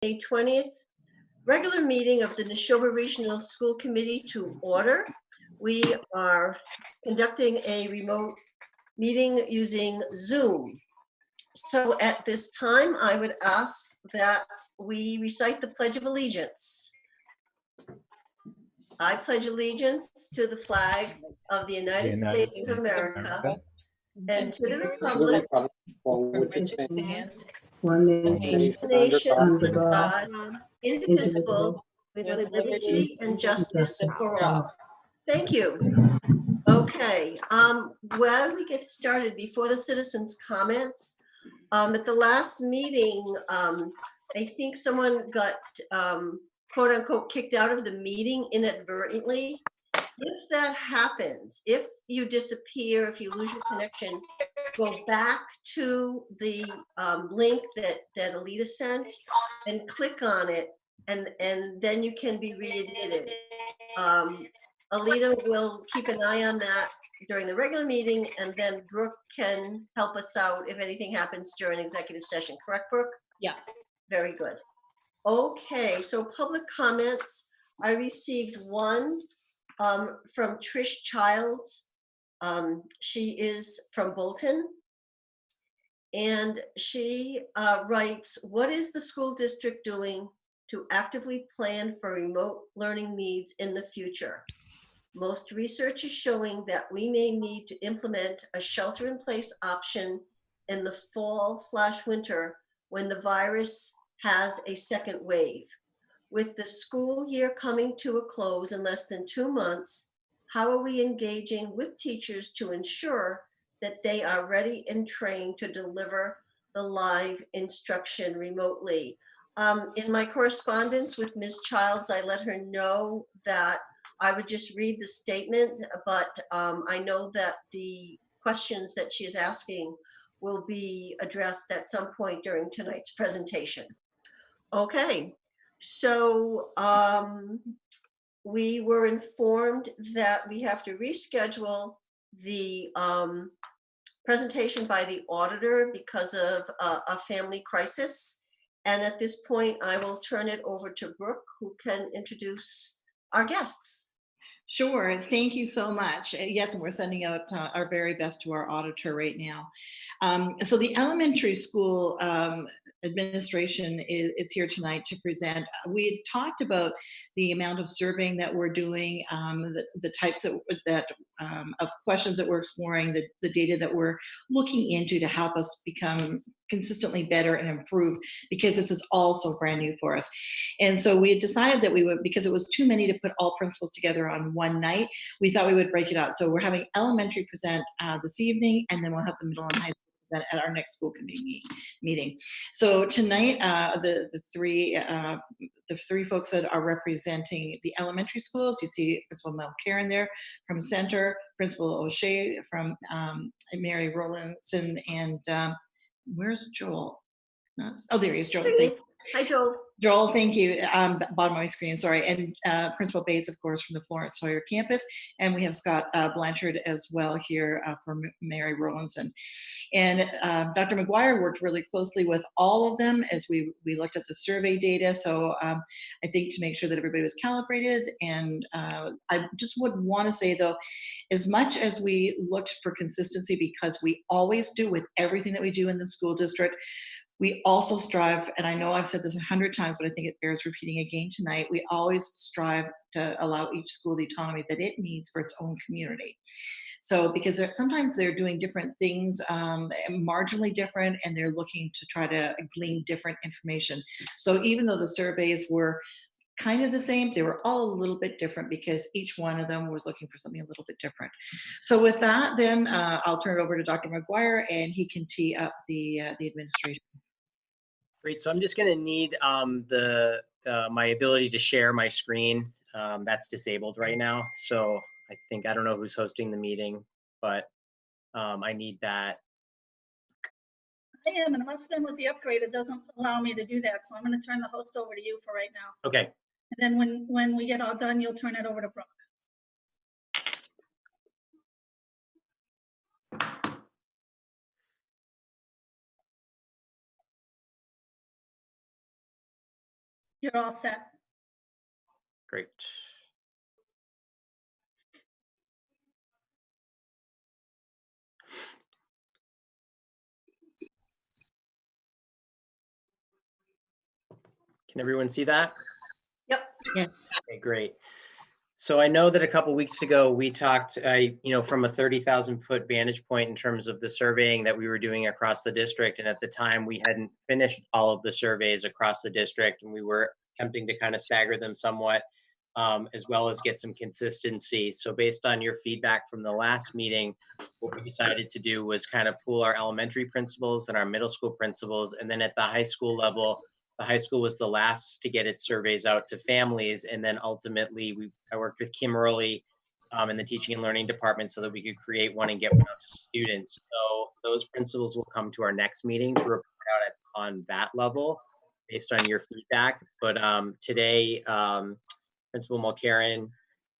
May 20th regular meeting of the Neshoba Regional School Committee to order. We are conducting a remote meeting using Zoom. So at this time, I would ask that we recite the Pledge of Allegiance. I pledge allegiance to the flag of the United States of America and to the republic for which it stands, one nation under under God, God, indivisible, with liberty and justice for all. Thank you. Okay, while we get started, before the citizens' comments, at the last meeting, I think someone got quote unquote kicked out of the meeting inadvertently. If that happens, if you disappear, if you lose your connection, go back to the link that Alita sent and click on it, and then you can be readmitted. Alita will keep an eye on that during the regular meeting, and then Brooke can help us out if anything happens during executive session. Correct, Brooke? Yeah. Very good. Okay, so public comments. I received one from Trish Childs. She is from Bolton. And she writes, what is the school district doing to actively plan for remote learning needs in the future? Most research is showing that we may need to implement a shelter-in-place option in the fall/winter when the virus has a second wave. With the school year coming to a close in less than 2 months, how are we engaging with teachers to ensure that they are ready and trained to deliver the live instruction remotely? In my correspondence with Ms. Childs, I let her know that I would just read the statement, but I know that the questions that she is asking will be addressed at some point during tonight's presentation. Okay, so we were informed that we have to reschedule the presentation by the auditor because of a family crisis. And at this point, I will turn it over to Brooke, who can introduce our guests. Sure. Thank you so much. Yes, and we're sending out our very best to our auditor right now. So the elementary school administration is here tonight to present. We had talked about the amount of surveying that we're doing, the types of questions that we're exploring, the data that we're looking into to help us become consistently better and improve, because this is also brand new for us. And so we had decided that we would, because it was too many to put all principals together on one night, we thought we would break it out. So we're having elementary present this evening, and then we'll have the middle and high school present at our next school committee meeting. So tonight, the three folks that are representing the elementary schools, you see Principal Mel Karen there from Center, Principal O'Shea from Mary Rowlandson, and where's Joel? Oh, there he is, Joel. Hi, Joel. Joel, thank you. Bottom of my screen, sorry. And Principal Bays, of course, from the Florence Sawyer campus. And we have Scott Blanchard as well here from Mary Rowlandson. And Dr. McGuire worked really closely with all of them as we looked at the survey data. So I think to make sure that everybody was calibrated. And I just would want to say, though, as much as we looked for consistency, because we always do with everything that we do in the school district, we also strive, and I know I've said this 100 times, but I think it bears repeating again tonight, we always strive to allow each school the autonomy that it needs for its own community. So because sometimes they're doing different things, marginally different, and they're looking to try to glean different information. So even though the surveys were kind of the same, they were all a little bit different because each one of them was looking for something a little bit different. So with that, then I'll turn it over to Dr. McGuire, and he can tee up the administration. Great. So I'm just going to need my ability to share my screen. That's disabled right now. So I don't know who's hosting the meeting, but I need that. I am, and it must have been with the upgrade. It doesn't allow me to do that. So I'm going to turn the host over to you for right now. Okay. And then when we get all done, you'll turn it over to Brooke. You're all set. Great. Can everyone see that? Yep. Yes. Okay, great. So I know that a couple weeks ago we talked, from a 30,000 foot vantage point in terms of the surveying that we were doing across the district. And at the time we hadn't finished all of the surveys across the district, and we were attempting to kind of stagger them somewhat, as well as get some consistency. So based on your feedback from the last meeting, what we decided to do was kind of pool our elementary principals and our middle school principals. And then at the high school level, the high school was the last to get its surveys out to families. And then ultimately, I worked with Kim Early in the teaching and learning department so that we could create one and get one out to students. So those principals will come to our next meeting to report out on that level based on your feedback. But today, Principal Mulcairn,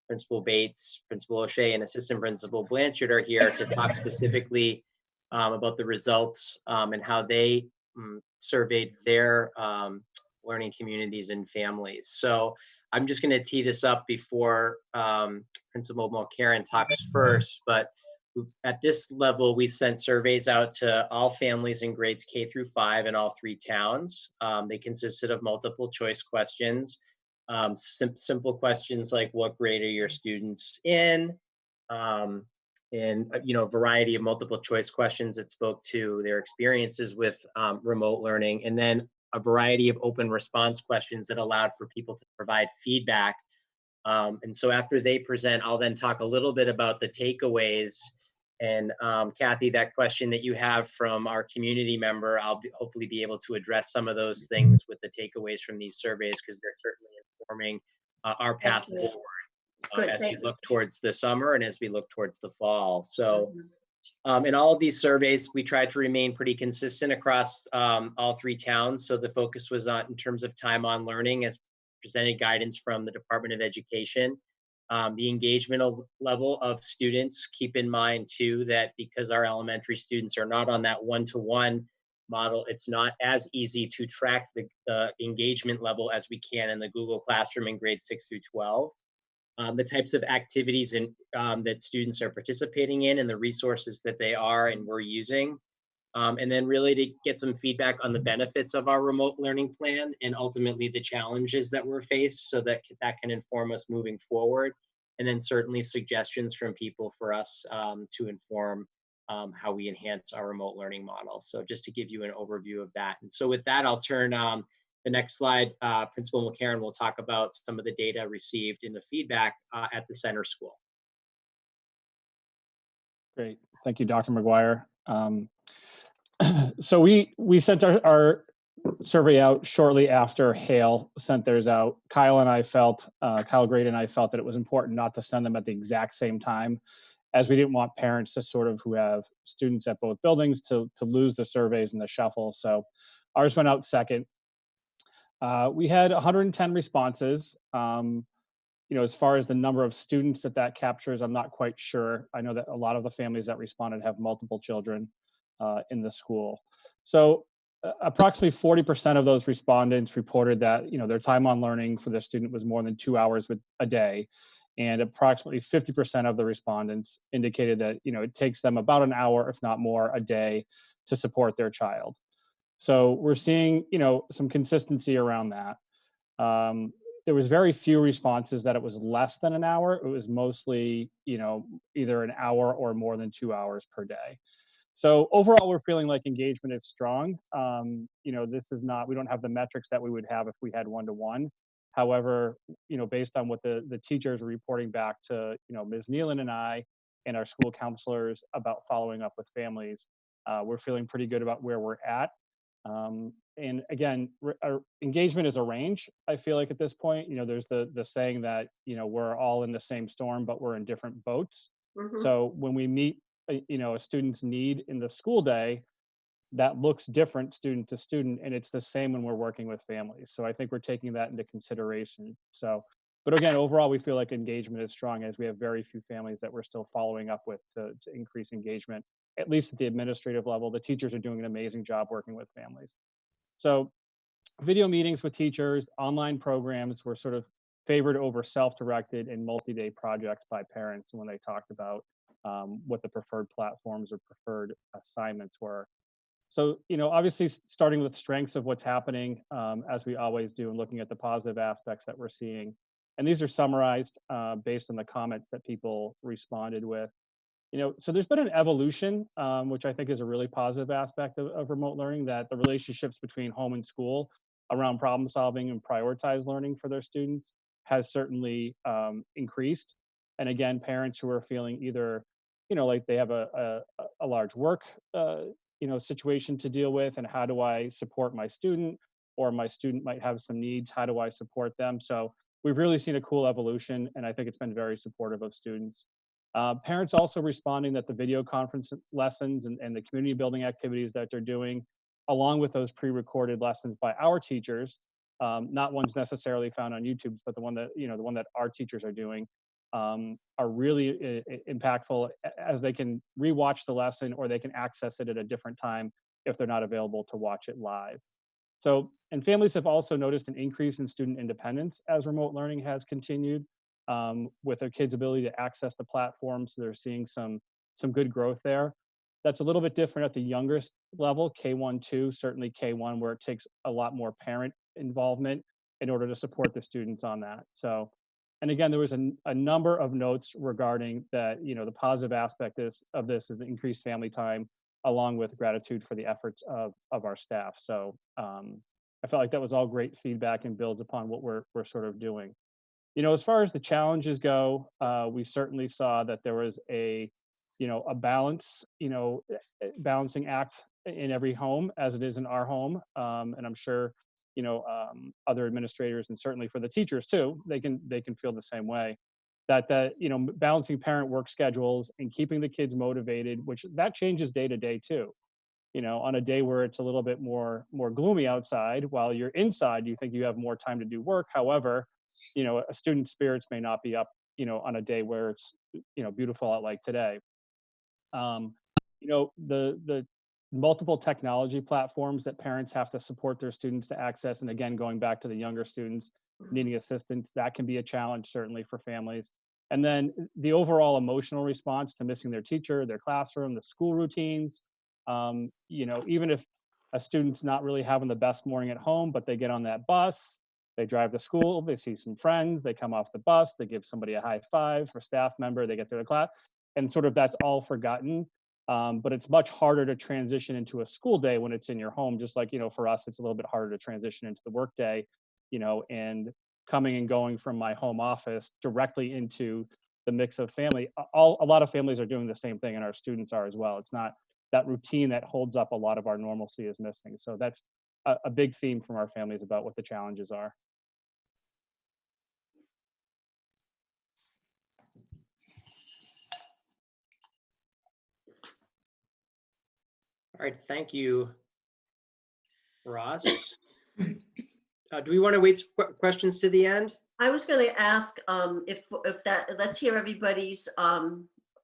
Principal Bates, Principal O'Shea, and Assistant Principal Blanchard are here to talk specifically about the results and how they surveyed their learning communities and families. So I'm just going to tee this up before Principal Mulcairn talks first, but at this level, we sent surveys out to all families in grades K through 5 in all 3 towns. They consisted of multiple choice questions, simple questions like what grade are your students in, and a variety of multiple choice questions that spoke to their experiences with remote learning, and then a variety of open response questions that allowed for people to provide feedback. And so after they present, I'll then talk a little bit about the takeaways. And Kathy, that question that you have from our community member, I'll hopefully be able to address some of those things with the takeaways from these surveys, because they're certainly informing our path forward as we look towards the summer and as we look towards the fall. So in all of these surveys, we tried to remain pretty consistent across all 3 towns. So the focus was on in terms of time on learning as presented guidance from the Department of Education. The engagement level of students, keep in mind too, that because our elementary students are not on that one-to-one model, it's not as easy to track the engagement level as we can in the Google Classroom in grades 6 through 12. The types of activities that students are participating in and the resources that they are and we're using. And then really to get some feedback on the benefits of our remote learning plan and ultimately the challenges that we're faced, so that can inform us moving forward. And then certainly suggestions from people for us to inform how we enhance our remote learning model. So just to give you an overview of that. And so with that, I'll turn the next slide. Principal Mulcairn will talk about some of the data received in the feedback at the center school. Great, thank you, Dr. McGuire. So we sent our survey out shortly after Hale sent theirs out. Kyle Grade and I felt that it was important not to send them at the exact same time, as we didn't want parents to who have students at both buildings to lose the surveys in the shuffle. So ours went out second. We had 110 responses. As far as the number of students that captures, I'm not quite sure. I know that a lot of the families that responded have multiple children in the school. So approximately 40% of those respondents reported that their time on learning for their student was more than 2 hours a day, and approximately 50% of the respondents indicated that it takes them about an hour, if not more, a day to support their child. So we're seeing some consistency around that. There was very few responses that it was less than an hour. It was mostly either an hour or more than 2 hours per day. So overall, we're feeling like engagement is strong. This is not, we don't have the metrics that we would have if we had one-to-one. However, based on what the teachers are reporting back to, Ms. Nealon and I and our school counselors about following up with families, we're feeling pretty good about where we're at. And again, engagement is a range. I feel like at this point, there's the saying that, we're all in the same storm, but we're in different boats. So when we meet a student's need in the school day, that looks different student to student, and it's the same when we're working with families. So I think we're taking that into consideration. So, but again, overall, we feel like engagement is strong, as we have very few families that we're still following up with to increase engagement, at least at the administrative level. The teachers are doing an amazing job working with families. So video meetings with teachers, online programs were sort of favored over self-directed and multi-day projects by parents when they talked about what the preferred platforms or preferred assignments were. So, obviously, starting with strengths of what's happening, as we always do, and looking at the positive aspects that we're seeing. And these are summarized based on the comments that people responded with. So there's been an evolution, which I think is a really positive aspect of remote learning, that the relationships between home and school around problem solving and prioritize learning for their students has certainly increased. And again, parents who are feeling either, like they have a large work, situation to deal with, and how do I support my student, or my student might have some needs, how do I support them? So we've really seen a cool evolution, and I think it's been very supportive of students. Parents also responding that the video conference lessons and the community building activities that they're doing, along with those pre-recorded lessons by our teachers, not ones necessarily found on YouTube, but the one that our teachers are doing, are really impactful, as they can rewatch the lesson or they can access it at a different time if they're not available to watch it live. So, and families have also noticed an increase in student independence as remote learning has continued, with their kids' ability to access the platform. So they're seeing some good growth there. That's a little bit different at the youngest level, K1, 2, certainly K1, where it takes a lot more parent involvement in order to support the students on that. So, and again, there was a number of notes regarding that, the positive aspect of this is the increased family time, along with gratitude for the efforts of our staff. So I felt like that was all great feedback and builds upon what we're sort of doing. As far as the challenges go, we certainly saw that there was a balance, balancing act in every home, as it is in our home. And I'm sure, other administrators, and certainly for the teachers too, they can feel the same way. That balancing parent work schedules and keeping the kids motivated, which that changes day to day too. On a day where it's a little bit more gloomy outside, while you're inside, you think you have more time to do work. However, a student's spirits may not be up, on a day where it's, beautiful out like today. um, the multiple technology platforms that parents have to support their students to access, and again, going back to the younger students needing assistance, that can be a challenge certainly for families. And then the overall emotional response to missing their teacher, their classroom, the school routines. Even if a student's not really having the best morning at home, but they get on that bus, they drive to school, they see some friends, they come off the bus, they give somebody a high five for staff member, they get to the class, and sort of that's all forgotten. But it's much harder to transition into a school day when it's in your home. Just like, for us, it's a little bit harder to transition into the workday, and coming and going from my home office directly into the mix of family. A lot of families are doing the same thing, and our students are as well. It's not that routine that holds up a lot of our normalcy is missing. So that's a big theme from our families about what the challenges are. All right, thank you, Ross. Do we want to wait for questions to the end? I was going to ask if that, let's hear everybody's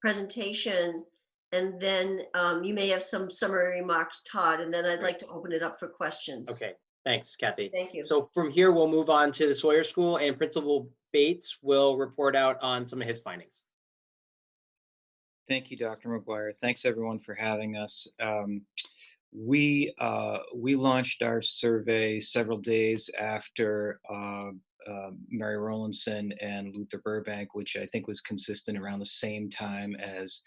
presentation, and then you may have some summary remarks, Todd, and then I'd like to open it up for questions. Okay, thanks, Kathy. Thank you. So from here, we'll move on to the Sawyer School, and Principal Bates will report out on some of his findings. Thank you, Dr. McGuire. Thanks everyone for having us. We launched our survey several days after Mary Rowlandson and Luther Burbank, which I think was consistent around the same time as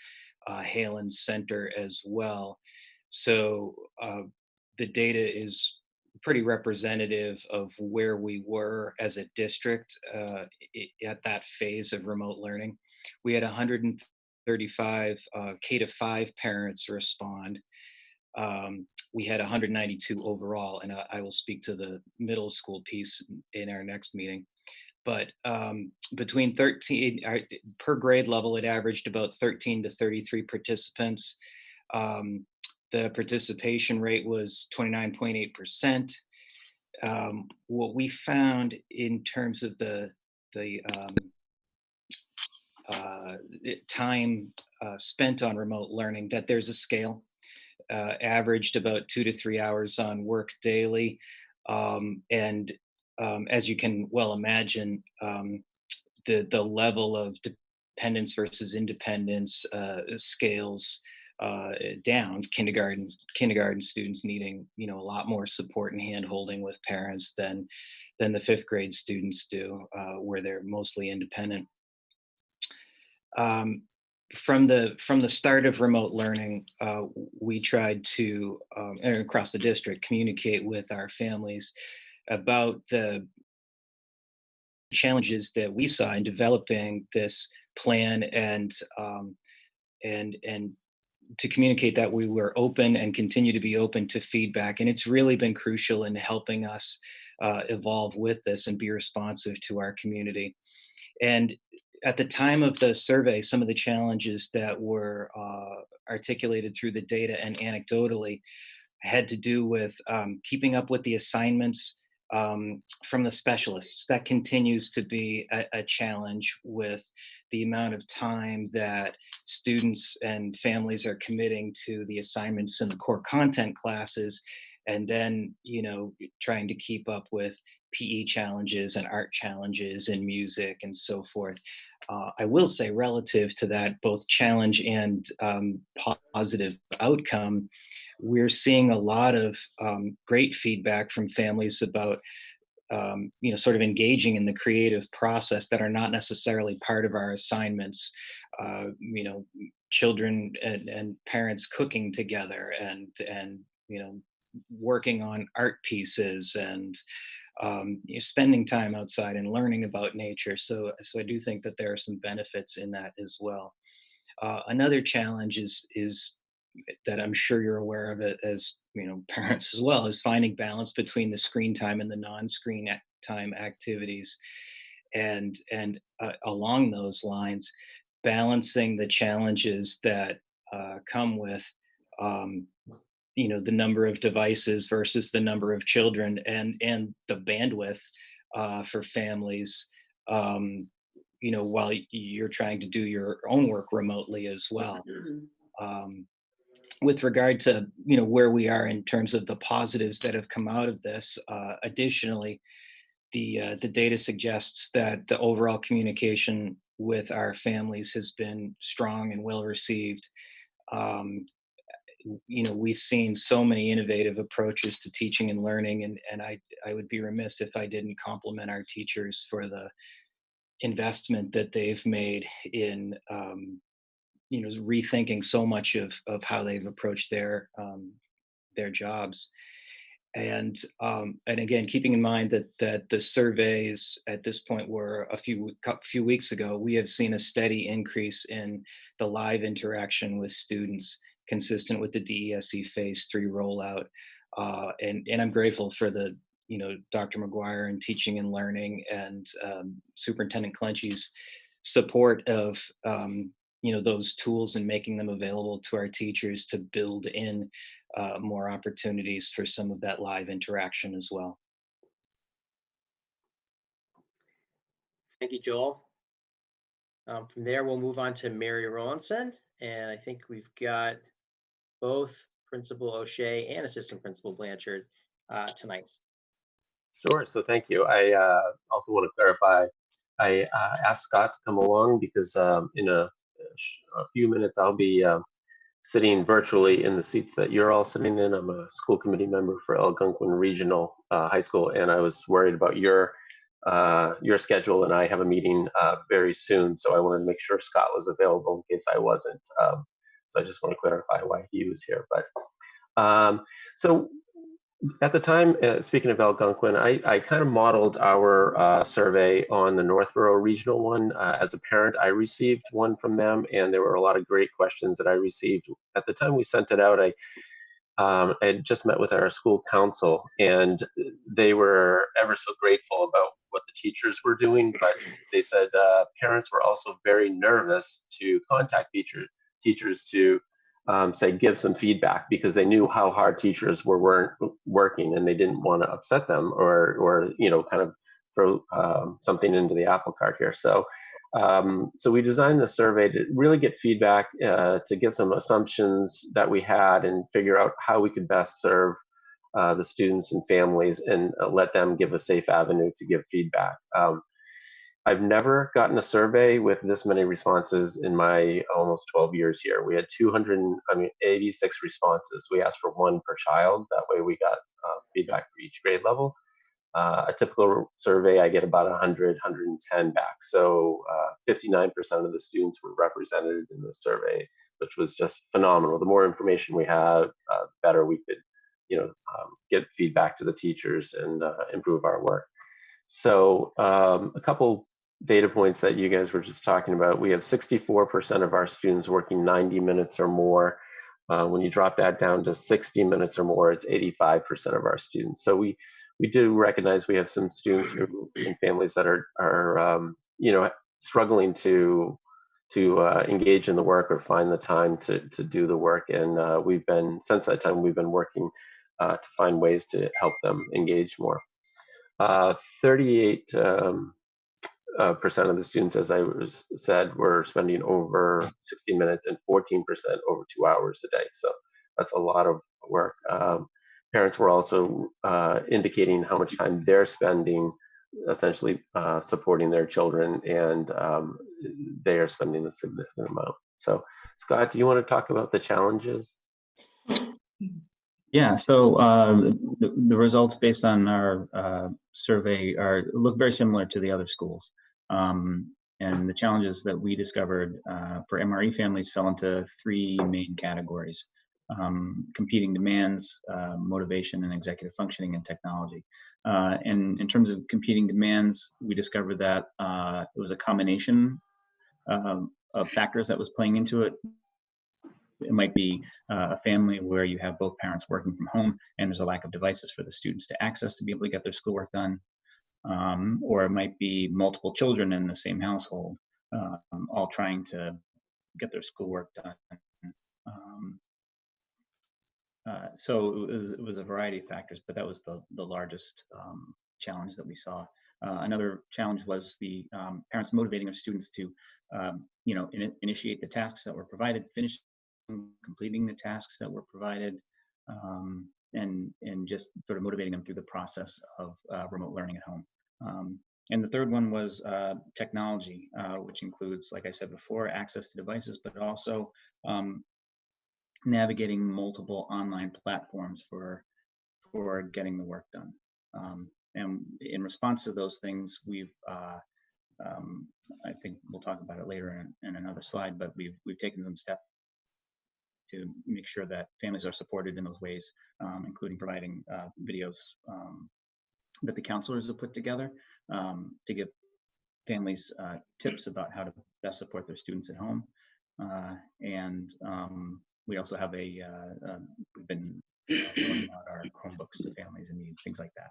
Halen Center as well. So the data is pretty representative of where we were as a district at that phase of remote learning. We had 135 K-5 parents respond. We had 192 overall, and I will speak to the middle school piece in our next meeting. But between 13, per grade level, it averaged about 13 to 33 participants. The participation rate was 29.8%. What we found in terms of the time spent on remote learning, that there's a scale. Averaged about 2 to 3 hours on work daily. And as you can well imagine, the level of dependence versus independence scales down. Kindergarten students needing a lot more support and hand holding with parents than the fifth grade students do, where they're mostly independent. Um, from the start of remote learning, we tried to, and across the district, communicate with our families about the challenges that we saw in developing this plan, and to communicate that we were open and continue to be open to feedback. And it's really been crucial in helping us evolve with this and be responsive to our community. And at the time of the survey, some of the challenges that were articulated through the data and anecdotally had to do with keeping up with the assignments from the specialists. That continues to be a challenge with the amount of time that students and families are committing to the assignments in the core content classes, and then trying to keep up with PE challenges and art challenges and music and so forth. I will say, relative to that, both challenge and positive outcome, we're seeing a lot of great feedback from families about sort of engaging in the creative process that are not necessarily part of our assignments. Children and parents cooking together, and working on art pieces, and spending time outside and learning about nature. So I do think that there are some benefits in that as well. Another challenge is that I'm sure you're aware of it, as parents as well, is finding balance between the screen time and the non-screen time activities, and along those lines, balancing the challenges that come with the number of devices versus the number of children, and the bandwidth for families, while you're trying to do your own work remotely as well. um, with regard to where we are in terms of the positives that have come out of this, additionally, the data suggests that the overall communication with our families has been strong and well received. um, we've seen so many innovative approaches to teaching and learning, and I would be remiss if I didn't compliment our teachers for the investment that they've made in rethinking so much of how they've approached their jobs. And again, keeping in mind that the surveys at this point were a few weeks ago, we have seen a steady increase in the live interaction with students, consistent with the DESE Phase 3 rollout. And I'm grateful for the Dr. McGuire and Teaching and Learning, and Superintendent Clenchey's support of those tools and making them available to our teachers to build in more opportunities for some of that live interaction as well. Thank you, Joel. From there, we'll move on to Mary Rowlandson, and I think we've got both Principal O'Shea and Assistant Principal Blanchard tonight. Sure. So thank you. I also want to clarify, I asked Scott to come along because in a few minutes I'll be sitting virtually in the seats that you're all sitting in. I'm a school committee member for Algonquin Regional High School, and I was worried about your schedule, and I have a meeting very soon, so I wanted to make sure Scott was available in case I wasn't. So I just want to clarify why he was here. But so at the time, speaking of Algonquin, I kind of modeled our survey on the Northborough regional one. As a parent, I received one from them, and there were a lot of great questions that I received. At the time we sent it out, I had just met with our school council, and they were ever so grateful about what the teachers were doing, but they said parents were also very nervous to contact teachers to say give some feedback, because they knew how hard teachers weren't working, and they didn't want to upset them or kind of throw something into the apple cart here. So we designed the survey to really get feedback, to get some assumptions that we had and figure out how we could best serve the students and families and let them give a safe avenue to give feedback. I've never gotten a survey with this many responses in my almost 12 years here. We had 86 responses. We asked for one per child. That way we got feedback for each grade level. A typical survey, I get about 100, 110 back. So 59% of the students were represented in the survey, which was just phenomenal. The more information we have, the better we could, get feedback to the teachers and improve our work. So a couple data points that you guys were just talking about. We have 64% of our students working 90 minutes or more. When you drop that down to 60 minutes or more, it's 85% of our students. So we do recognize we have some students and families that are struggling to engage in the work or find the time to do the work. And since that time, we've been working to find ways to help them engage more. 38% of the students, as I said, were spending over 60 minutes and 14% over 2 hours a day. So that's a lot of work. Parents were also indicating how much time they're spending essentially supporting their children, and they are spending a significant amount. So Scott, do you want to talk about the challenges? Yeah, so the results based on our survey look very similar to the other schools. And the challenges that we discovered for MRE families fell into three main categories: competing demands, motivation, and executive functioning, and technology. And in terms of competing demands, we discovered that it was a combination of factors that was playing into it. It might be a family where you have both parents working from home and there's a lack of devices for the students to access to be able to get their schoolwork done. Or it might be multiple children in the same household, all trying to get their schoolwork done. So it was a variety of factors, but that was the largest challenge that we saw. Another challenge was the parents motivating their students to, initiate the tasks that were provided, finish completing the tasks that were provided, and just sort of motivating them through the process of remote learning at home. And the third one was technology, which includes, like I said before, access to devices, but also navigating multiple online platforms for getting the work done. And in response to those things, we've I think we'll talk about it later in another slide, but we've taken some steps to make sure that families are supported in those ways, including providing videos that the counselors have put together to give families tips about how to best support their students at home. And we also have we've been rolling out our Chromebooks to families in need, things like that.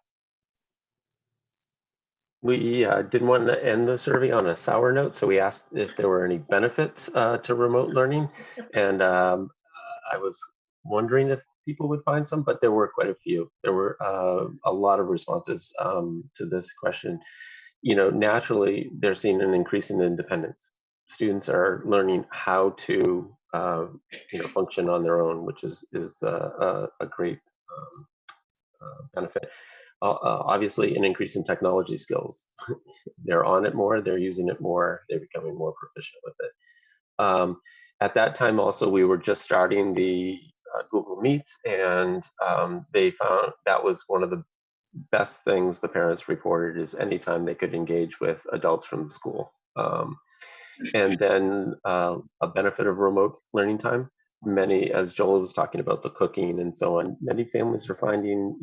We didn't want to end the survey on a sour note, so we asked if there were any benefits to remote learning. And I was wondering if people would find some, but there were quite a few. There were a lot of responses to this question. Naturally, they're seeing an increase in independence. Students are learning how to, function on their own, which is a great benefit. Obviously, an increase in technology skills. They're on it more, they're using it more, they're becoming more proficient with it. At that time, also, we were just starting the Google Meets, and they found that was one of the best things the parents reported is anytime they could engage with adults from the school. And then a benefit of remote learning time. Many, as Joel was talking about the cooking and so on, many families are finding,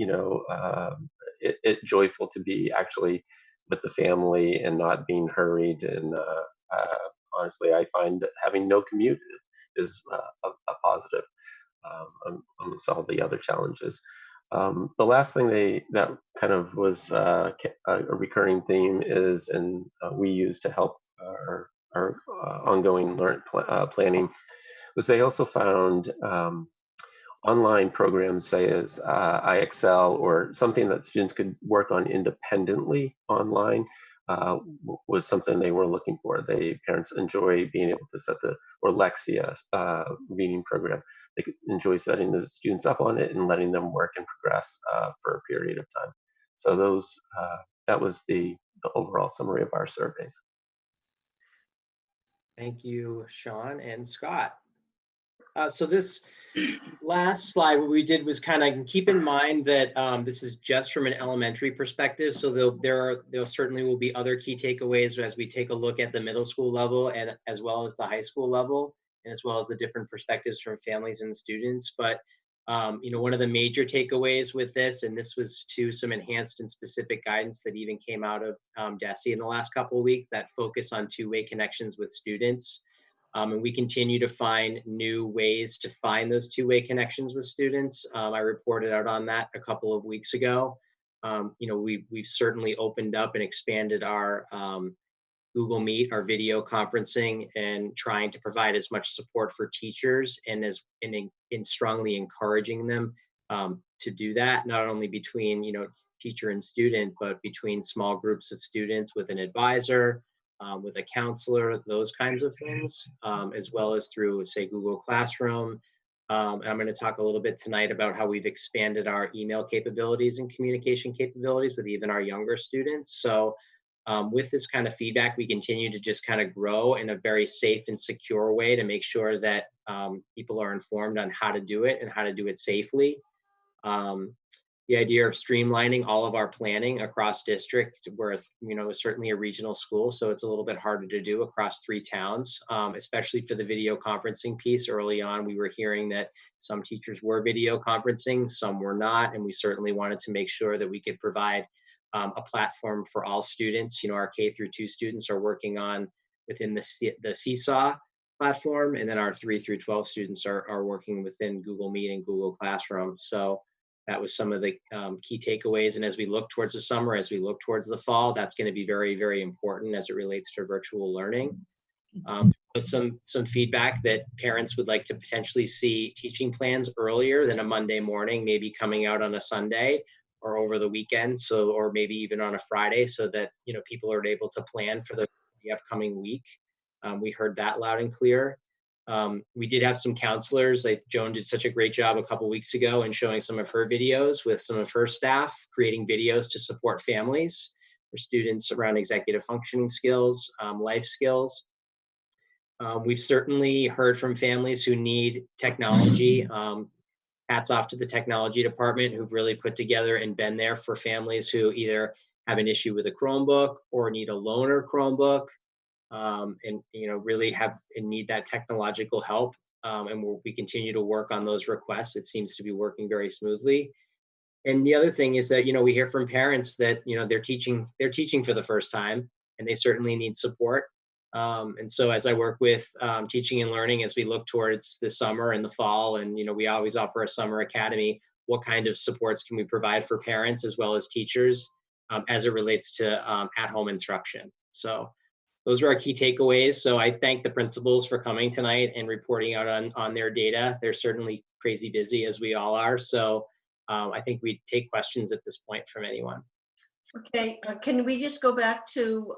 it joyful to be actually with the family and not being hurried. And honestly, I find having no commute is a positive amongst all the other challenges. The last thing that kind of was a recurring theme is, and we use to help our ongoing planning, was they also found online programs, say as IXL or something that students could work on independently online, was something they were looking for. Parents enjoy being able to set or Lexia reading program. they could enjoy setting the students up on it and letting them work and progress for a period of time. So those that was the overall summary of our surveys. Thank you, Sean and Scott. So this last slide, what we did was kind of keep in mind that this is just from an elementary perspective. So there certainly will be other key takeaways as we take a look at the middle school level and as well as the high school level, and as well as the different perspectives from families and students. But one of the major takeaways with this, and this was to some enhanced and specific guidance that even came out of DESE in the last couple of weeks, that focus on two-way connections with students. And we continue to find new ways to find those two-way connections with students. I reported out on that a couple of weeks ago. We've certainly opened up and expanded our Google Meet, our video conferencing, and trying to provide as much support for teachers and in strongly encouraging them to do that, not only between teacher and student, but between small groups of students with an advisor, with a counselor, those kinds of things, as well as through, say, Google Classroom. And I'm going to talk a little bit tonight about how we've expanded our email capabilities and communication capabilities with even our younger students. So with this kind of feedback, we continue to just kind of grow in a very safe and secure way to make sure that people are informed on how to do it and how to do it safely. The idea of streamlining all of our planning across district, where certainly a regional school, so it's a little bit harder to do across 3 towns, especially for the video conferencing piece. Early on, we were hearing that some teachers were video conferencing, some were not, and we certainly wanted to make sure that we could provide a platform for all students. Our K through 2 students are working on within the Seesaw platform, and then our 3 through 12 students are working within Google Meet and Google Classroom. So that was some of the key takeaways. And as we look towards the summer, as we look towards the fall, that's going to be very, very important as it relates to virtual learning. Some feedback that parents would like to potentially see teaching plans earlier than a Monday morning, maybe coming out on a Sunday or over the weekend, or maybe even on a Friday, so that people are able to plan for the upcoming week. We heard that loud and clear. We did have some counselors, like Joan did such a great job a couple weeks ago in showing some of her videos with some of her staff, creating videos to support families for students around executive functioning skills, life skills. We've certainly heard from families who need technology. Hats off to the technology department, who've really put together and been there for families who either have an issue with a Chromebook or need a loaner Chromebook. And really have and need that technological help, and we continue to work on those requests. It seems to be working very smoothly. And the other thing is that we hear from parents that they're teaching for the first time, and they certainly need support. And so as I work with teaching and learning, as we look towards the summer and the fall, and we always offer a summer academy, what kind of supports can we provide for parents as well as teachers as it relates to at-home instruction? So those are our key takeaways. So I thank the principals for coming tonight and reporting out on their data. They're certainly crazy busy, as we all are. So I think we take questions at this point from anyone. Okay, can we just go back to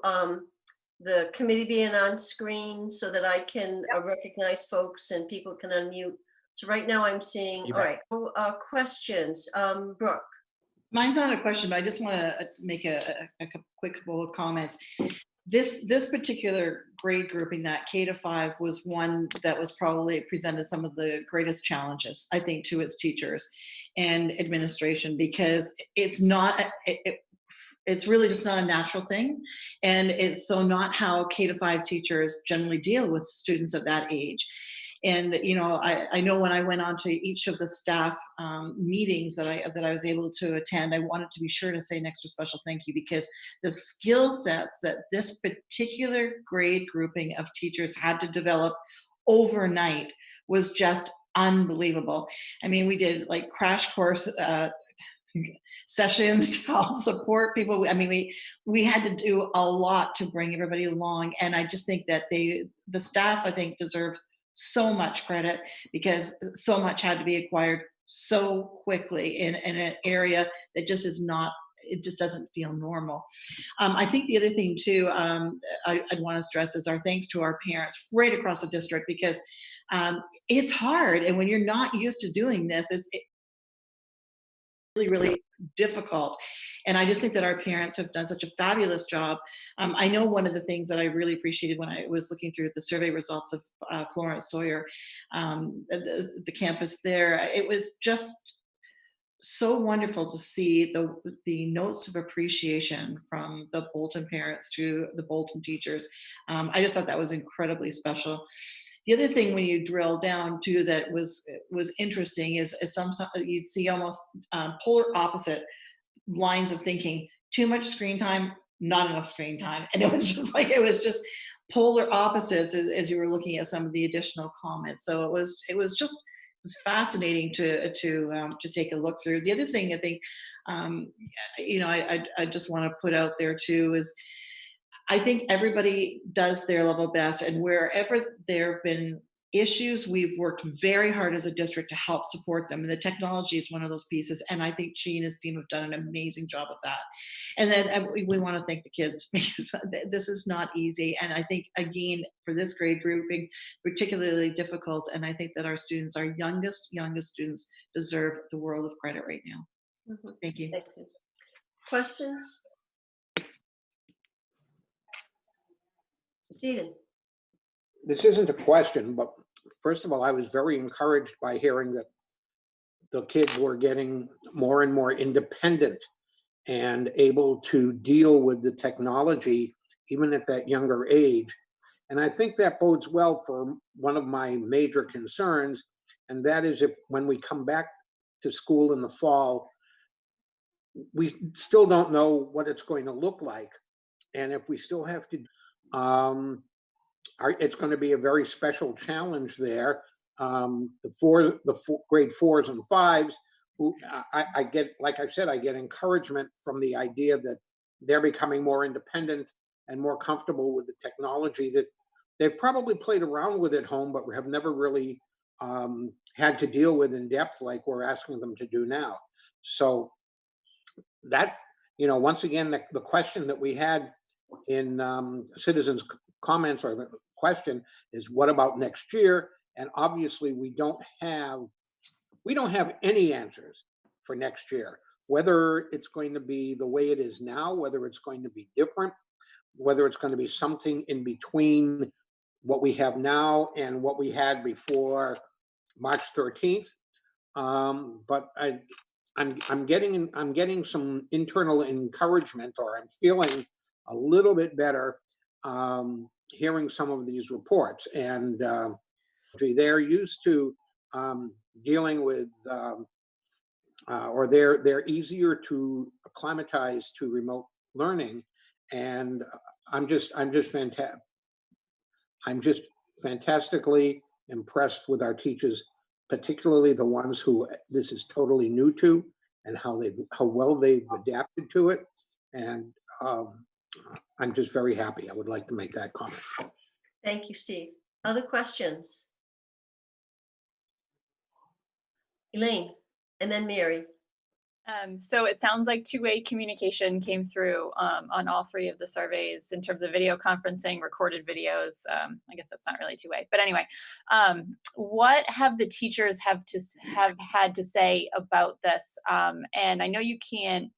the committee being on screen so that I can recognize folks and people can unmute? So right now I'm seeing, all right, questions. Brooke. Mine's not a question, but I just want to make a quick couple of comments. This particular grade grouping, that K to 5, was one that was probably presented some of the greatest challenges, I think, to its teachers and administration, because it's not, it's really just not a natural thing. And it's so not how K to 5 teachers generally deal with students of that age. And I know when I went on to each of the staff meetings that I was able to attend, I wanted to be sure to say an extra special thank you, because the skill sets that this particular grade grouping of teachers had to develop overnight was just unbelievable. I mean, we did like crash course sessions to help support people. I mean, we had to do a lot to bring everybody along, and I just think that the staff, I think, deserve so much credit, because so much had to be acquired so quickly in an area that just is not, it just doesn't feel normal. I think the other thing too, I'd want to stress is our thanks to our parents right across the district, because It's hard. And when you're not used to doing this, it's really, really difficult. And I just think that our parents have done such a fabulous job. I know one of the things that I really appreciated when I was looking through the survey results of Florence, Sawyer, the campus there, it was just so wonderful to see the notes of appreciation from the Bolton parents to the Bolton teachers. I just thought that was incredibly special. The other thing when you drill down too that was interesting is sometimes you'd see almost polar opposite lines of thinking: too much screen time, not enough screen time. And it was just polar opposites as you were looking at some of the additional comments. So it was fascinating to take a look through. The other thing I think, I just want to put out there too is I think everybody does their level best, and wherever there have been issues, we've worked very hard as a district to help support them. And the technology is one of those pieces. And I think she and his team have done an amazing job of that. And then we want to thank the kids because this is not easy. And I think, again, for this grade grouping, particularly difficult. And I think that our students, our youngest students, deserve the world of credit right now. Mhm. Thank you. Thank you. Questions? Stephen? This isn't a question, but first of all, I was very encouraged by hearing that the kids were getting more and more independent and able to deal with the technology, even at that younger age. And I think that bodes well for one of my major concerns, and that is if when we come back to school in the fall, we still don't know what it's going to look like. And if we still have to, it's going to be a very special challenge there. Grade 4s and 5s, who I get, like I said, I get encouragement from the idea that they're becoming more independent and more comfortable with the technology that they've probably played around with at home, but have never really had to deal with in depth like we're asking them to do now. So that, once again, the question that we had in citizens' comments, or the question is, what about next year? And obviously we don't have any answers for next year, whether it's going to be the way it is now, whether it's going to be different, whether it's going to be something in between what we have now and what we had before March 13th. But I'm getting some internal encouragement, or I'm feeling a little bit better hearing some of these reports. And they're used to dealing with, or they're easier to acclimatize to remote learning. And I'm just fantastically impressed with our teachers, particularly the ones who this is totally new to, and how well they've adapted to it. And I'm just very happy. I would like to make that comment. Thank you, Steve. Other questions? Elaine, and then Mary. So it sounds like two-way communication came through on all three of the surveys in terms of video conferencing, recorded videos. I guess that's not really two-way, but anyway, what have the teachers have had to say about this? And I know you can't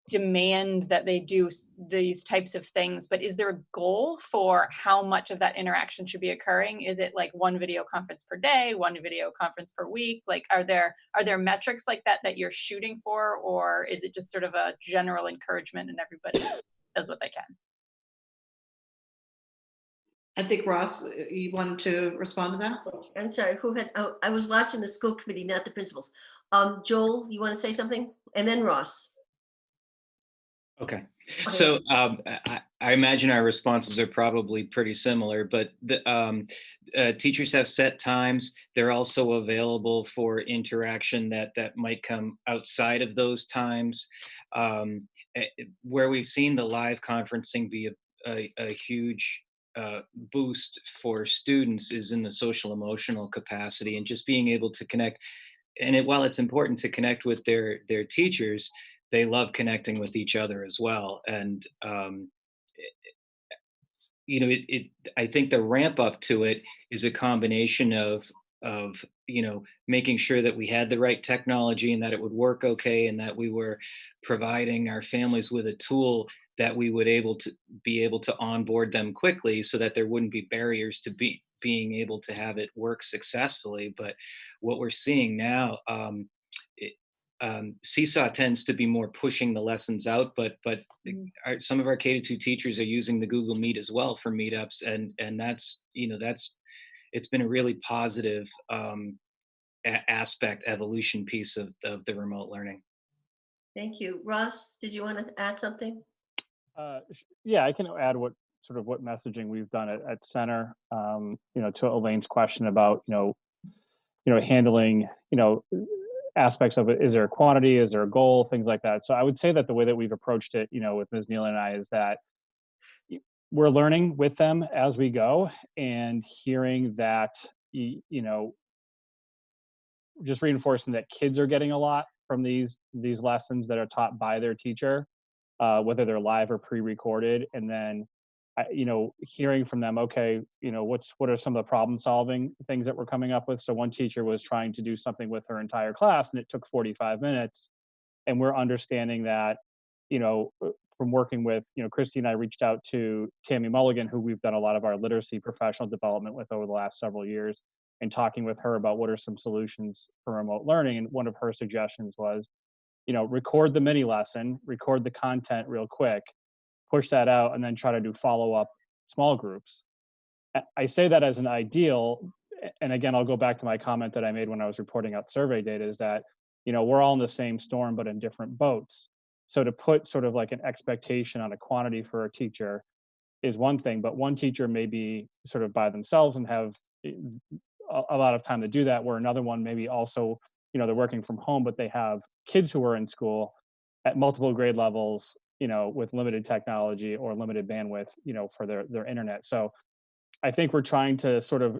demand that they do these types of things, but is there a goal for how much of that interaction should be occurring? Is it like one video conference per day, one video conference per week? Like, are there metrics like that you're shooting for, or is it just sort of a general encouragement and everybody does what they can? I think, Ross, you wanted to respond to that? I'm sorry, I was watching the school committee, not the principals. Joel, you want to say something? And then Ross. Okay. So I imagine our responses are probably pretty similar, but teachers have set times. They're also available for interaction that might come outside of those times. Where we've seen the live conferencing be a huge boost for students is in the social emotional capacity, and just being able to connect. And while it's important to connect with their teachers, they love connecting with each other as well. And you know, I think the ramp up to it is a combination of making sure that we had the right technology and that it would work okay, and that we were providing our families with a tool that we would be able to onboard them quickly, so that there wouldn't be barriers to being able to have it work successfully. But what we're seeing now, Seesaw tends to be more pushing the lessons out, but some of our K-2 teachers are using the Google Meet as well for meetups, and that's it's been a really positive aspect, evolution piece of the remote learning. Thank you. Ross, did you want to add something? Yeah, I can add what messaging we've done at Center. To Elaine's question about handling aspects of it. Is there a quantity? Is there a goal? Things like that. So I would say that the way that we've approached it, with Ms. Neal and I, is that we're learning with them as we go, and hearing that just reinforcing that kids are getting a lot from these lessons that are taught by their teacher, whether they're live or pre-recorded, and then hearing from them, okay, what are some of the problem solving things that we're coming up with. So one teacher was trying to do something with her entire class, and it took 45 minutes, and we're understanding that from working with Christy and I reached out to Tammy Mulligan, who we've done a lot of our literacy professional development with over the last several years, and talking with her about what are some solutions for remote learning. And one of her suggestions was record the mini lesson, record the content real quick, push that out, and then try to do follow-up small groups. I say that as an ideal, and again, I'll go back to my comment that I made when I was reporting out survey data, is that we're all in the same storm but in different boats. So to put sort of like an expectation on a quantity for a teacher is one thing, but one teacher may be sort of by themselves and have a lot of time to do that, where another one maybe also they're working from home, but they have kids who are in school at multiple grade levels, with limited technology or limited bandwidth, for their internet. So I think we're trying to sort of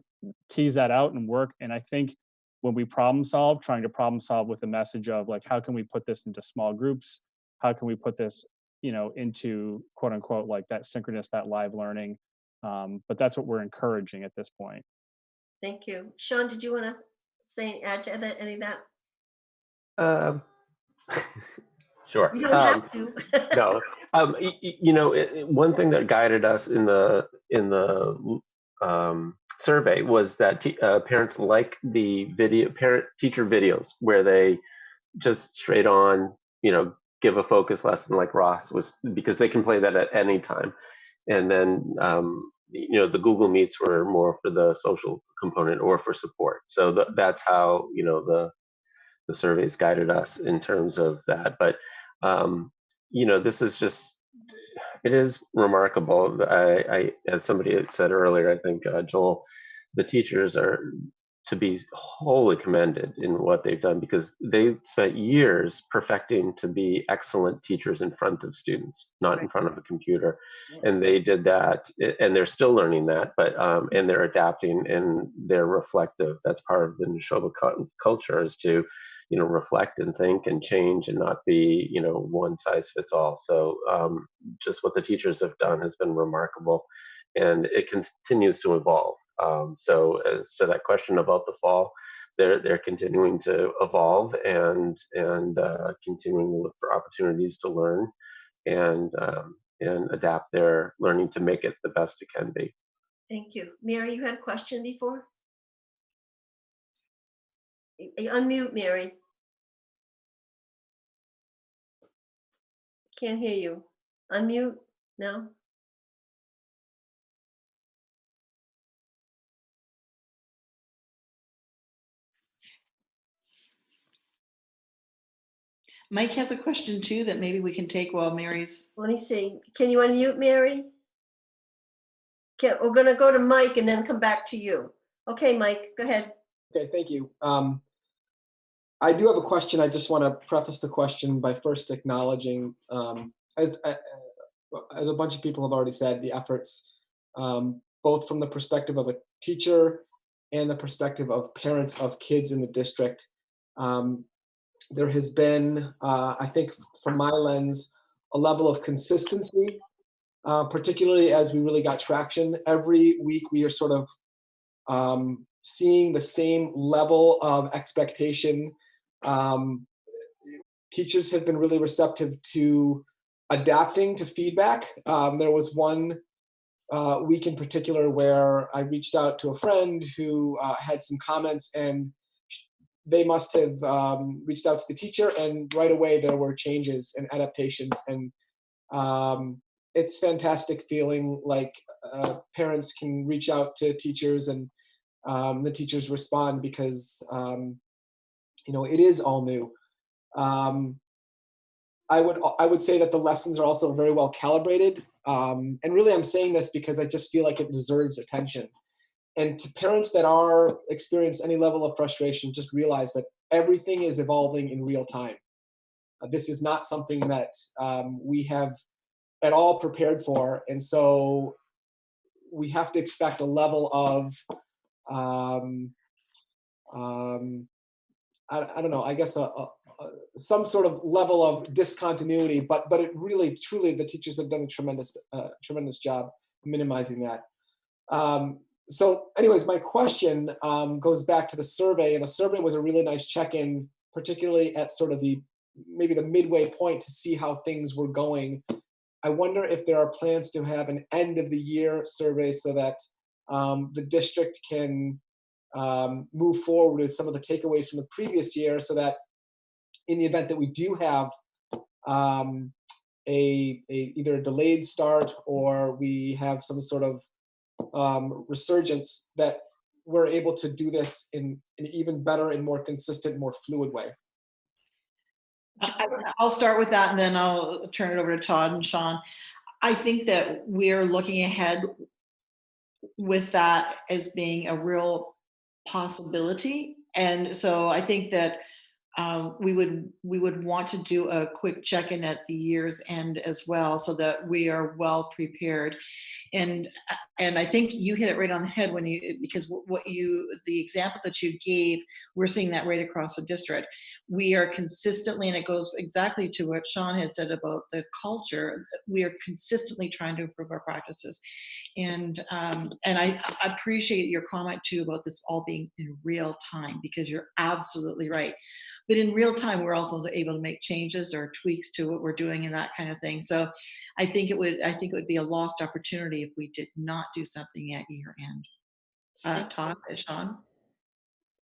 tease that out and work. And I think when we trying to problem solve with the message of like, how can we put this into small groups? How can we put this, into quote unquote, like that synchronous, that live learning? But that's what we're encouraging at this point. Thank you. Sean, did you want to add to that, any of that? Sure. You don't have to. No. One thing that guided us in the survey was that parents like the parent-teacher videos, where they just straight on, give a focus lesson like Ross was, because they can play that at any time. And then, the Google Meets were more for the social component or for support. So that's how, the surveys guided us in terms of that. But, this is just, it is remarkable. I as somebody had said earlier, I think, Joel, the teachers are to be wholly commended in what they've done, because they spent years perfecting to be excellent teachers in front of students, not in front of a computer. And they did that, and they're still learning that, but and they're adapting and they're reflective. That's part of the Neshoba culture, is to reflect and think and change and not be one size fits all. So just what the teachers have done has been remarkable, and it continues to evolve. So as to that question about the fall, they're continuing to evolve and continuing to look for opportunities to learn and adapt their learning to make it the best it can be. Thank you. Mary, you had a question before? Unmute, Mary. Can't hear you. Unmute? No? Mike has a question too that maybe we can take while Mary's. Let me see. Can you unmute, Mary? We're going to go to Mike and then come back to you. Okay, Mike, go ahead. Okay, thank you. I do have a question. I just want to preface the question by first acknowledging, as a bunch of people have already said, the efforts, both from the perspective of a teacher and the perspective of parents of kids in the district. There has been, I think from my lens, a level of consistency particularly as we really got traction. Every week we are sort of seeing the same level of expectation. Teachers have been really receptive to adapting to feedback. There was one week in particular where I reached out to a friend who had some comments, and they must have reached out to the teacher, and right away there were changes and adaptations. And it's fantastic feeling like parents can reach out to teachers, and the teachers respond, because it is all new. I would say that the lessons are also very well calibrated. And really, I'm saying this because I just feel like it deserves attention. And to parents that are experience any level of frustration, just realize that everything is evolving in real time. This is not something that we have at all prepared for. And so we have to expect a level of, I don't know, I guess some sort of level of discontinuity, but it really, truly, the teachers have done a tremendous job minimizing that. So anyways, my question goes back to the survey, and the survey was a really nice check-in, particularly at sort of maybe the midway point to see how things were going. I wonder if there are plans to have an end of the year survey so that the district can move forward with some of the takeaways from the previous year, so that in the event that we do have either a delayed start or we have some sort of resurgence, that we're able to do this in an even better and more consistent, more fluid way. I'll start with that, and then I'll turn it over to Todd and Sean. I think that we're looking ahead with that as being a real possibility. And so I think that we would want to do a quick check-in at the year's end as well, so that we are well prepared. And I think you hit it right on the head because the example that you gave, we're seeing that right across the district. We are consistently, and it goes exactly to what Sean had said about the culture, we are consistently trying to improve our practices. And I appreciate your comment too about this all being in real time, because you're absolutely right. But in real time, we're also able to make changes or tweaks to what we're doing and that kind of thing. So I think it would be a lost opportunity if we did not do something at year end. Todd, Sean?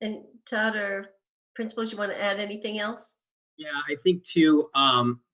And Todd or principals, you want to add anything else? Yeah, I think too,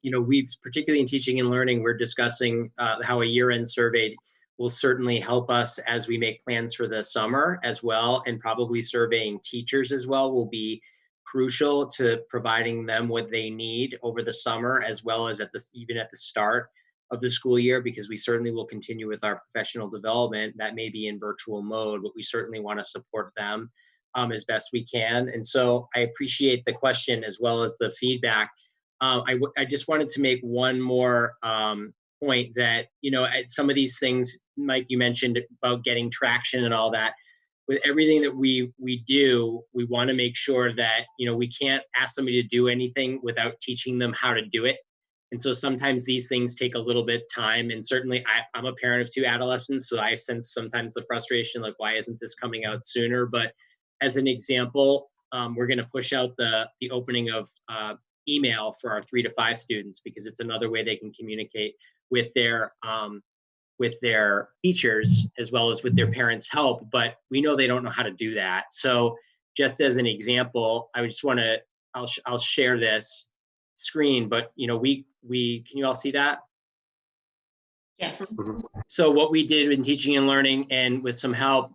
we've, particularly in teaching and learning, we're discussing how a year-end survey will certainly help us as we make plans for the summer as well, and probably surveying teachers as well will be crucial to providing them what they need over the summer, as well as even at the start of the school year, because we certainly will continue with our professional development that may be in virtual mode, but we certainly want to support them as best we can. And so I appreciate the question as well as the feedback. I just wanted to make one more point that, some of these things, Mike, you mentioned about getting traction and all that. With everything that we do, we want to make sure that, we can't ask somebody to do anything without teaching them how to do it. And so sometimes these things take a little bit of time. And certainly I'm a parent of 2 adolescents, so I sense sometimes the frustration, like, why isn't this coming out sooner? But as an example, we're going to push out the opening of email for our 3 to 5 students, because it's another way they can communicate with their teachers as well as with their parents' help, but we know they don't know how to do that. So just as an example, I just want to, I'll share this screen, but we can you all see that? Yes. So what we did in teaching and learning, and with some help,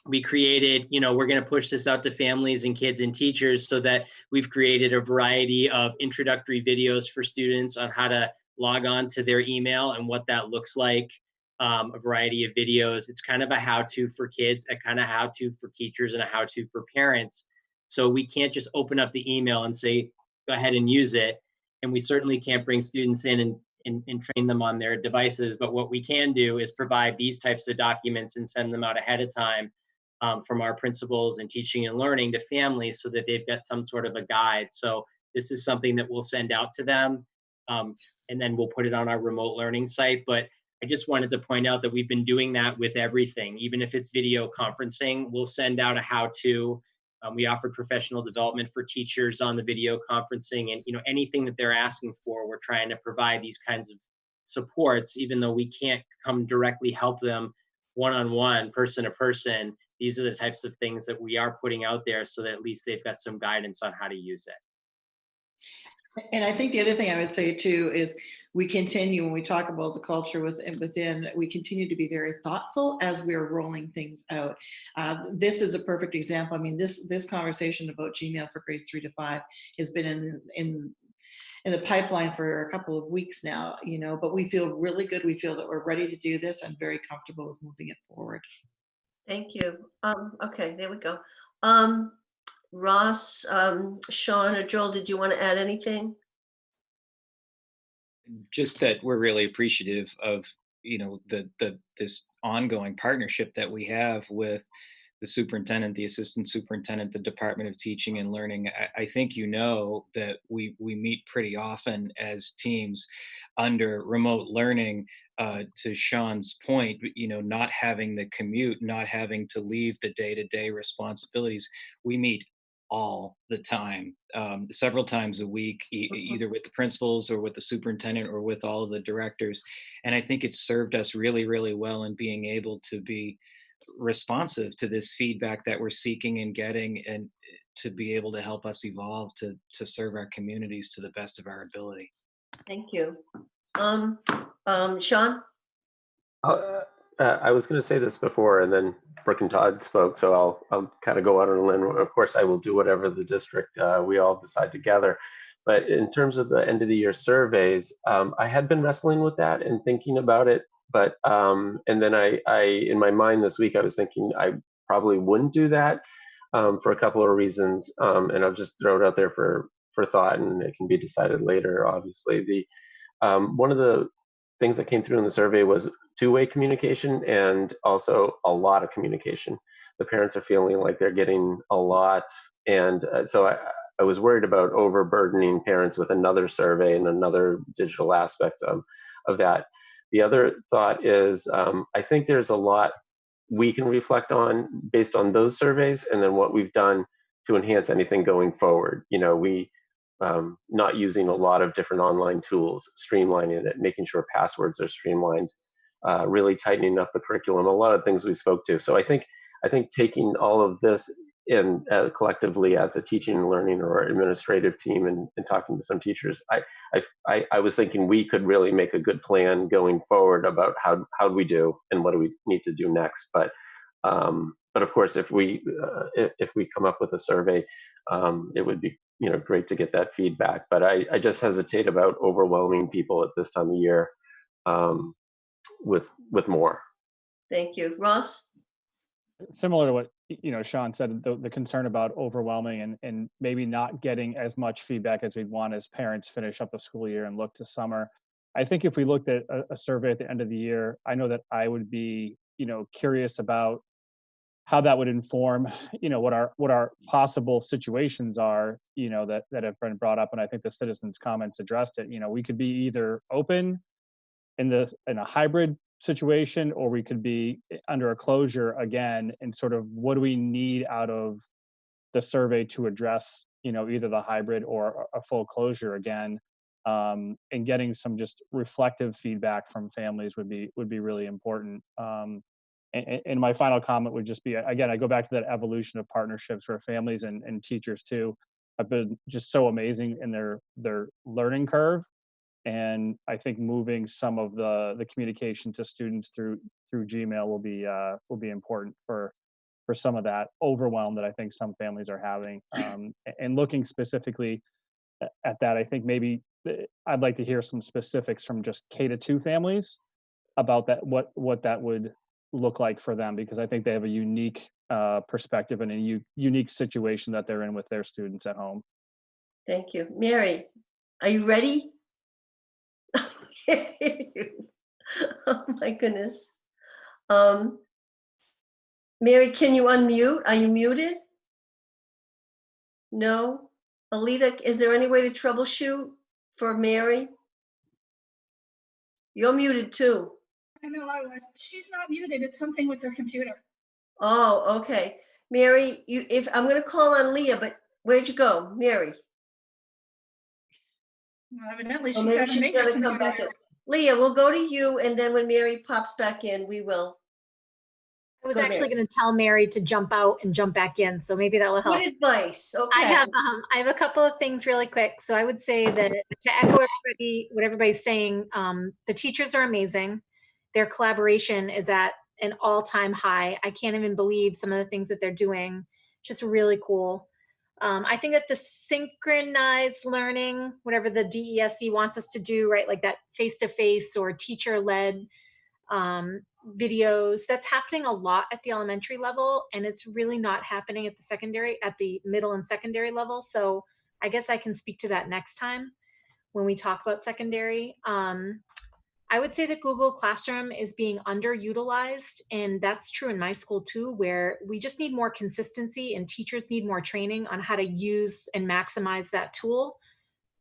we created, we're going to push this out to families and kids and teachers, so that we've created a variety of introductory videos for students on how to log on to their email and what that looks like. A variety of videos. It's kind of a how-to for kids, a kind of how-to for teachers, and a how-to for parents. So we can't just open up the email and say, go ahead and use it. And we certainly can't bring students in and train them on their devices. But what we can do is provide these types of documents and send them out ahead of time from our principals and teaching and learning to families, so that they've got some sort of a guide. So this is something that we'll send out to them, and then we'll put it on our remote learning site. But I just wanted to point out that we've been doing that with everything, even if it's video conferencing. We'll send out a how-to. We offered professional development for teachers on the video conferencing, and anything that they're asking for, we're trying to provide these kinds of supports, even though we can't come directly help them one-on-one, person to person. These are the types of things that we are putting out there so that at least they've got some guidance on how to use it. And I think the other thing I would say too is we continue, when we talk about the culture within, we continue to be very thoughtful as we're rolling things out. This is a perfect example. I mean, this conversation about Gmail for grades 3 to 5 has been in the pipeline for a couple of weeks now, but we feel really good. We feel that we're ready to do this and very comfortable with moving it forward. Thank you. Okay, there we go. Ross, Sean, or Joel, did you want to add anything? Just that we're really appreciative of this ongoing partnership that we have with the superintendent, the assistant superintendent, the Department of Teaching and Learning. I think that we meet pretty often as teams under remote learning. To Sean's point, not having the commute, not having to leave the day-to-day responsibilities, we meet all the time, several times a week, either with the principals or with the superintendent or with all of the directors. And I think it's served us really, really well in being able to be responsive to this feedback that we're seeking and getting, and to be able to help us evolve to serve our communities to the best of our ability. Thank you. Sean? I was going to say this before, and then Brooke and Todd spoke, so I'll kind of go out on a limb. Of course, I will do whatever the district we all decide together. But in terms of the end of the year surveys, I had been wrestling with that and thinking about it. But and then I in my mind this week, I was thinking I probably wouldn't do that for a couple of reasons, and I'll just throw it out there for thought, and it can be decided later. Obviously, one of the things that came through in the survey was two-way communication and also a lot of communication. The parents are feeling like they're getting a lot, and so I was worried about overburdening parents with another survey and another digital aspect of that. The other thought is I think there's a lot we can reflect on based on those surveys, and then what we've done to enhance anything going forward. We not using a lot of different online tools, streamlining it, making sure passwords are streamlined, really tightening up the curriculum, a lot of things we spoke to. So I think taking all of this in collectively as a teaching and learning or administrative team and talking to some teachers, I was thinking we could really make a good plan going forward about how do we do and what do we need to do next. But of course, if we come up with a survey, it would be great to get that feedback. But I just hesitate about overwhelming people at this time of year with more. Thank you. Ross? Similar to what Sean said, the concern about overwhelming and maybe not getting as much feedback as we'd want as parents finish up the school year and look to summer. I think if we looked at a survey at the end of the year, I know that I would be curious about how that would inform what our possible situations are that have been brought up, and I think the citizens' comments addressed it. We could be either open in a hybrid situation, or we could be under a closure again, and sort of what do we need out of the survey to address either the hybrid or a full closure again, and getting some just reflective feedback from families would be really important. And my final comment would just be, again, I go back to that evolution of partnerships where families and teachers too have been just so amazing in their learning curve. And I think moving some of the communication to students through Gmail will be important for some of that overwhelm that I think some families are having. And looking specifically at that, I think maybe I'd like to hear some specifics from just K-2 families about that, what that would look like for them, because I think they have a unique perspective and a unique situation that they're in with their students at home. Thank you. Mary, are you ready? Oh my goodness. Mary, can you unmute? Are you muted? No? Alita, is there any way to troubleshoot for Mary? You're muted too. I know I was. She's not muted. It's something with her computer. Oh, okay. Mary, if I'm going to call on Leah, but where'd you go, Mary? Well, evidently, Oh, she's maybe got a she's major going to come computer back in. error. Leah, we'll go to you, and then when Mary pops back in, we will. I was Go, actually Mary. going to tell Mary to jump out and jump back in, so maybe that will help. Good advice. I Okay. have a couple of things really quick. So I would say that to echo what everybody's saying, the teachers are amazing. Their collaboration is at an all-time high. I can't even believe some of the things that they're doing. Just really cool. I think that the synchronized learning, whatever the DESE wants us to do, right, like that face-to-face or teacher-led videos, that's happening a lot at the elementary level, and it's really not happening at the middle and secondary level. So I guess I can speak to that next time when we talk about secondary. I would say that Google Classroom is being underutilized, and that's true in my school too, where we just need more consistency and teachers need more training on how to use and maximize that tool.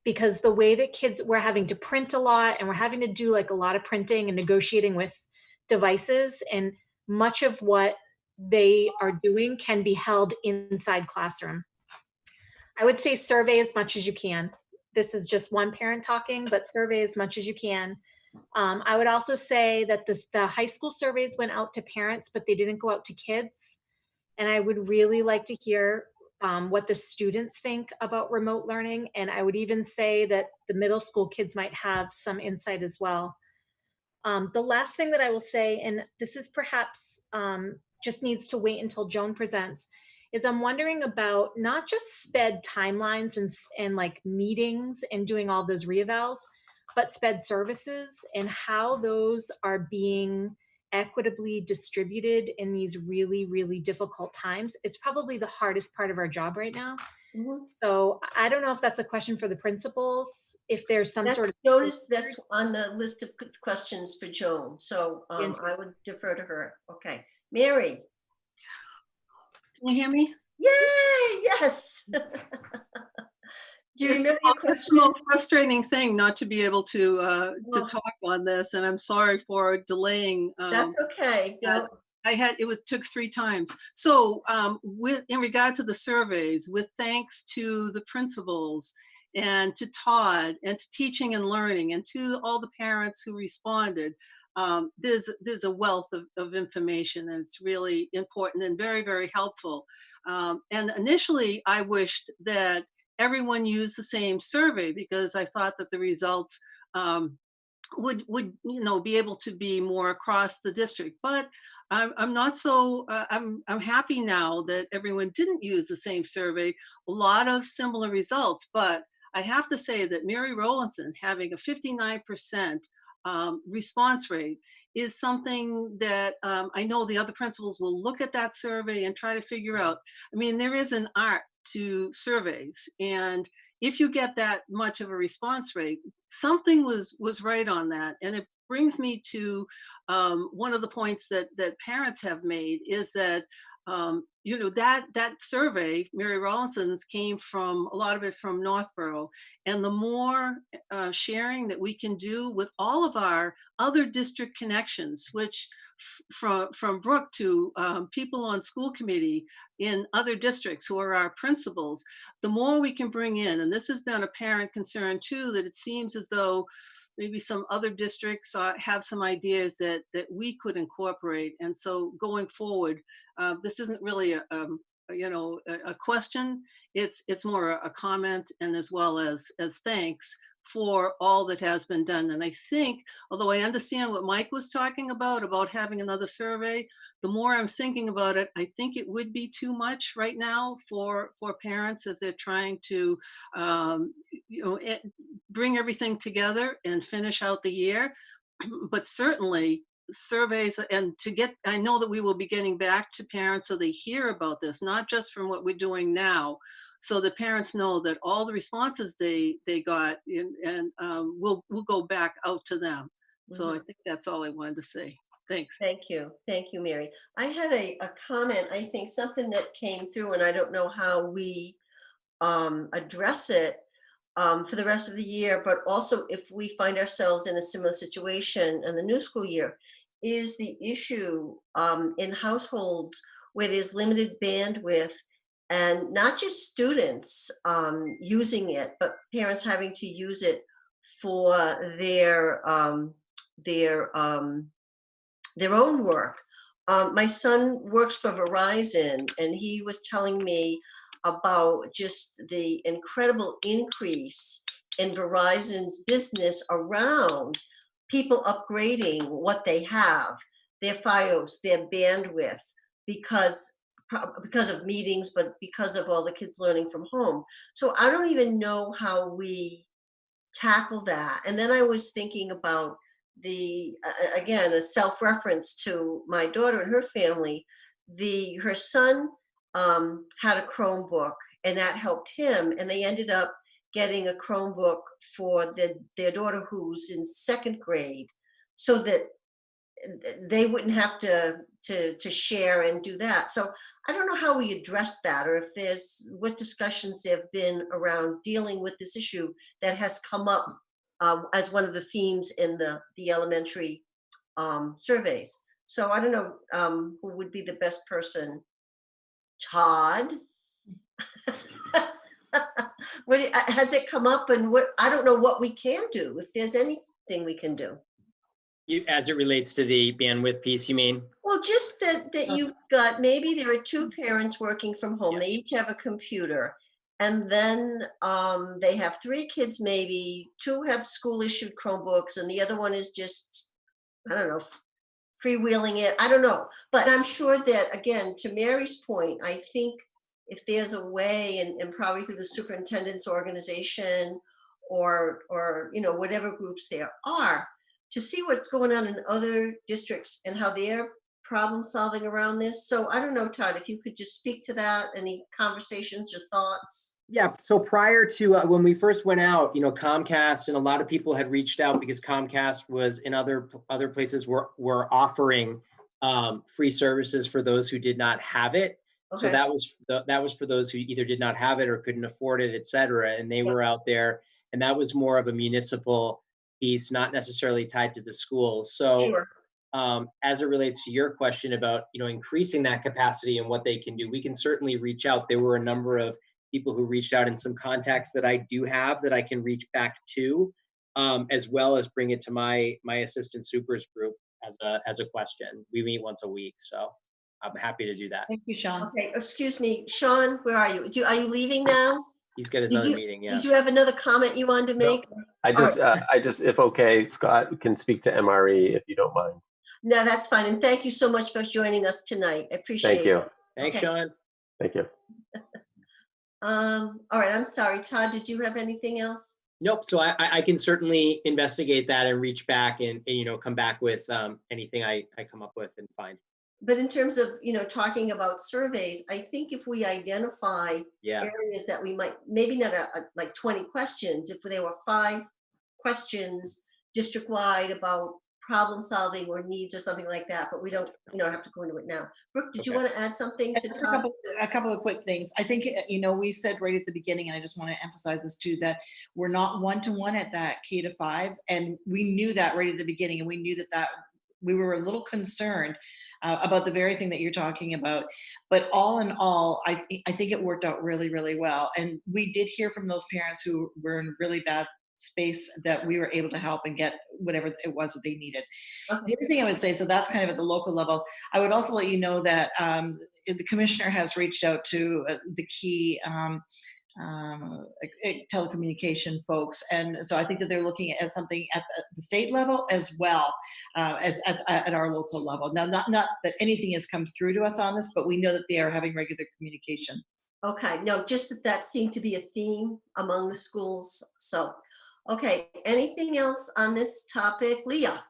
Because the way that we're having to print a lot, and we're having to do like a lot of printing and negotiating with devices, and much of what they are doing can be held inside classroom. I would say survey as much as you can. This is just one parent talking, but survey as much as you can. I would also say that the high school surveys went out to parents, but they didn't go out to kids. And I would really like to hear what the students think about remote learning. And I would even say that the middle school kids might have some insight as well. The last thing that I will say, and this is perhaps just needs to wait until Joan presents, is I'm wondering about not just sped timelines and like meetings and doing all those reevals, but sped services and how those are being equitably distributed in these really, really difficult times. It's probably the hardest part of our job right now. Mhm. So I don't know if that's a question for the principals, if there's some sort of. That's on the list of questions for Joan. So I would defer to her. Okay. Mary. Can you hear me? Yay, yes. Do you remember your It's question? the most frustrating thing not to be able to talk on this, and I'm sorry for delaying. That's okay. Don't. Took 3 times. So in regard to the surveys, with thanks to the principals and to Todd and to Teaching and Learning and to all the parents who responded, there's a wealth of information, and it's really important and very, very helpful. And initially I wished that everyone used the same survey, because I thought that the results would be able to be more across the district. But I'm not so I'm happy now that everyone didn't use the same survey. A lot of similar results, but I have to say that Mary Rowlandson having a 59% response rate is something that I know the other principals will look at that survey and try to figure out. I mean, there is an art to surveys, and if you get that much of a response rate, something was right on that. And it brings me to one of the points that parents have made is that that survey, Mary Rowlandson's, came from a lot of it from Northborough, and the more sharing that we can do with all of our other district connections, which from Brooke to people on school committee in other districts who are our principals, the more we can bring in. And this has been a parent concern too, that it seems as though maybe some other districts have some ideas that we could incorporate. And so going forward, this isn't really a question. It's more a comment, and as well as thanks for all that has been done. And I think, although I understand what Mike was talking about having another survey, the more I'm thinking about it, I think it would be too much right now for parents as they're trying to bring everything together and finish out the year. But certainly surveys, and I know that we will be getting back to parents so they hear about this, not just from what we're doing now, so the parents know that all the responses they got and we'll go back out to them. So I think that's all I wanted to say. Thanks. Thank you, Mary. I had a comment, I think something that came through, and I don't know how we address it for the rest of the year, but also if we find ourselves in a similar situation in the new school year, is the issue in households where there's limited bandwidth, and not just students using it, but parents having to use it for their own work. My son works for Verizon, and he was telling me about just the incredible increase in Verizon's business around people upgrading what they have, their FiOS, their bandwidth, because because of meetings, but because of all the kids learning from home. So I don't even know how we tackle that. And then I was thinking about again, a self-reference to my daughter and her family. Her son had a Chromebook, and that helped him, and they ended up getting a Chromebook for their daughter who's in second grade, so that they wouldn't have to share and do that. So I don't know how we address that, or if there's what discussions there have been around dealing with this issue that has come up as one of the themes in the elementary surveys. So I don't know who would be the best person. Todd? Has it come up, and what, I don't know what we can do, if there's anything we can do. As it relates to the bandwidth piece, you mean? Well, just that you've got, maybe there are two parents working from home. They each have a computer. And then they have three kids, maybe two have school issued Chromebooks, and the other one is just, I don't know, freewheeling it. I don't know. But I'm sure that, again, to Mary's point, I think if there's a way, and probably through the superintendent's organization or whatever groups there are, to see what's going on in other districts and how they're problem solving around this. So I don't know, Todd, if you could just speak to that, any conversations or thoughts? Yeah, so prior to when we first went out, Comcast and a lot of people had reached out because Comcast was in other places were offering free services for those who did not have it. Okay. So that was for those who either did not have it or couldn't afford it, et cetera. And they were out there, and that was more of a municipal piece, not necessarily tied to the schools. So Sure. As it relates to your question about increasing that capacity and what they can do, we can certainly reach out. There were a number of people who reached out, and some contacts that I do have that I can reach back to, as well as bring it to my assistant supers group as a question. We meet once a week, so I'm happy to do that. Thank you, Sean. Okay, excuse me, Sean, where are you? Are you leaving now? He's got another meeting. Yeah. Did you have another comment you wanted to make? I just, if okay, Scott can speak to MRE if you don't mind. No, that's fine. And thank you so much for joining us tonight. I appreciate it. Thank you. Thanks, Okay. Sean. Thank you. All right, I'm sorry. Todd, did you have anything else? Nope. So I can certainly investigate that and reach back and come back with anything I come up with and find. But in terms of, talking about surveys, I think if we identify areas that we might, maybe not like 20 questions, if there were 5 questions district-wide about problem solving or needs or something like that, but we don't have to go into it now. Brooke, did you want to add something to Just Todd? a couple of quick things. I think, we said right at the beginning, and I just want to emphasize this too, that we're not one-to-one at that K-5, and we knew that right at the beginning, and we knew that we were a little concerned about the very thing that you're talking about. But all in all, I think it worked out really, really well. And we did hear from those parents who were in really bad space that we were able to help and get whatever it was that they needed. Okay. The other thing I would say, so that's kind of at the local level. I would also let you know that the commissioner has reached out to the key telecommunication folks, and so I think that they're looking at something at the state level as well as at our local level. Now, not that anything has come through to us on this, but we know that they are having regular communication. Okay, no, just that seemed to be a theme among the schools. So, okay, anything else on this topic? Leah?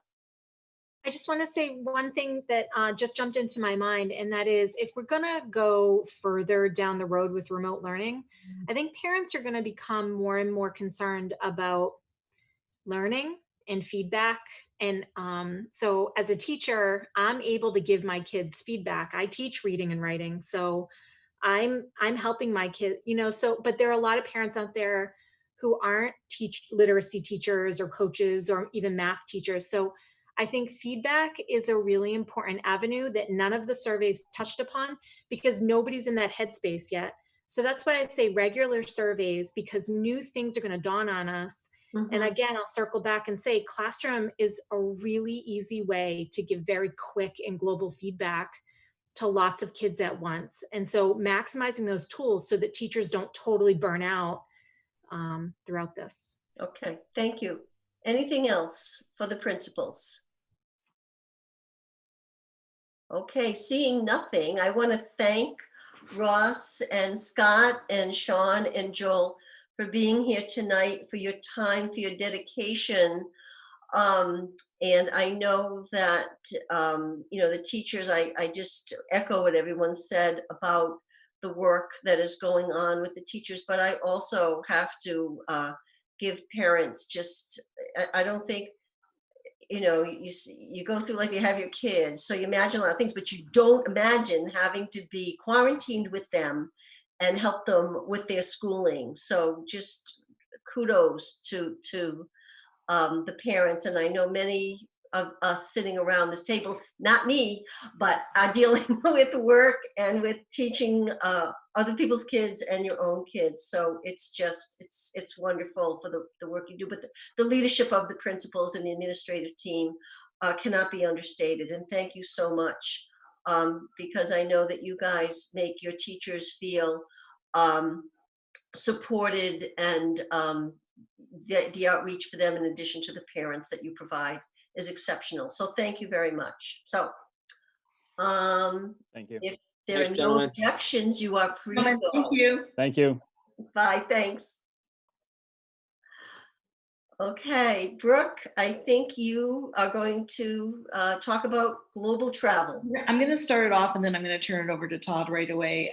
I just want to say one thing that just jumped into my mind, and that is, if we're going to go further down the road with remote learning, I think parents are going to become more and more concerned about learning and feedback. And so as a teacher, I'm able to give my kids feedback. I teach reading and writing, so I'm helping my kid, but there are a lot of parents out there who aren't literacy teachers or coaches or even math teachers. So I think feedback is a really important avenue that none of the surveys touched upon because nobody's in that headspace yet. So that's why I say regular surveys, because new things are going to dawn on us. And again, I'll circle back and say Classroom is a really easy way to give very quick and global feedback to lots of kids at once. And so maximizing those tools so that teachers don't totally burn out throughout this. Okay, thank you. Anything else for the principals? Okay, seeing nothing, I want to thank Ross and Scott and Sean and Joel for being here tonight, for your time, for your dedication. And I know that, the teachers, I just echo what everyone said about the work that is going on with the teachers, but I also have to give parents just, I don't think, you go through like you have your kids, so you imagine a lot of things, but you don't imagine having to be quarantined with them and help them with their schooling. So just kudos to the parents. And I know many of us sitting around this table, not me, but are dealing with work and with teaching other people's kids and your own kids. So it's just, it's wonderful for the work you do, but the leadership of the principals and the administrative team cannot be understated. And thank you so much, because I know that you guys make your teachers feel supported, and the outreach for them, in addition to the parents that you provide, is exceptional. So thank you very much. So Thank you. if there are Thanks, no gentlemen. objections, you are free to Thank go. you. Thank you. Bye, thanks. Okay, Brooke, I think you are going to talk about global travel. I'm going to start it off and then I'm going to turn it over to Todd right away.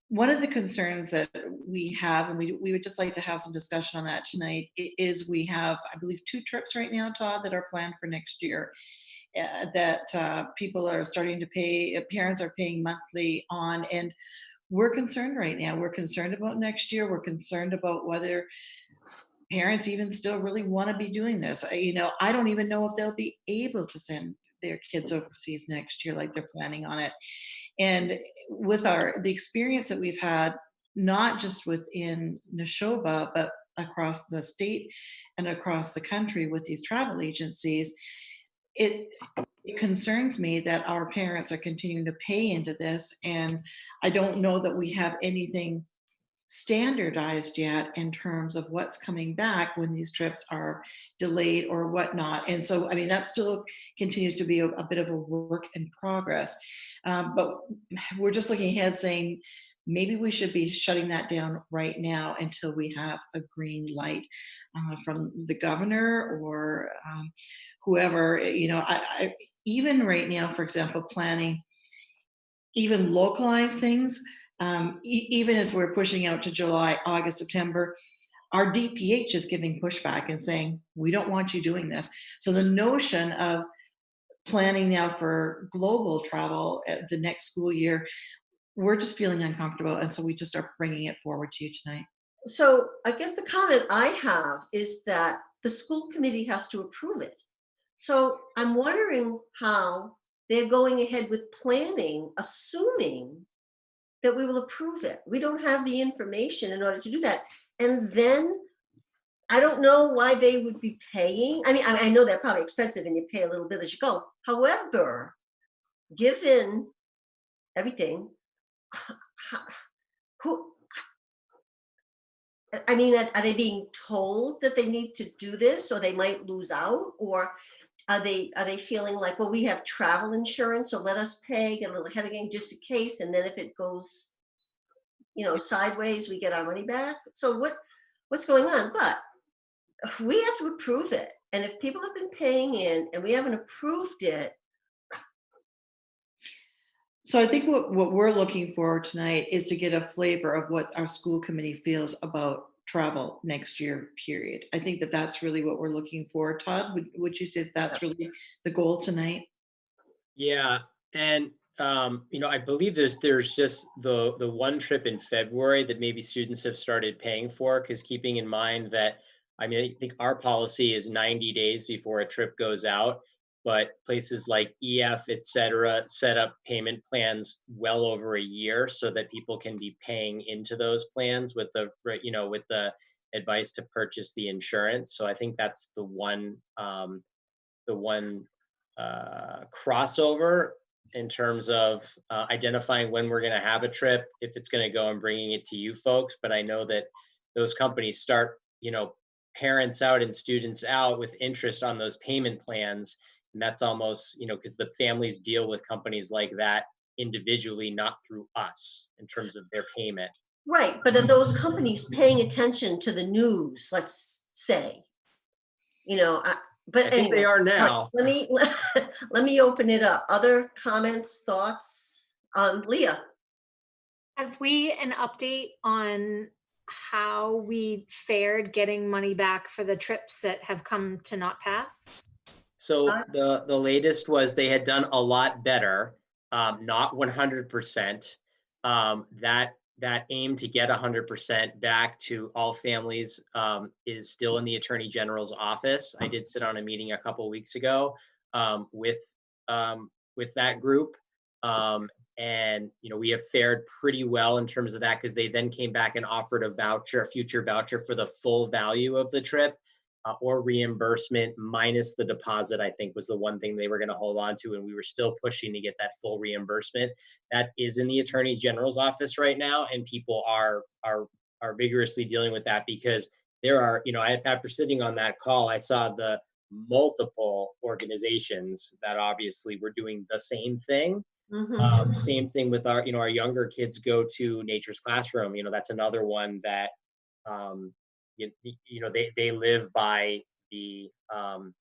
One of the concerns that we have, and we would just like to have some discussion on that tonight, is we have, I believe, 2 trips right now, Todd, that are planned for next year that people are starting to pay, parents are paying monthly on, and we're concerned right now. We're concerned about next year. We're concerned about whether parents even still really want to be doing this. I don't even know if they'll be able to send their kids overseas next year like they're planning on it. And with the experience that we've had, not just within Neshoba, but across the state and across the country with these travel agencies, it concerns me that our parents are continuing to pay into this. And I don't know that we have anything standardized yet in terms of what's coming back when these trips are delayed or whatnot. And so, I mean, that still continues to be a bit of a work in progress. But we're just looking ahead saying, maybe we should be shutting that down right now until we have a green light from the governor or whoever. I even right now, for example, planning even localized things. Even as we're pushing out to July, August, September, our DPH is giving pushback and saying, we don't want you doing this. So the notion of planning now for global travel at the next school year, we're just feeling uncomfortable. And so we just are bringing it forward to you tonight. So I guess the comment I have is that the school committee has to approve it. So I'm wondering how they're going ahead with planning, assuming that we will approve it. We don't have the information in order to do that. And then I don't know why they would be paying. I mean, I know they're probably expensive and you pay a little bit as you go. However, given everything, are they being told that they need to do this, or they might lose out? Or are they feeling like, well, we have travel insurance, so let us pay, get a little ahead of the game just in case, and then if it goes, sideways, we get our money back? So what's going on? But we have to approve it, and if people have been paying in and we haven't approved it. So I think what we're looking for tonight is to get a flavor of what our school committee feels about travel next year, period. I think that's really what we're looking for. Todd, would you say that's really the goal tonight? Yeah, and I believe there's just the one trip in February that maybe students have started paying for, because keeping in mind that I mean, I think our policy is 90 days before a trip goes out, but places like EF, et cetera, set up payment plans well over a year so that people can be paying into those plans with the, with the advice to purchase the insurance. So I think that's the one crossover in terms of identifying when we're going to have a trip, if it's going to go, and bringing it to you folks. But I know that those companies start, parents out and students out with interest on those payment plans. And that's almost, because the families deal with companies like that individually, not through us in terms of their payment. Right, but are those companies paying attention to the news, let's say? But I think they anyway, are all right, now. let me open it up. Other comments, thoughts? Leah? Have we an update on how we fared getting money back for the trips that have come to not pass? So the latest was they had done a lot better, not 100%. That aim to get 100% back to all families is still in the Attorney General's office. I did sit on a meeting a couple weeks ago with that group, and we have fared pretty well in terms of that, because they then came back and offered a future voucher for the full value of the trip. Or reimbursement minus the deposit, I think, was the one thing they were going to hold on to. And we were still pushing to get that full reimbursement. That is in the Attorney General's office right now. And people are vigorously dealing with that, because there are, after sitting on that call, I saw the multiple organizations that obviously were doing the same thing. Mm-hmm. Same thing with our younger kids go to Nature's Classroom. That's another one that, they live by the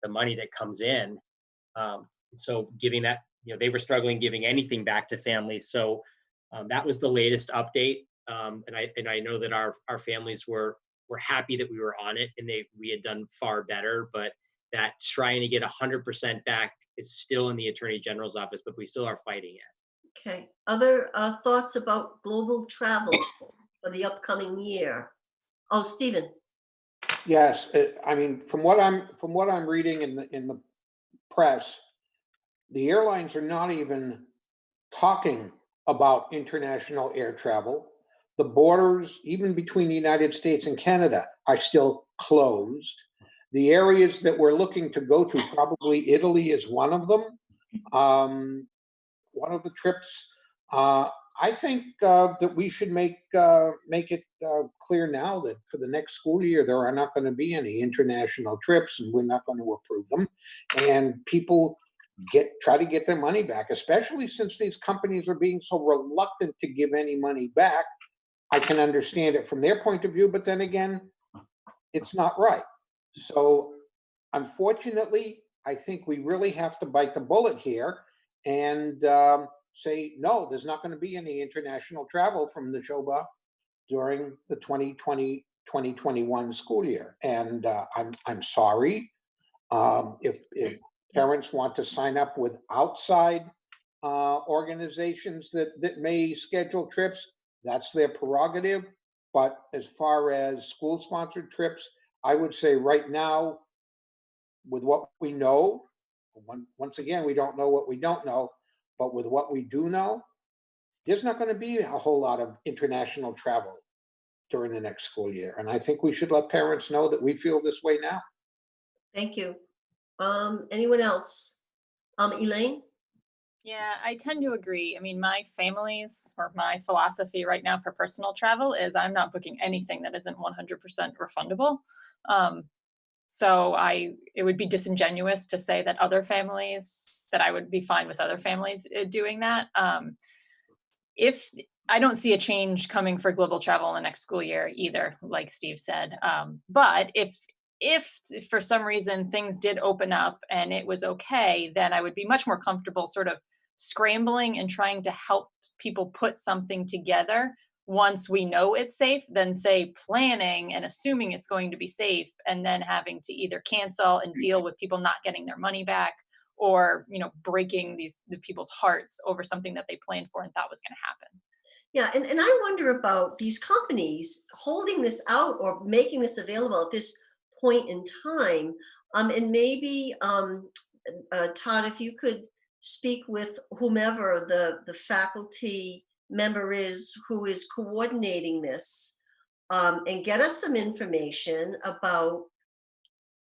money that comes in. So giving that, they were struggling giving anything back to families. So that was the latest update. And I know that our families were happy that we were on it, and we had done far better. But that trying to get 100% back is still in the Attorney General's office, but we still are fighting it. Okay. Other thoughts about global travel for the upcoming year? Oh, Stephen. Yes, I mean, from what I'm reading in the press, the airlines are not even talking about international air travel. The borders, even between the United States and Canada, are still closed. The areas that we're looking to go to, probably Italy is one of them. One of the trips, I think that we should make it clear now that for the next school year, there are not going to be any international trips, and we're not going to approve them. And people try to get their money back, especially since these companies are being so reluctant to give any money back. I can understand it from their point of view, but then again, it's not right. So unfortunately, I think we really have to bite the bullet here and say, no, there's not going to be any international travel from the Shoba during the 2020-2021 school year. And I'm sorry. If parents want to sign up with outside organizations that may schedule trips, that's their prerogative. But as far as school-sponsored trips, I would say right now, with what we know, once again, we don't know what we don't know, but with what we do know, there's not going to be a whole lot of international travel during the next school year. And I think we should let parents know that we feel this way now. Thank you. Anyone else? Elaine? Yeah, I tend to agree. I mean, my philosophy right now for personal travel is I'm not booking anything that isn't 100% refundable. So it would be disingenuous to say that I would be fine with other families doing that. If I don't see a change coming for global travel in the next school year either, like Steve said. But if for some reason things did open up and it was okay, then I would be much more comfortable sort of scrambling and trying to help people put something together once we know it's safe, than say planning and assuming it's going to be safe and then having to either cancel and deal with people not getting their money back, or breaking the people's hearts over something that they planned for and thought was going to happen. Yeah, and I wonder about these companies holding this out or making this available at this point in time. And maybe, Todd, if you could speak with whomever the faculty member is who is coordinating this, and get us some information about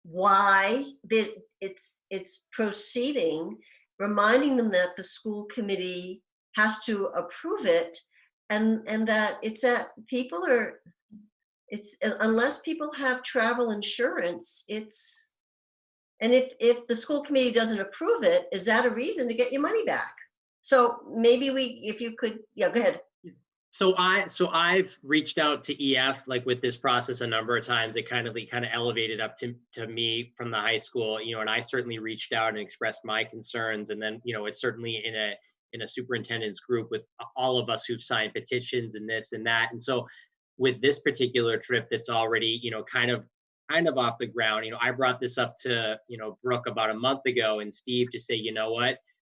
why it's proceeding, reminding them that the school committee has to approve it, and that people are, unless people have travel insurance, and if the school committee doesn't approve it, is that a reason to get your money back? So maybe if you could, yeah, go ahead. So I've reached out to EF like with this process a number of times. It kind of elevated up to me from the high school, and I certainly reached out and expressed my concerns. And then, it's certainly in a superintendent's group with all of us who've signed petitions and this and that. And so with this particular trip that's already, kind of off the ground, I brought this up to, Brooke about a month ago, and Steve to say, you know what,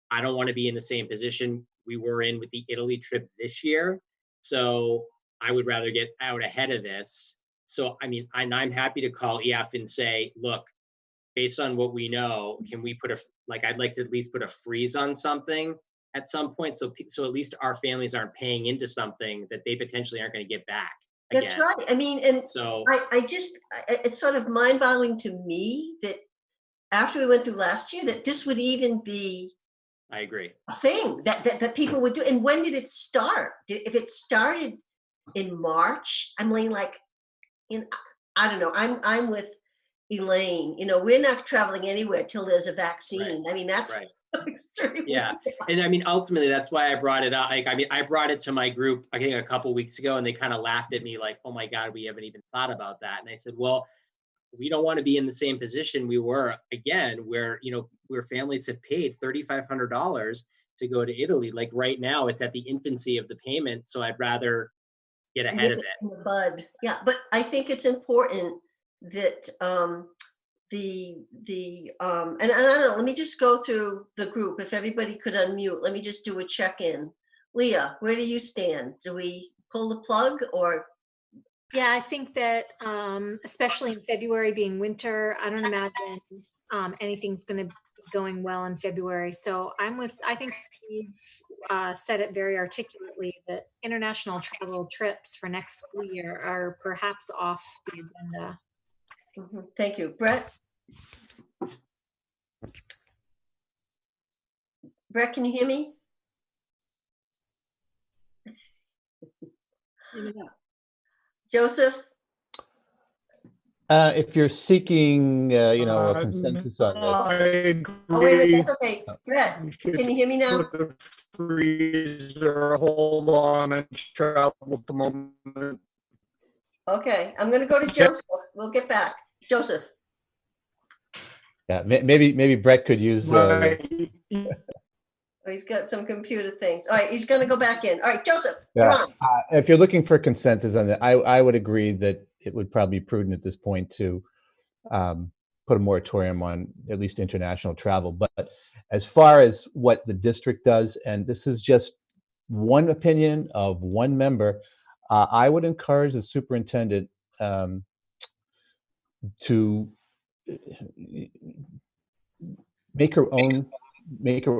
I don't want to be in the same position we were in with the Italy trip this year. So I would rather get out ahead of this. So, I'm happy to call EF and say, look, based on what we know, can we I'd like to at least put a freeze on something at some point. So at least our families aren't paying into something that they potentially aren't going to get back. Again. That's right. And so it's sort of mind-boggling to me that after we went through last year, that this would even be, I agree, a thing that people would do. And when did it start? If it started in March, I don't know. I'm with Elaine. We're not traveling anywhere till there's a vaccine. Right. That's right. extremely. Yeah, and ultimately that's why I brought it up. I brought it to my group I think a couple weeks ago, and they kind of laughed at me like, "Oh my God, we haven't even thought about that." And I said, "Well, we don't want to be in the same position we were again, where families have paid $3,500 to go to Italy. Like right now, it's at the infancy of the payment, so I'd rather get ahead of it." In the bud. Yeah, but I think it's important that and I don't know, let me just go through the group. If everybody could unmute, let me just do a check-in. Leah, where do you stand? Do we pull the plug or? Yeah, I think that especially in February being winter, I don't imagine anything's going to be going well in February. So I think Steve said it very articulately that international travel trips for next school year are perhaps off the agenda. Mm-hmm. Thank you. Brett? Brett, can you hear me? Joseph? If you're seeking, a consensus on this. I agree. Oh, wait, that's okay. Brett, can you hear me now? Freezer, hold on and travel at the moment. Okay, I'm going to go to Joseph. We'll get back. Joseph. Yeah, maybe Brett could use. He's got some computer things. All right, he's going to go back in. All right, Joseph, Yeah. you're on. If you're looking for consensus on that, I would agree that it would probably be prudent at this point to put a moratorium on at least international travel. But as far as what the district does, and this is just one opinion of one member, I would encourage the superintendent to make her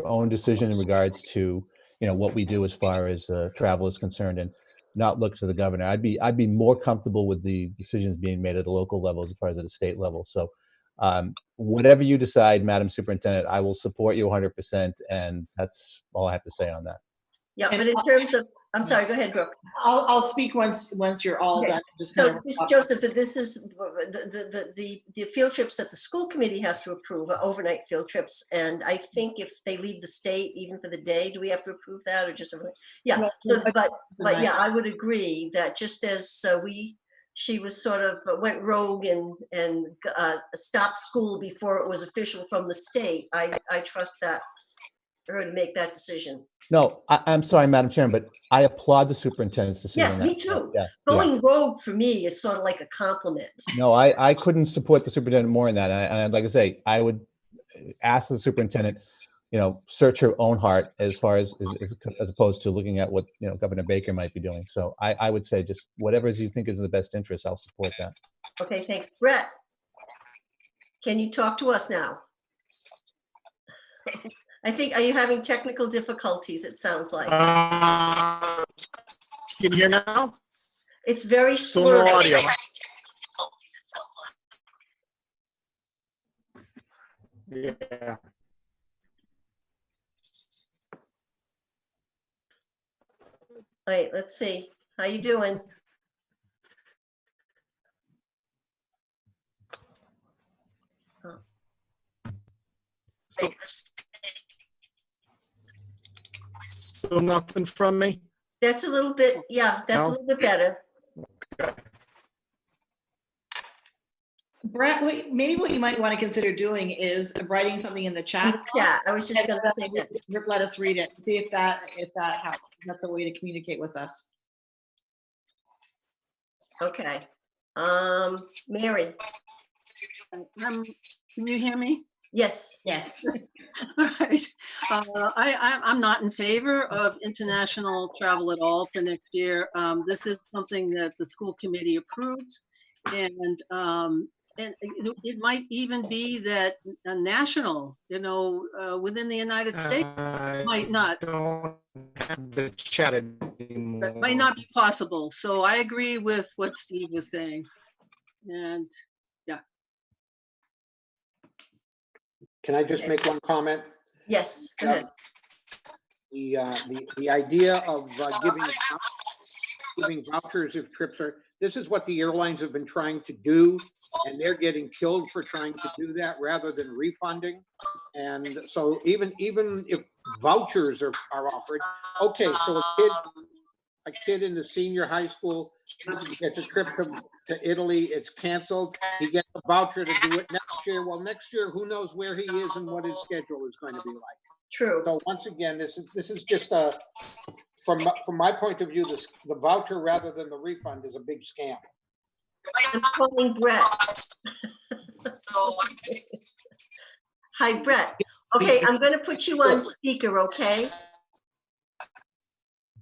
own decision in regards to what we do as far as travel is concerned, and not look to the governor. I'd be more comfortable with the decisions being made at a local level as far as at a state level. So whatever you decide, Madam Superintendent, I will support you 100%, and that's all I have to say on that. Yeah, but in terms of, I'm sorry, go ahead, Brooke. I'll speak once you're all Okay. done. Just So kind of this, Joseph, this is the field trips that the school committee has to approve, are overnight field trips. And I think if they leave the state, even for the day, do we have to approve that or just overnight? Yeah, but yeah, I would agree that just as she was sort of went rogue and stopped school before it was official from the state, I trust that her to make that decision. No, I'm sorry, Madam Chairman, but I applaud the superintendent's decision. Yes, me too. Yeah, Going rogue for me is sort of like a compliment. No, I couldn't support the superintendent more in that. And like I say, I would ask the superintendent, search her own heart as far as opposed to looking at what Governor Baker might be doing. So I would say just whatever you think is in the best interest, I'll support that. Okay, thanks, Brett. Can you talk to us now? I think, are you having technical difficulties? It sounds like. Can you hear now? It's very Still no slurred. audio. Yeah. Wait, let's see. How you doing? Still nothing from me? That's a little bit, yeah, that's a No? little bit better. Brett, maybe what you might want to consider doing is writing something in the chat. Yeah, I was just going to say that. Let us read it. See if that helps. That's a way to communicate with us. Okay. Mary. Can you hear me? Yes. Yes. All right. I'm not in favor of international travel at all for next year. This is something that the school committee approves, and it might even be that a national, within the United States, might not. Don't have the chat anymore. That might not be possible. So I agree with what Steve was saying, and yeah. Can I just make one comment? Yes, go ahead. The idea of giving vouchers if trips are, this is what the airlines have been trying to do, and they're getting killed for trying to do that rather than refunding. And so even if vouchers are offered, okay, so a kid in the senior high school gets a trip to Italy, it's canceled, he gets a voucher to do it next year. Well, next year, who knows where he is and what his schedule is going to be like. True. So once again, this is just from my point of view, the voucher rather than the refund is a big scam. I'm calling Brett. Hi, Brett. Okay, I'm going to put you on speaker, okay?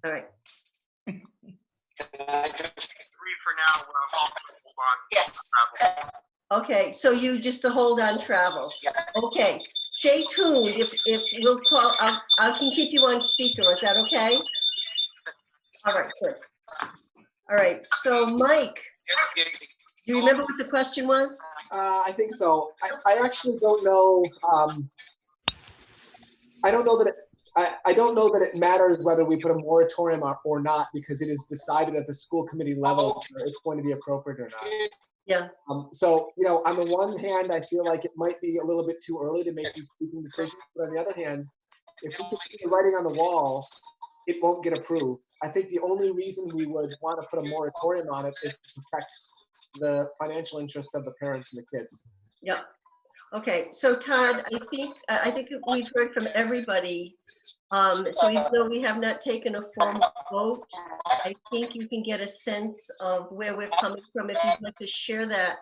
All right. For now, hold on. Yes. Okay, so you just to hold on travel. Okay, stay tuned. If we'll call, I can keep you on speaker. Is that okay? All right, good. All right, so Mike, do you remember what the question was? I think so. I actually don't know. I don't know that it. I don't know that it matters whether we put a moratorium or not, because it is decided at the school committee level whether it's going to be appropriate or not. Yeah. So, on the one hand, I feel like it might be a little bit too early to make these sweeping decisions. But on the other hand, if we put the writing on the wall, it won't get approved. I think the only reason we would want to put a moratorium on it is to protect the financial interests of the parents and the kids. Yeah. Okay, so Todd, I think we've heard from everybody. So even though we have not taken a formal vote, I think you can get a sense of where we're coming from if you'd like to share that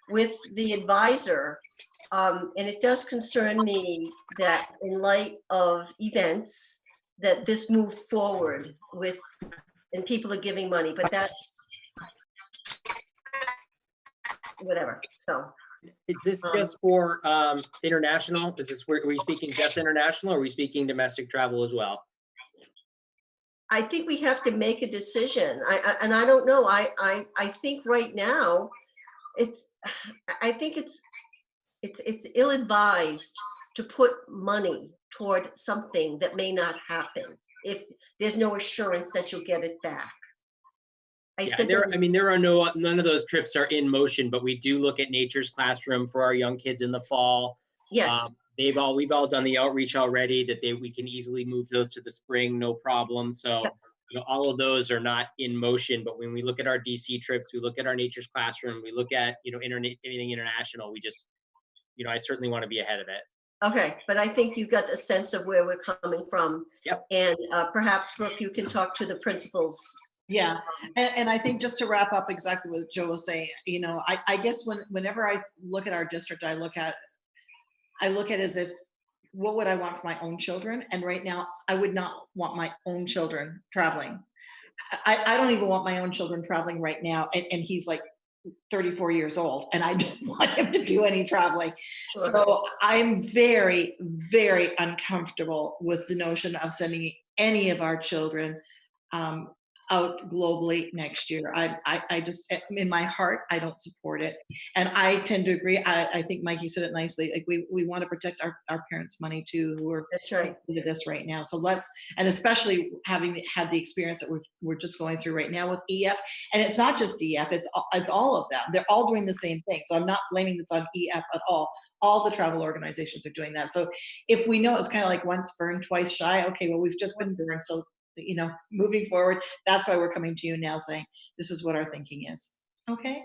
with the advisor. And it does concern me that in light of events that this moved forward with, and people are giving money, but that's whatever, so. Is this just for international? Is this where, are we speaking just international, or are we speaking domestic travel as well? I think we have to make a decision. And I don't know. I think right now, I think it's ill-advised to put money toward something that may not happen if there's no assurance that you'll get it back. There are none of those trips are in motion, but we do look at Nature's Classroom for our young kids in the fall. Yes. We've all done the outreach already that we can easily move those to the spring, no problem. So all of those are not in motion, but when we look at our DC trips, we look at our Nature's Classroom, we look at anything international, we just I certainly want to be ahead of it. Okay, but I think you got a sense of where we're coming from. Yep. And perhaps Brooke, you can talk to the principals. Yeah, and I think just to wrap up exactly what Joe was saying, I guess whenever I look at our district, I look at as if, what would I want for my own children? And right now, I would not want my own children traveling. I don't even want my own children traveling right now. And he's like 34 years old, and I don't want him to do any traveling. Sure. So I'm very, very uncomfortable with the notion of sending any of our children out globally next year. I just, in my heart, I don't support it. And I tend to agree. I think Mikey said it nicely. Like we want to protect our parents' money too, who are That's right. into this right now. So and especially having had the experience that we're just going through right now with EF. And it's not just EF, it's all of them. They're all doing the same thing. So I'm not blaming this on EF at all. All the travel organizations are doing that. So if we know, it's kind of like once burned, twice shy. Okay, well, we've just been burned. So, moving forward, that's why we're coming to you now saying, this is what our thinking is. Okay.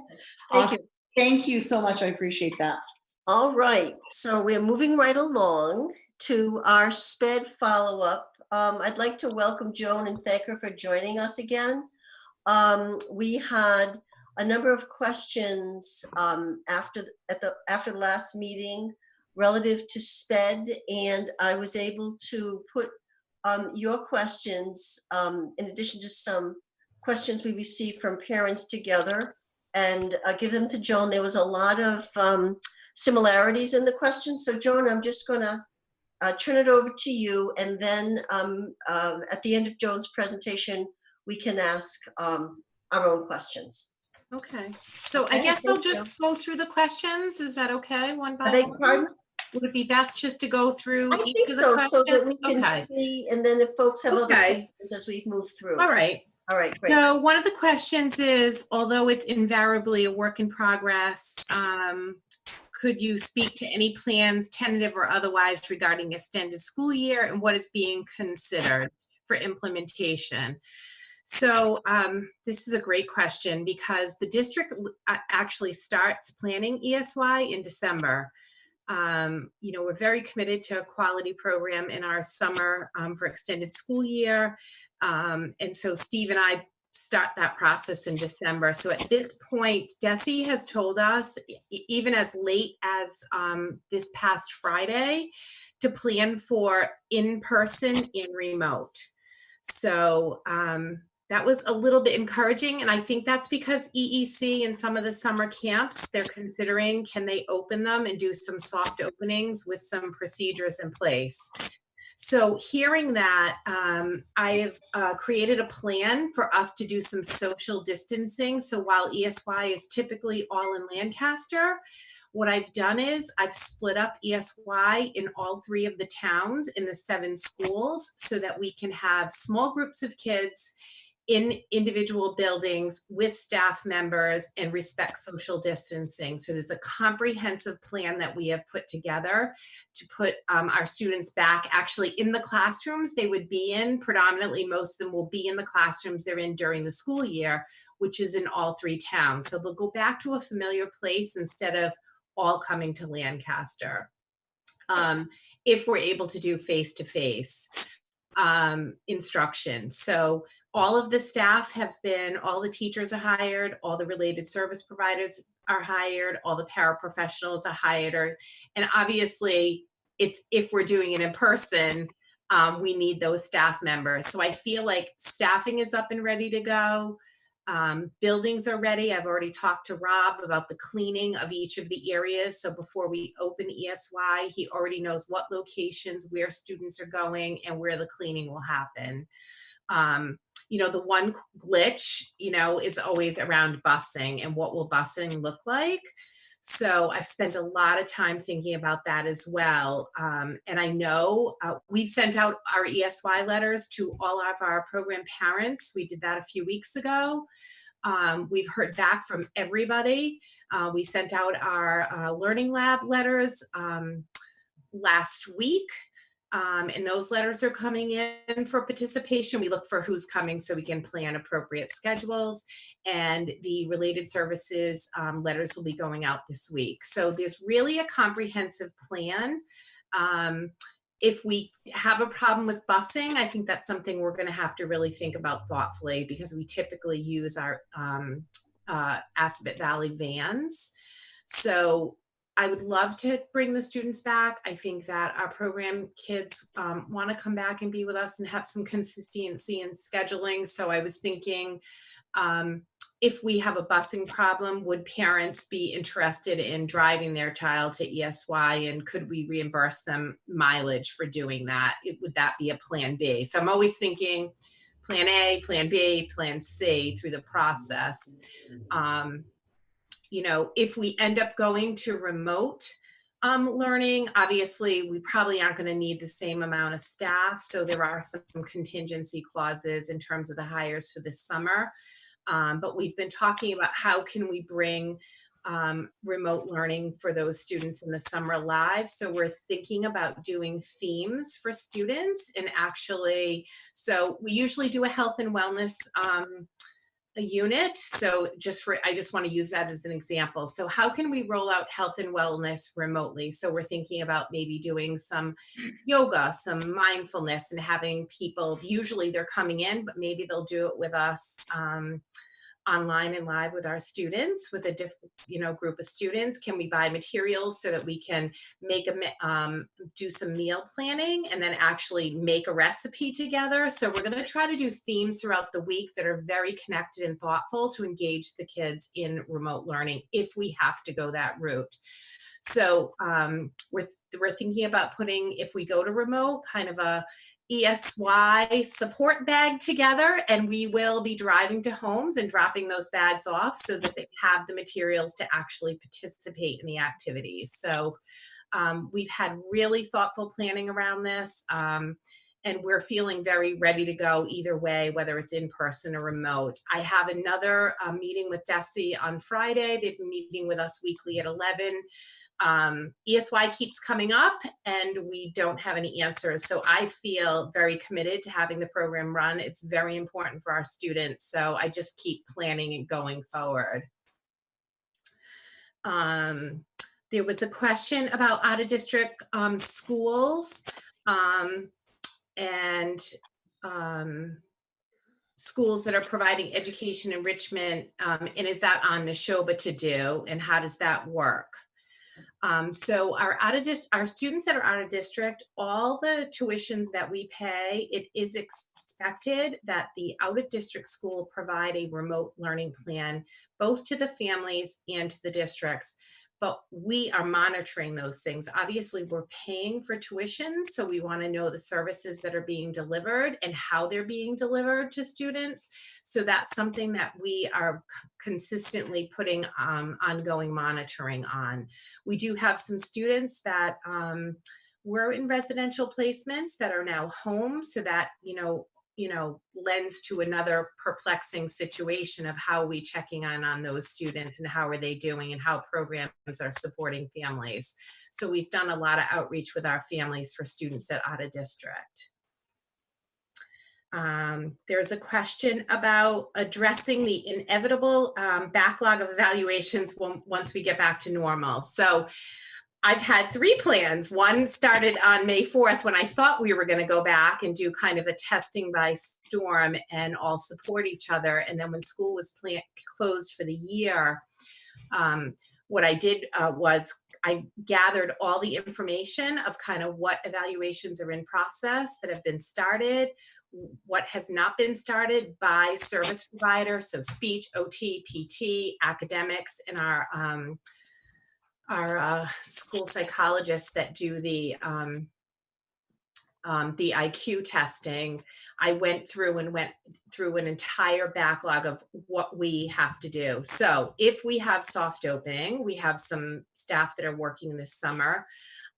Thank you. Thank you so much. I appreciate that. All right, so we're moving right along to our SPED follow-up. I'd like to welcome Joan and thank her for joining us again. We had a number of questions after the last meeting relative to SPED, and I was able to put your questions, in addition to some questions we received from parents, together and give them to Joan. There was a lot of similarities in the questions. So Joan, I'm just gonna turn it over to you, and then at the end of Joan's presentation, we can ask our own questions. Okay, so I guess I'll just go through the questions. Is that okay, one by I beg one? your pardon? Would it be best just to go through I each think of the so, questions? so that we can Okay. see, and then if folks have other Okay. questions as we move through. All right. All right, great. So one of the questions is, although it's invariably a work in progress, could you speak to any plans, tentative or otherwise, regarding extended school year and what is being considered for implementation? So this is a great question because the district actually starts planning ESY in December. We're very committed to a quality program in our summer for extended school year. And so Steve and I start that process in December. So at this point, DESE has told us, even as late as this past Friday, to plan for in-person and remote. So that was a little bit encouraging. And I think that's because EEC and some of the summer camps, they're considering, can they open them and do some soft openings with some procedures in place. So hearing that, I have created a plan for us to do some social distancing. So while ESY is typically all in Lancaster, what I've done is I've split up ESY in all 3 of the towns in the 7 schools so that we can have small groups of kids in individual buildings with staff members and respect social distancing. So there's a comprehensive plan that we have put together to put our students back actually in the classrooms they would be in. Predominantly, most of them will be in the classrooms they're in during the school year, which is in all 3 towns. So they'll go back to a familiar place instead of all coming to Lancaster. If we're able to do face-to-face instruction. So all of the staff all the teachers are hired, all the related service providers are hired, all the paraprofessionals are hired. And obviously, if we're doing it in person, we need those staff members. So I feel like staffing is up and ready to go. Buildings are ready. I've already talked to Rob about the cleaning of each of the areas. So before we open ESY, he already knows what locations, where students are going, and where the cleaning will happen. The one glitch, is always around busing and what will busing look like. So I've spent a lot of time thinking about that as well. And I know we've sent out our ESY letters to all of our program parents. We did that a few weeks ago. We've heard back from everybody. We sent out our Learning Lab letters last week. And those letters are coming in for participation. We look for who's coming so we can plan appropriate schedules, and the related services letters will be going out this week. So there's really a comprehensive plan. If we have a problem with busing, I think that's something we're going to have to really think about thoughtfully, because we typically use our Assabet Valley vans. So I would love to bring the students back. I think that our program kids want to come back and be with us and have some consistency in scheduling. So I was thinking if we have a busing problem, would parents be interested in driving their child to ESY, and could we reimburse them mileage for doing that? Would that be a plan B? So I'm always thinking plan A, plan B, plan C through the process. You know, if we end up going to remote learning, obviously we probably aren't going to need the same amount of staff. So there are some contingency clauses in terms of the hires for this summer. But we've been talking about how can we bring remote learning for those students in the summer live. So we're thinking about doing themes for students, and actually, so we usually do a health and wellness a unit. So I just want to use that as an example. So how can we roll out health and wellness remotely? So we're thinking about maybe doing some yoga, some mindfulness, and having people, usually they're coming in, but maybe they'll do it with us online and live with our students, with a different, you know, group of students. Can we buy materials so that we can make do some meal planning and then actually make a recipe together? So we're going to try to do themes throughout the week that are very connected and thoughtful to engage the kids in remote learning if we have to go that route. So we're thinking about putting, if we go to remote, kind of a ESY support bag together, and we will be driving to homes and dropping those bags off so that they have the materials to actually participate in the activities. So we've had really thoughtful planning around this, and we're feeling very ready to go either way, whether it's in person or remote. I have another meeting with DESE on Friday. They've been meeting with us weekly at 11. ESY keeps coming up and we don't have any answers. So I feel very committed to having the program run. It's very important for our students. So I just keep planning and going forward. There was a question about out-of-district schools and schools that are providing education enrichment, and is that on Neshoba to do, and how does that work? So our students that are out of district, all the tuitions that we pay, it is expected that the out of district school provide a remote learning plan, both to the families and to the districts. But we are monitoring those things. Obviously, we're paying for tuition, so we want to know the services that are being delivered and how they're being delivered to students. So that's something that we are consistently putting ongoing monitoring on. We do have some students that were in residential placements that are now home, so that, you know, lends to another perplexing situation of how are we checking on those students and how are they doing and how programs are supporting families. So we've done a lot of outreach with our families for students that are out of district. There's a question about addressing the inevitable backlog of evaluations once we get back to normal. So I've had 3 plans. One started on May 4th when I thought we were going to go back and do kind of a testing by storm and all support each other. And then when school was closed for the year, what I did was I gathered all the information of kind of what evaluations are in process that have been started, what has not been started by service provider, so speech, OT, PT, academics, and our school psychologists that do the IQ testing. I went through an entire backlog of what we have to do. So if we have soft opening, we have some staff that are working this summer.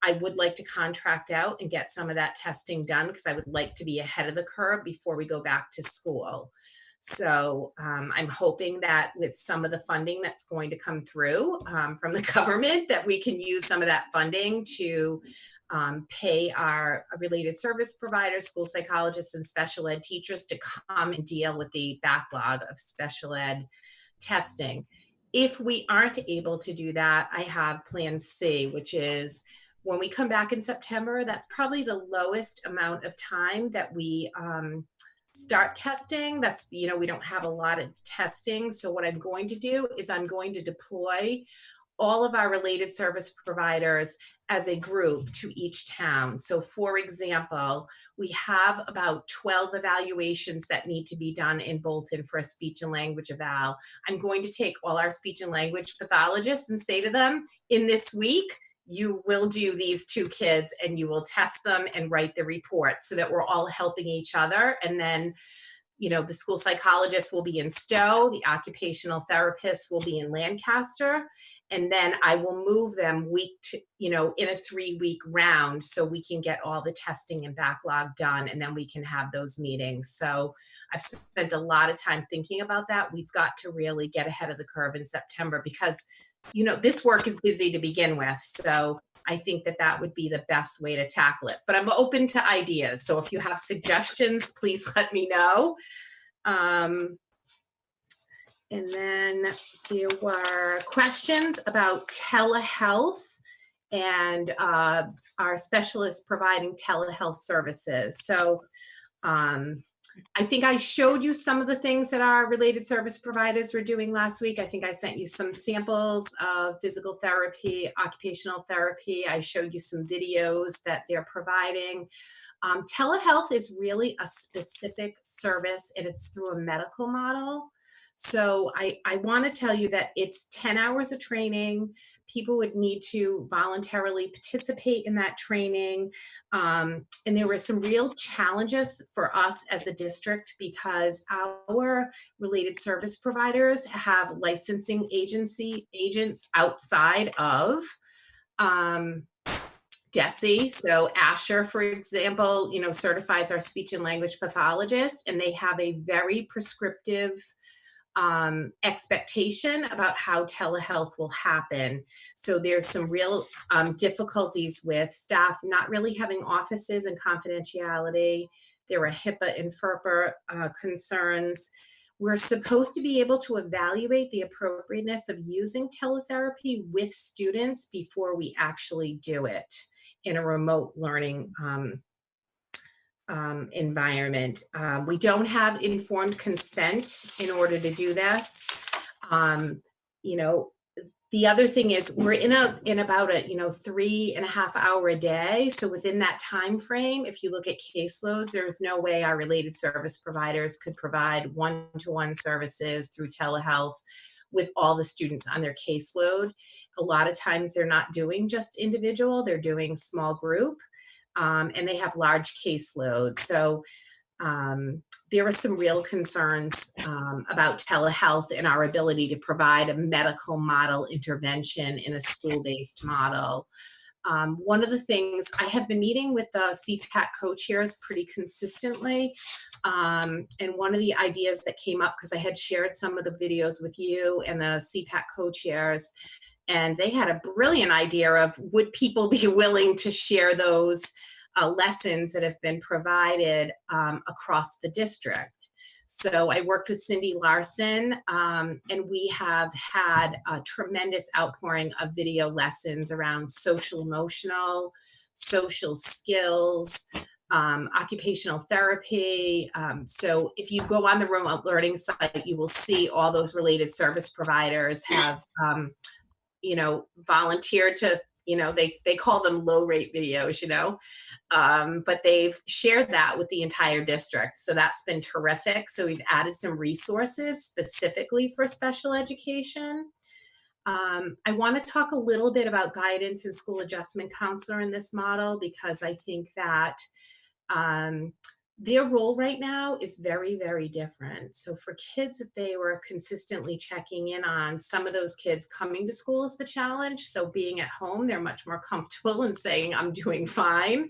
I would like to contract out and get some of that testing done because I would like to be ahead of the curve before we go back to school. So I'm hoping that with some of the funding that's going to come through from the government, that we can use some of that funding to pay our related service providers, school psychologists, and special ed teachers to come and deal with the backlog of special ed testing. If we aren't able to do that, I have plan C, which is when we come back in September, that's probably the lowest amount of time that we start testing. That's, we don't have a lot of testing. So what I'm going to do is I'm going to deploy all of our related service providers as a group to each town. So for example, we have about 12 evaluations that need to be done in Bolton for a speech and language eval. I'm going to take all our speech and language pathologists and say to them, in this week, you will do these 2 kids and you will test them and write the report so that we're all helping each other. And then, you know, the school psychologist will be in Stowe, the occupational therapist will be in Lancaster, and then I will move them in a 3-week round so we can get all the testing and backlog done, and then we can have those meetings. So I've spent a lot of time thinking about that. We've got to really get ahead of the curve in September because, you know, this work is busy to begin with. So I think that would be the best way to tackle it. But I'm open to ideas. So if you have suggestions, please let me know. And then there were questions about telehealth and our specialists providing telehealth services. So I think I showed you some of the things that our related service providers were doing last week. I think I sent you some samples of physical therapy, occupational therapy. I showed you some videos that they're providing. Telehealth is really a specific service and it's through a medical model. So I want to tell you that it's 10 hours of training. People would need to voluntarily participate in that training. And there were some real challenges for us as a district because our related service providers have licensing agents outside of DESE. So Asher, for example, you know, certifies our speech and language pathologist, and they have a very prescriptive expectation about how telehealth will happen. So there's some real difficulties with staff not really having offices and confidentiality. There are HIPAA and FERPA concerns. We're supposed to be able to evaluate the appropriateness of using teletherapy with students before we actually do it in a remote learning environment. We don't have informed consent in order to do this. You know, the other thing is we're in about a 3.5 hour a day. So within that time frame, if you look at caseloads, there's no way our related service providers could provide one-to-one services through telehealth with all the students on their caseload. A lot of times they're not doing just individual, they're doing small group. And they have large caseloads. So there are some real concerns about telehealth and our ability to provide a medical model intervention in a school-based model. One of the things, I have been meeting with the CPAC co-chairs pretty consistently. And one of the ideas that came up, because I had shared some of the videos with you and the CPAC co-chairs, and they had a brilliant idea of would people be willing to share those lessons that have been provided across the district. So I worked with Cindy Larson and we have had a tremendous outpouring of video lessons around social emotional, social skills, occupational therapy. So if you go on the remote learning site, you will see all those related service providers have volunteered to, they call them low rate videos, but they've shared that with the entire district. So that's been terrific. So we've added some resources specifically for special education. I want to talk a little bit about guidance and school adjustment counselor in this model, because I think that their role right now is very, very different. So for kids that they were consistently checking in on, some of those kids coming to school is the challenge. So being at home, they're much more comfortable in saying, I'm doing fine.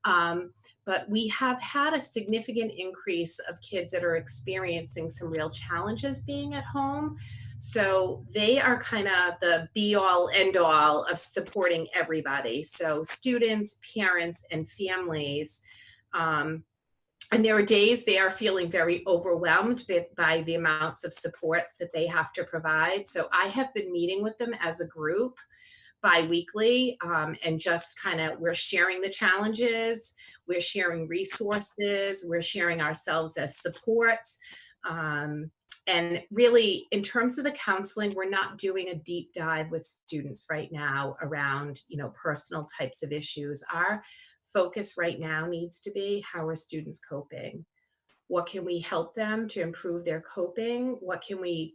But we have had a significant increase of kids that are experiencing some real challenges being at home. So they are kind of the be all end all of supporting everybody. So students, parents, and families. And there are days they are feeling very overwhelmed by the amounts of supports that they have to provide. So I have been meeting with them as a group bi-weekly and just kind of, we're sharing the challenges, we're sharing resources, we're sharing ourselves as supports. And really, in terms of the counseling, we're not doing a deep dive with students right now around, personal types of issues. Our focus right now needs to be, how are students coping? What can we help them to improve their coping? What can we,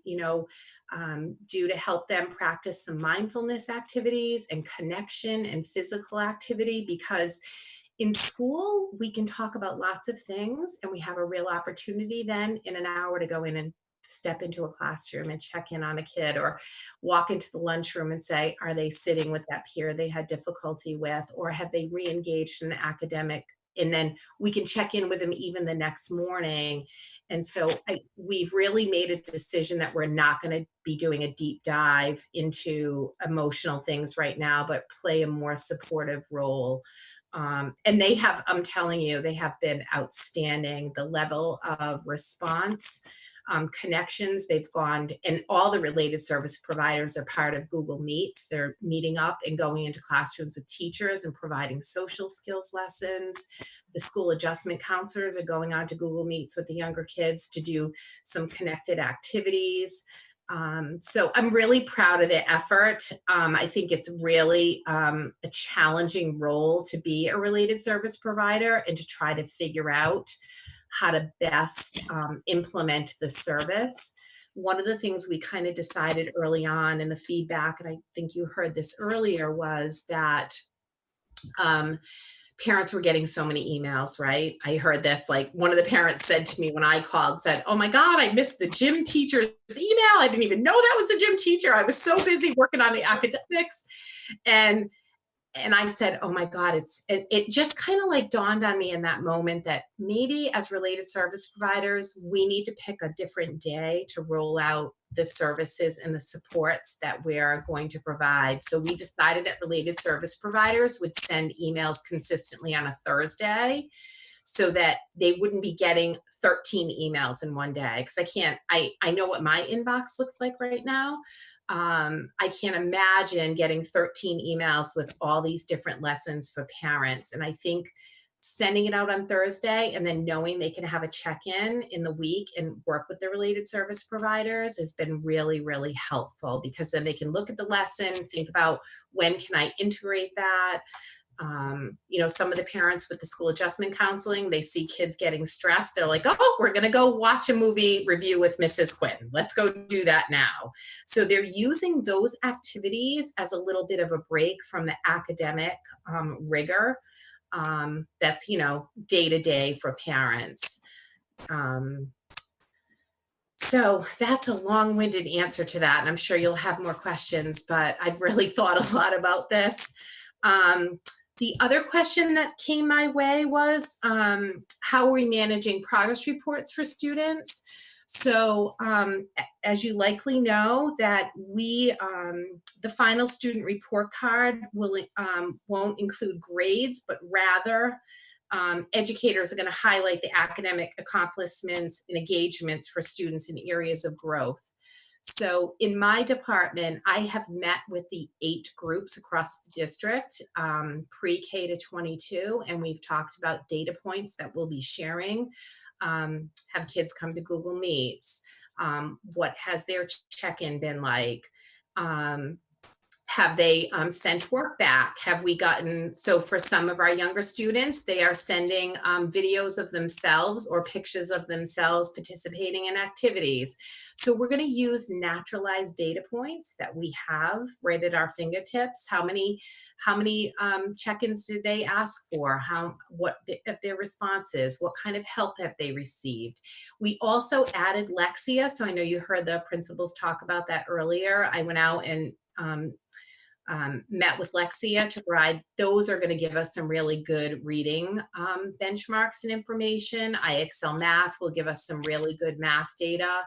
do to help them practice some mindfulness activities and connection and physical activity? Because in school, we can talk about lots of things, and we have a real opportunity then in an hour to go in and step into a classroom and check in on a kid, or walk into the lunchroom and say, are they sitting with that peer they had difficulty with, or have they re-engaged in the academic? And then we can check in with them even the next morning. And so we've really made a decision that we're not going to be doing a deep dive into emotional things right now, but play a more supportive role. And they have, I'm telling you, they have been outstanding. The level of response, connections, they've gone, and all the related service providers are part of Google Meets. They're meeting up and going into classrooms with teachers and providing social skills lessons. The school adjustment counselors are going on to Google Meets with the younger kids to do some connected activities. So I'm really proud of the effort. I think it's really a challenging role to be a related service provider and to try to figure out how to best implement the service. One of the things we kind of decided early on in the feedback, and I think you heard this earlier, was that parents were getting so many emails, right? I heard this, like one of the parents said to me when I called, said, oh my God, I missed the gym teacher's email. I didn't even know that was the gym teacher. I was so busy working on the academics. And I said, oh my God, it just kind of like dawned on me in that moment that maybe as related service providers, we need to pick a different day to roll out the services and the supports that we're going to provide. So we decided that related service providers would send emails consistently on a Thursday so that they wouldn't be getting 13 emails in one day. Because I know what my inbox looks like right now. I can't imagine getting 13 emails with all these different lessons for parents. And I think sending it out on Thursday and then knowing they can have a check-in in the week and work with the related service providers has been really, really helpful, because then they can look at the lesson, think about when can I integrate that. Some of the parents with the school adjustment counseling, they see kids getting stressed. They're like, oh, we're going to go watch a movie review with Mrs. Quinn. Let's go do that now. So they're using those activities as a little bit of a break from the academic rigor that's, day to day for parents. So that's a long-winded answer to that. And I'm sure you'll have more questions, but I've really thought a lot about this. The other question that came my way was, how are we managing progress reports for students? So as you likely know, that the final student report card won't include grades, but rather educators are going to highlight the academic accomplishments and engagements for students in areas of growth. So in my department, I have met with the 8 groups across the district, pre-K to 22, and we've talked about data points that we'll be sharing. Have kids come to Google Meets? What has their check-in been like? Have they sent work back? Have we gotten, so for some of our younger students, they are sending videos of themselves or pictures of themselves participating in activities. So we're going to use naturalized data points that we have right at our fingertips. How many check-ins did they ask for? What of their responses? What kind of help have they received? We also added Lexia. So I know you heard the principals talk about that earlier. I went out and met with Lexia to provide. Those are going to give us some really good reading benchmarks and information. IXL Math will give us some really good math data.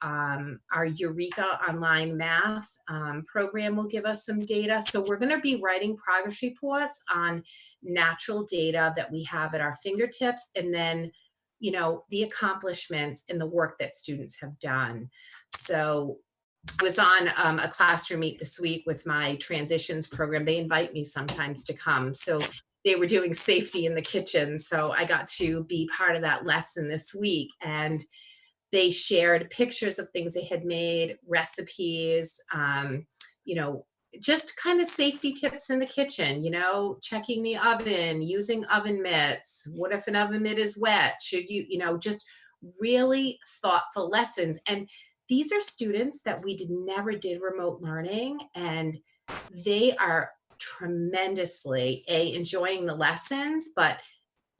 Our Eureka online math program will give us some data. So we're going to be writing progress reports on natural data that we have at our fingertips, and then the accomplishments and the work that students have done. So I was on a classroom meet this week with my transitions program. They invite me sometimes to come. So they were doing safety in the kitchen. So I got to be part of that lesson this week. And they shared pictures of things they had made, recipes, you know, just kind of safety tips in the kitchen, you know, checking the oven, using oven mitts. What if an oven mitt is wet? Should you, you know, just really thoughtful lessons. And these are students that we never did remote learning, and they are tremendously enjoying the lessons, but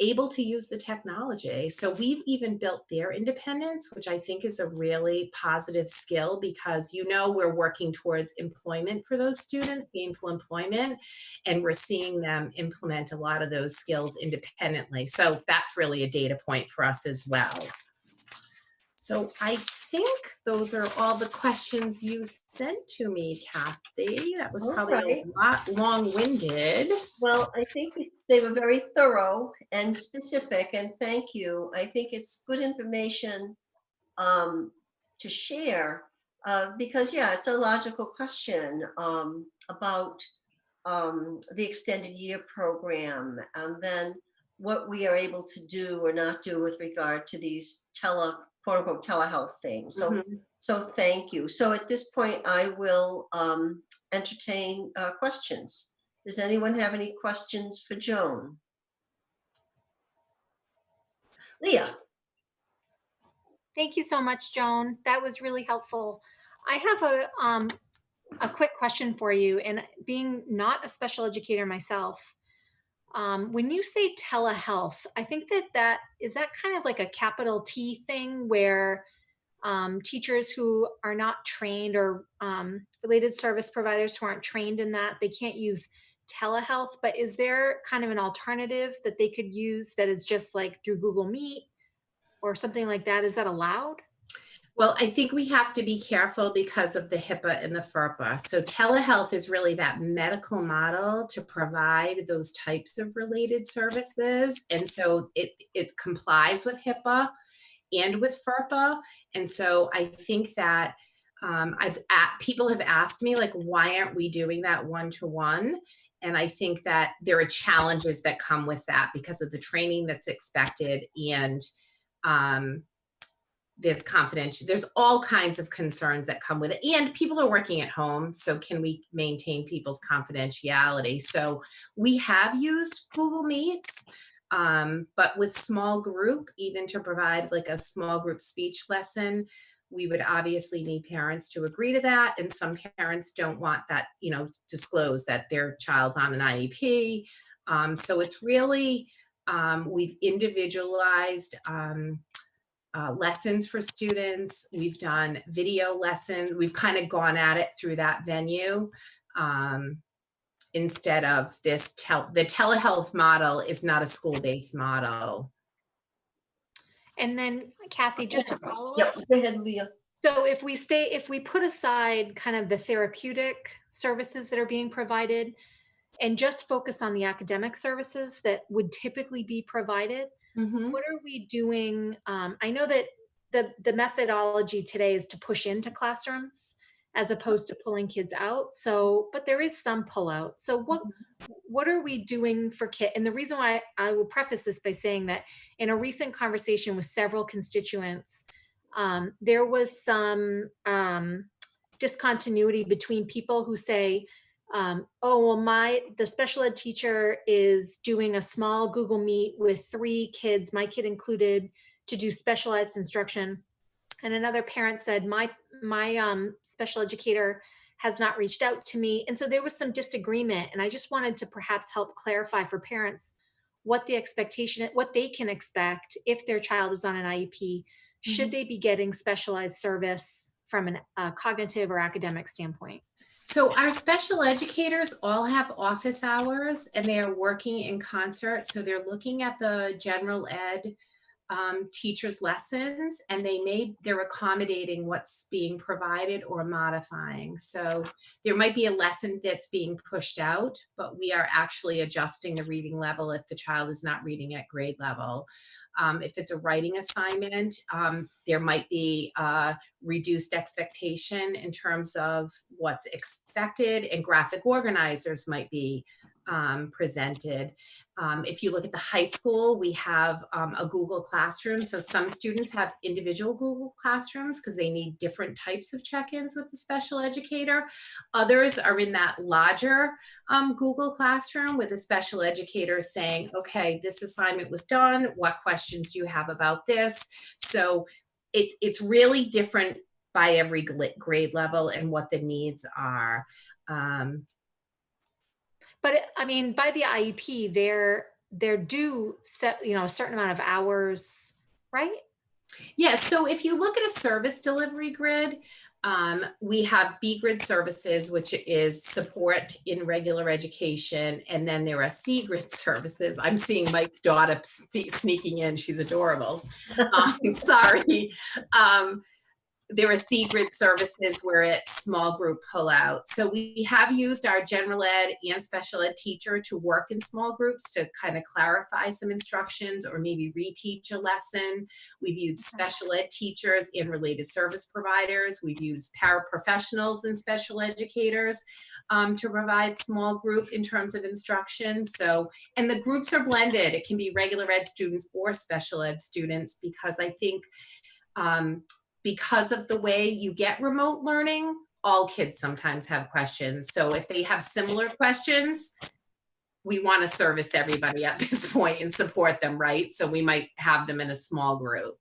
able to use the technology. So we've even built their independence, which I think is a really positive skill, because, you know, we're working towards employment for those students, gainful employment, and we're seeing them implement a lot of those skills independently. So that's really a data point for us as well. So I think those are all the questions you sent to me, Kathy. That was probably a lot long-winded. Well, I think they were very thorough and specific, and thank you. I think it's good information to share because, yeah, it's a logical question about the extended year program, and then what we are able to do or not do with regard to these quote unquote telehealth things. So, so thank you. So at this point, I will entertain questions. Does anyone have any questions for Joan? Leah. Thank you so much, Joan. That was really helpful. I have a quick question for you, and being not a special educator myself, when you say telehealth, I think that is that kind of like a capital T thing where teachers who are not trained, or related service providers who aren't trained in that, they can't use telehealth, but is there kind of an alternative that they could use that is just like through Google Meet or something like that? Is that allowed? Well, I think we have to be careful because of the HIPAA and the FERPA. So telehealth is really that medical model to provide those types of related services. And so it complies with HIPAA and with FERPA. And so I think that people have asked me, like, why aren't we doing that one-to-one? And I think that there are challenges that come with that because of the training that's expected, and there's all kinds of concerns that come with it, and people are working at home. So can we maintain people's confidentiality? So we have used Google Meets, but with small group, even to provide like a small group speech lesson, we would obviously need parents to agree to that. And some parents don't want that, you know, disclose that their child's on an IEP. So it's really, we've individualized lessons for students. We've done video lessons. We've kind of gone at it through that venue instead of this. The telehealth model is not a school-based model. And then, Kathy, just to follow up. Yep, go ahead, Leah. So if we put aside kind of the therapeutic services that are being provided and just focus on the academic services that would typically be provided, what are we doing? I know that the methodology today is to push into classrooms as opposed to pulling kids out. So, but there is some pull out. So what are we doing for kids? And the reason why I will preface this by saying that in a recent conversation with several constituents, there was some discontinuity between people who say, oh, well, the special ed teacher is doing a small Google Meet with 3 kids, my kid included, to do specialized instruction. And another parent said, my special educator has not reached out to me. And so there was some disagreement. And I just wanted to perhaps help clarify for parents what the expectation, what they can expect if their child is on an IEP. Should they be getting specialized service from a cognitive or academic standpoint? So our special educators all have office hours, and they are working in concert. So they're looking at the general ed teachers' lessons, and they're accommodating what's being provided or modifying. So there might be a lesson that's being pushed out, but we are actually adjusting the reading level if the child is not reading at grade level. If it's a writing assignment, there might be reduced expectation in terms of what's expected, and graphic organizers might be presented. If you look at the high school, we have a Google Classroom. So some students have individual Google Classrooms because they need different types of check-ins with the special educator. Others are in that larger Google Classroom with a special educator saying, okay, this assignment was done. What questions do you have about this? So it's really different by every grade level and what the needs are. But I mean, by the IEP, they're due set, you know, a certain amount of hours, right? Yeah, so if you look at a service delivery grid, we have B grid services, which is support in regular education. And then there are C grid services. I'm seeing Mike's daughter sneaking in. She's adorable. Sorry. There are C grid services where it's small group pullout. So we have used our general ed and special ed teacher to work in small groups to kind of clarify some instructions or maybe reteach a lesson. We've used special ed teachers and related service providers. We've used paraprofessionals and special educators to provide small group in terms of instruction. So, and the groups are blended. It can be regular ed students or special ed students because I think because of the way you get remote learning, all kids sometimes have questions. So if they have similar questions, we want to service everybody at this point and support them, right? So we might have them in a small group.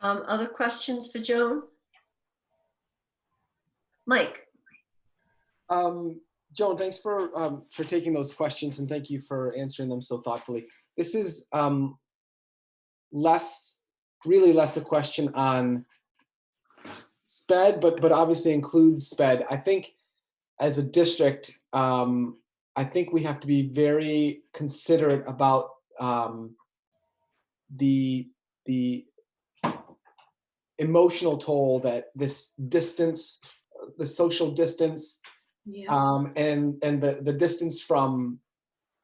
Other questions for Joan? Mike. Joan, thanks for taking those questions and thank you for answering them so thoughtfully. This is really less a question on SPED, but obviously includes SPED. I think as a district, I think we have to be very considerate about the emotional toll that this distance, the social distance, and the distance from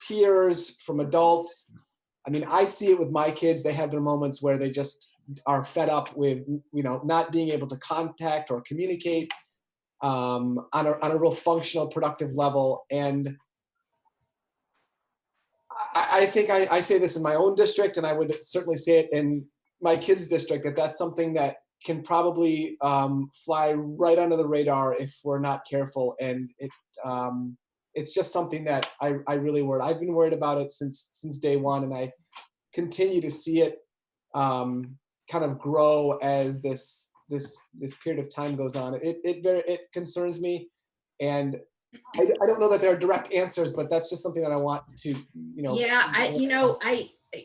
peers, from adults. I mean, I see it with my kids. They have their moments where they just are fed up with, you know, not being able to contact or communicate on a real functional, productive level. And I think I say this in my own district, and I would certainly say it in my kids' district, that that's something that can probably fly right under the radar if we're not careful. And it's just something that I really worry. I've been worried about it since day one, and I continue to see it kind of grow as this period of time goes on. It concerns me, and I don't know that there are direct answers, but that's just something that I want to, you know. Yeah,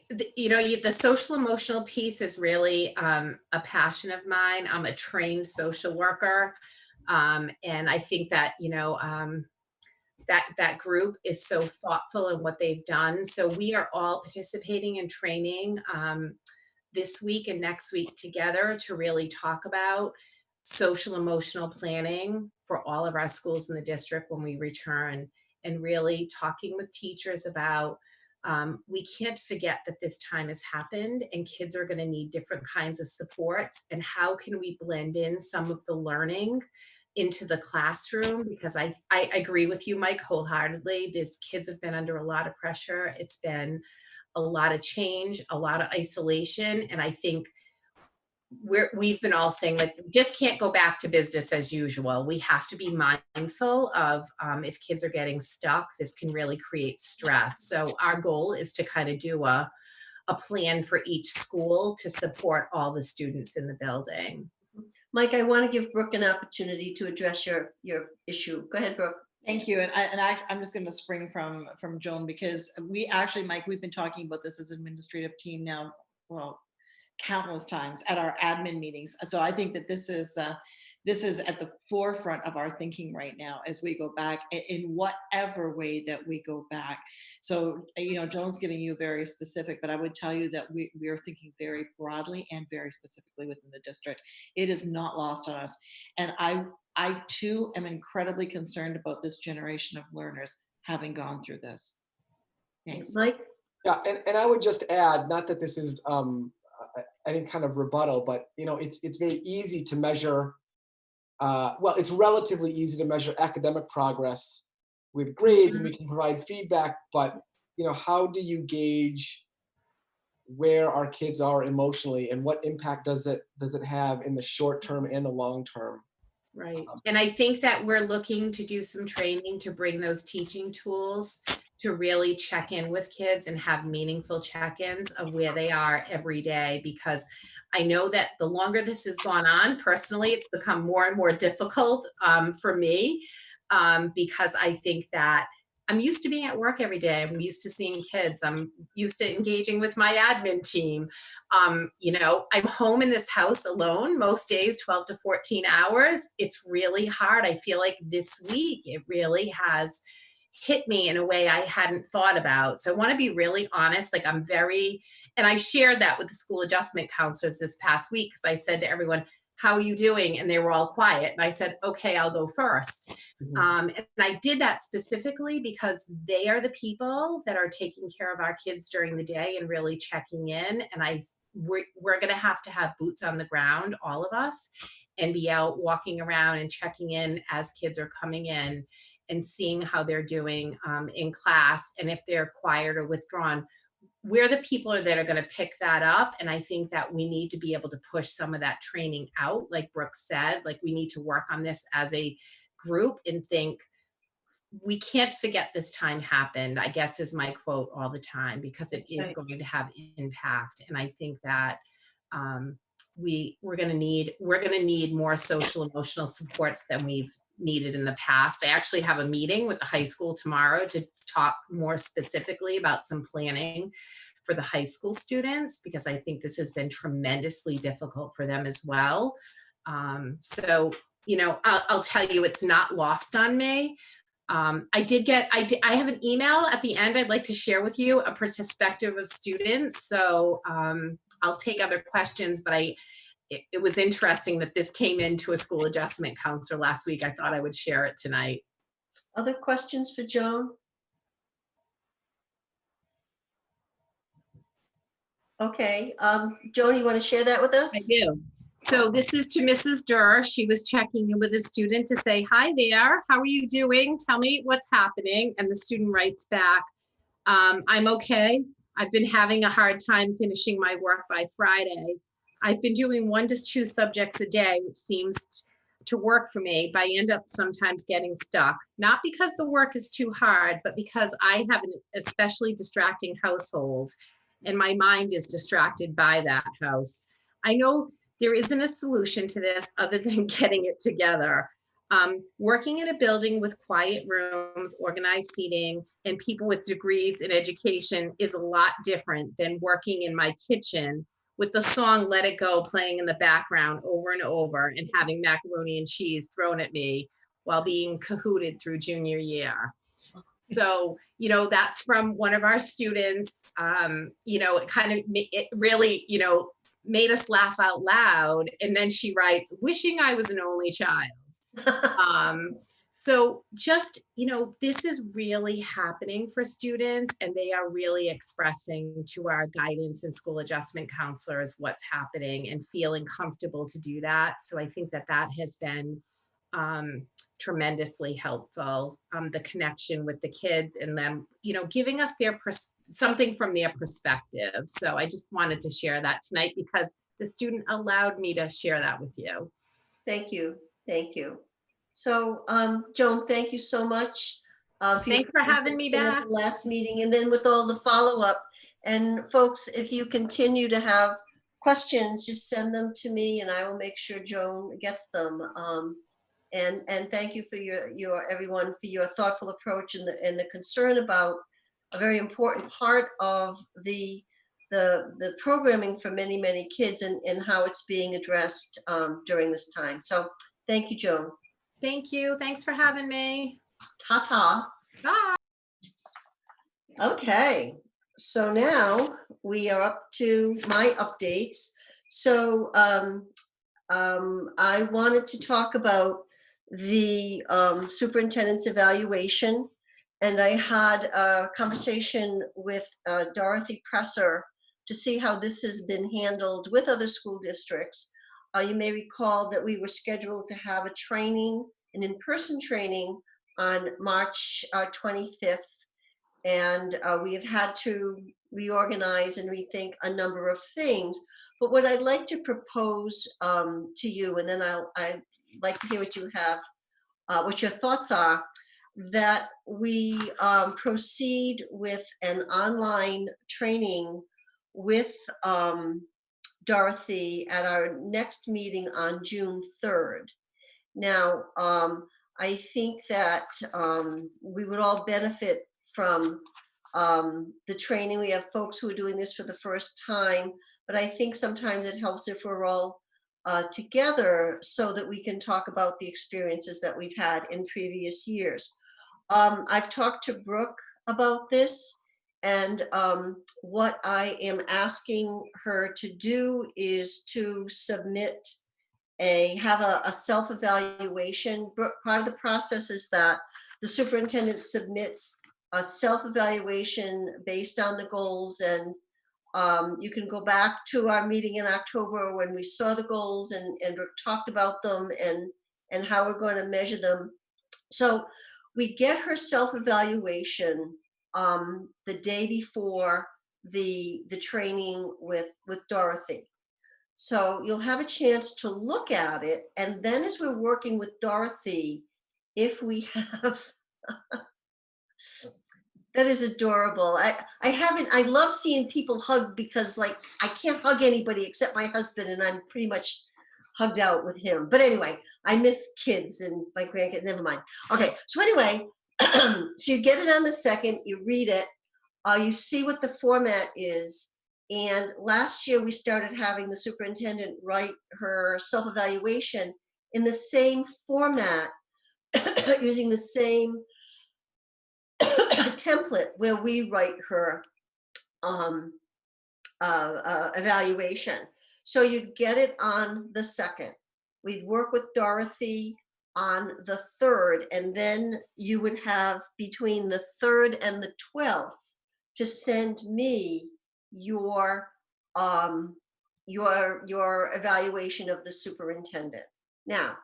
the social emotional piece is really a passion of mine. I'm a trained social worker, and I think that that group is so thoughtful in what they've done. So we are all participating in training this week and next week together to really talk about social emotional planning for all of our schools in the district when we return, and really talking with teachers about we can't forget that this time has happened and kids are going to need different kinds of supports, and how can we blend in some of the learning into the classroom, because I agree with you, Mike, wholeheartedly. These kids have been under a lot of pressure. It's been a lot of change, a lot of isolation, and I think we've been all saying, like, just can't go back to business as usual. We have to be mindful of if kids are getting stuck, this can really create stress. So our goal is to kind of do a plan for each school to support all the students in the building. Mike, I want to give Brooke an opportunity to address your issue. Go ahead, Brooke. Thank you. I'm just going to spring from Joan, because we actually, Mike, we've been talking about this as an administrative team now, well, countless times at our admin meetings. So I think that this is at the forefront of our thinking right now as we go back in whatever way that we go back. So, Joan's giving you very specific, but I would tell you that we are thinking very broadly and very specifically within the district. It is not lost on us. And I too am incredibly concerned about this generation of learners having gone through this. Thanks. Mike? Yeah, and I would just add, not that this is any kind of rebuttal, but it's very easy to measure. Well, it's relatively easy to measure academic progress with grades and we can provide feedback, but how do you gauge where our kids are emotionally and what impact does it have in the short term and the long term? Right. And I think that we're looking to do some training to bring those teaching tools to really check in with kids and have meaningful check-ins of where they are every day, because I know that the longer this has gone on, personally, it's become more and more difficult for me because I think that I'm used to being at work every day. I'm used to seeing kids. I'm used to engaging with my admin team. I'm home in this house alone most days, 12 to 14 hours. It's really hard. I feel like this week it really has hit me in a way I hadn't thought about. So I want to be really honest. Like and I shared that with the school adjustment counselors this past week because I said to everyone, how are you doing? And they were all quiet. And I said, okay, I'll go first. And I did that specifically because they are the people that are taking care of our kids during the day and really checking in. And we're going to have boots on the ground, all of us, and be out walking around and checking in as kids are coming in and seeing how they're doing in class. And if they're quiet or withdrawn, we're the people that are going to pick that up. And I think that we need to be able to push some of that training out. Like Brooke said, like we need to work on this as a group and think, we can't forget this time happened, I guess is my quote all the time, because it is going to have impact. And I think that we're going to need more social emotional supports than we've needed in the past. I actually have a meeting with the high school tomorrow to talk more specifically about some planning for the high school students, because I think this has been tremendously difficult for them as well. So, I'll tell you, it's not lost on me. I have an email at the end I'd like to share with you, a perspective of students. So I'll take other questions, but it was interesting that this came into a school adjustment counselor last week. I thought I would share it tonight. Other questions for Joan? Okay, Joan, you want to share that with us? I do. So this is to Mrs. Durr. She was checking in with a student to say, hi there, how are you doing? Tell me what's happening. And the student writes back, I'm okay. I've been having a hard time finishing my work by Friday. I've been doing 1 to 2 subjects a day, which seems to work for me, but I end up sometimes getting stuck. Not because the work is too hard, but because I have an especially distracting household and my mind is distracted by that house. I know there isn't a solution to this other than getting it together. Working in a building with quiet rooms, organized seating, and people with degrees in education is a lot different than working in my kitchen with the song Let It Go playing in the background over and over and having macaroni and cheese thrown at me while being cahooted through junior year. So, that's from one of our students. It really, made us laugh out loud. And then she writes, wishing I was an only child. So just, this is really happening for students, and they are really expressing to our guidance and school adjustment counselors what's happening and feeling comfortable to do that. So I think that has been tremendously helpful, the connection with the kids and them, giving us something from their perspective. So I just wanted to share that tonight because the student allowed me to share that with you. Thank you. Thank you. So, Joan, thank you so much. Thanks for having me back. At the last meeting, and then with all the follow-up. And folks, if you continue to have questions, just send them to me and I will make sure Joan gets them. And thank you for everyone for your thoughtful approach and the concern about a very important part of the programming for many, many kids and how it's being addressed during this time. So thank you, Joan. Thank you. Thanks for having me. Ta-ta. Bye. Okay, so now we are up to my updates. So I wanted to talk about the superintendent's evaluation, and I had a conversation with Dorothy Presser to see how this has been handled with other school districts. You may recall that we were scheduled to have an in-person training on March 25th, and we have had to reorganize and rethink a number of things. But what I'd like to propose to you, and then I'd like to hear what you have, what your thoughts are, that we proceed with an online training with Dorothy at our next meeting on June 3rd. Now, I think that we would all benefit from the training. We have folks who are doing this for the first time, but I think sometimes it helps if we're all together so that we can talk about the experiences that we've had in previous years. I've talked to Brooke about this, and what I am asking her to do is to submit have a self-evaluation. Part of the process is that the superintendent submits a self-evaluation based on the goals, and you can go back to our meeting in October when we saw the goals and talked about them and how we're going to measure them. So we get her self-evaluation the day before the training with Dorothy. So you'll have a chance to look at it, and then as we're working with Dorothy, if we have that is adorable. I love seeing people hug, because like I can't hug anybody except my husband, and I'm pretty much hugged out with him. But anyway, I miss kids and my grandkids. Never mind. Okay, so anyway, so you get it on the 2nd, you read it, you see what the format is. And last year we started having the superintendent write her self-evaluation in the same format, using the same template where we write her evaluation. So you'd get it on the 2nd. We'd work with Dorothy on the 3rd, and then you would have between the 3rd and the 12th to send me your evaluation of the superintendent. Now,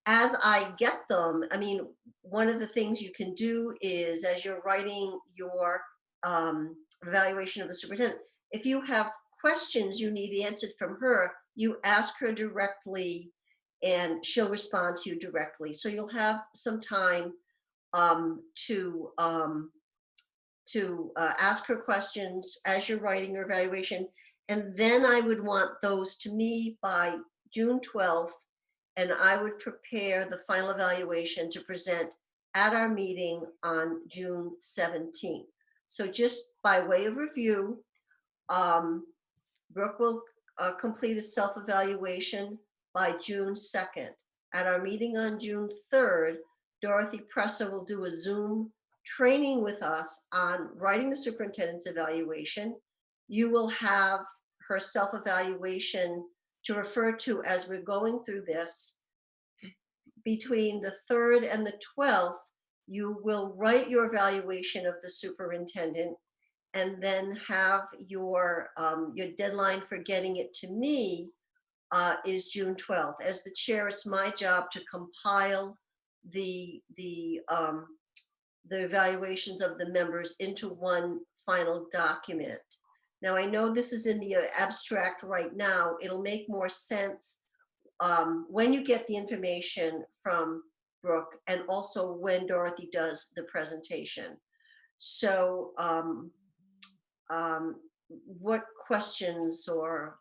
as I get them, I mean, one of the things you can do is, as you're writing your evaluation of the superintendent, if you have questions you need answered from her, you ask her directly and she'll respond to you directly. So you'll have some time to ask her questions as you're writing your evaluation. And then I would want those to me by June 12th, and I would prepare the final evaluation to present at our meeting on June 17th. So just by way of review, Brooke will complete a self-evaluation by June 2nd. At our meeting on June 3rd, Dorothy Presser will do a Zoom training with us on writing the superintendent's evaluation. You will have her self-evaluation to refer to as we're going through this. Between the 3rd and the 12th, you will write your evaluation of the superintendent, and then have your deadline for getting it to me is June 12th. As the chair, it's my job to compile the evaluations of the members into one final document. Now, I know this is in the abstract right now. It'll make more sense when you get the information from Brooke, and also when Dorothy does the presentation. So what questions or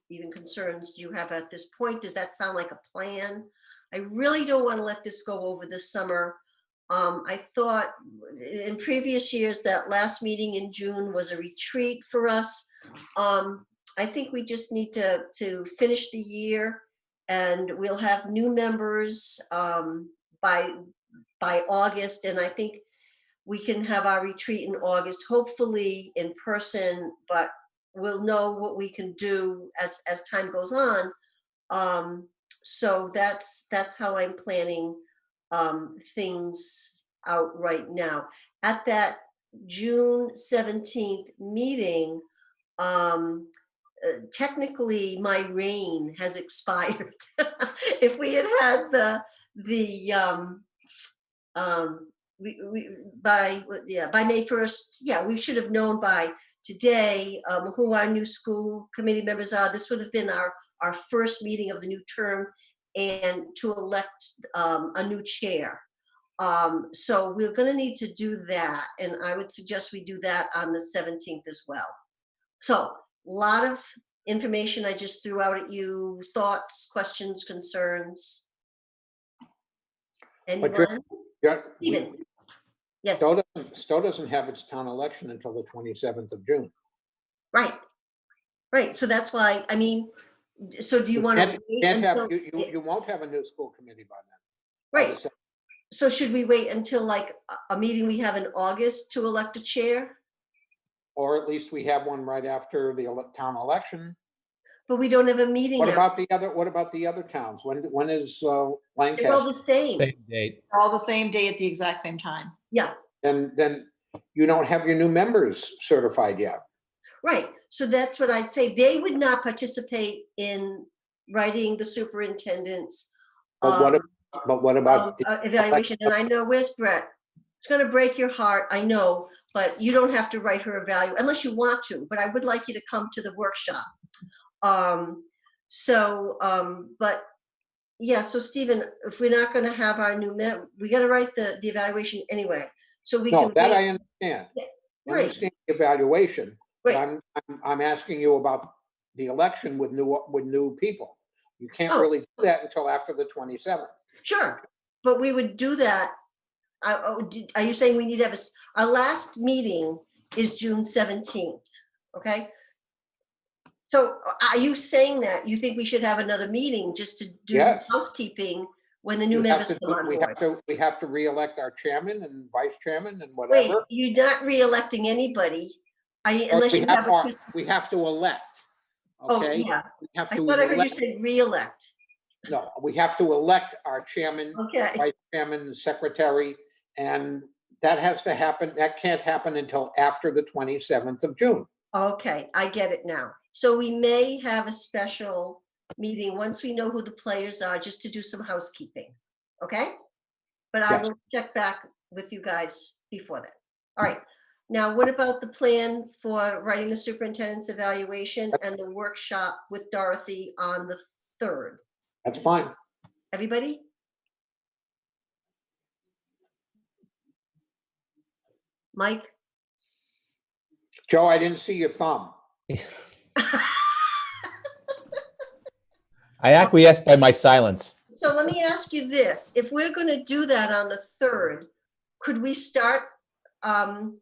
even concerns do you have at this point? Does that sound like a plan? I really don't want to let this go over this summer. I thought in previous years that last meeting in June was a retreat for us. I think we just need to finish the year, and we'll have new members by August, and I think we can have our retreat in August, hopefully in person, but we'll know what we can do as time goes on. So that's how I'm planning things out right now. At that June 17th meeting, technically my reign has expired. If we had had the by May 1st, yeah, we should have known by today who our new school committee members are. This would have been our first meeting of the new term, and to elect a new chair. So we're going to need to do that, and I would suggest we do that on the 17th as well. So a lot of information I just threw out at you. Thoughts, questions, concerns? Anyone? Steven? Yes. Stowe doesn't have its town election until the 27th of June. Right. Right. So that's why, I mean, so do you want to? You won't have a new school committee by then. Right. So should we wait until like a meeting we have in August to elect a chair? Or at least we have one right after the town election. But we don't have a meeting. What about the other towns? When is Lancaster? They're all the same. Same date. All the same day at the exact same time. Yeah. And then you don't have your new members certified yet. Right. So that's what I'd say. They would not participate in writing the superintendent's But what about evaluation? And I know, where's Brett? It's going to break your heart, I know, but you don't have to write her evaluation unless you want to. But I would like you to come to the workshop. But yeah, so Stephen, if we're not going to have our new member, we got to write the evaluation anyway. So we can. That I understand. Yeah, I understand the evaluation. Right. But I'm asking you about the election with new people. You can't really do that until after the 27th. Sure, but we would do that. Are you saying we need to have our last meeting is June 17th? Okay. So are you saying that you think we should have another meeting just to do housekeeping when the new members come on board? We have to re-elect our chairman and vice chairman and whatever. Wait, you're not re-electing anybody, unless you have we have to elect. Okay? Oh yeah. I thought I heard you say re-elect. No, we have to elect our chairman, vice chairman, secretary, and that has to happen. That can't happen until after the 27th of June. Okay, I get it now. So we may have a special meeting once we know who the players are, just to do some housekeeping. Okay? But I will check back with you guys before that. All right. Now, what about the plan for writing the superintendent's evaluation and the workshop with Dorothy on the 3rd? That's fine. Everybody? Mike? Joe, I didn't see your thumb. I acquiesced by my silence. So let me ask you this. If we're going to do that on the 3rd, could we start, could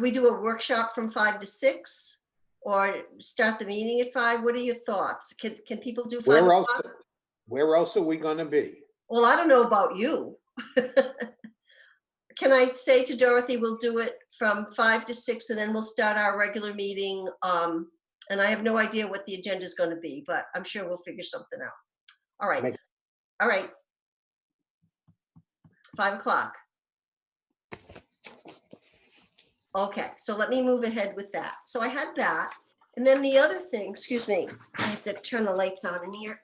we do a workshop from 5 to 6 or start the meeting at 5? What are your thoughts? Can people do 5 o'clock? Where else are we going to be? Well, I don't know about you. Can I say to Dorothy, we'll do it from 5 to 6 and then we'll start our regular meeting. And I have no idea what the agenda is going to be, but I'm sure we'll figure something out. All right. All right. 5 o'clock. Okay, so let me move ahead with that. So I had that. And then the other thing, excuse me, I have to turn the lights on in here.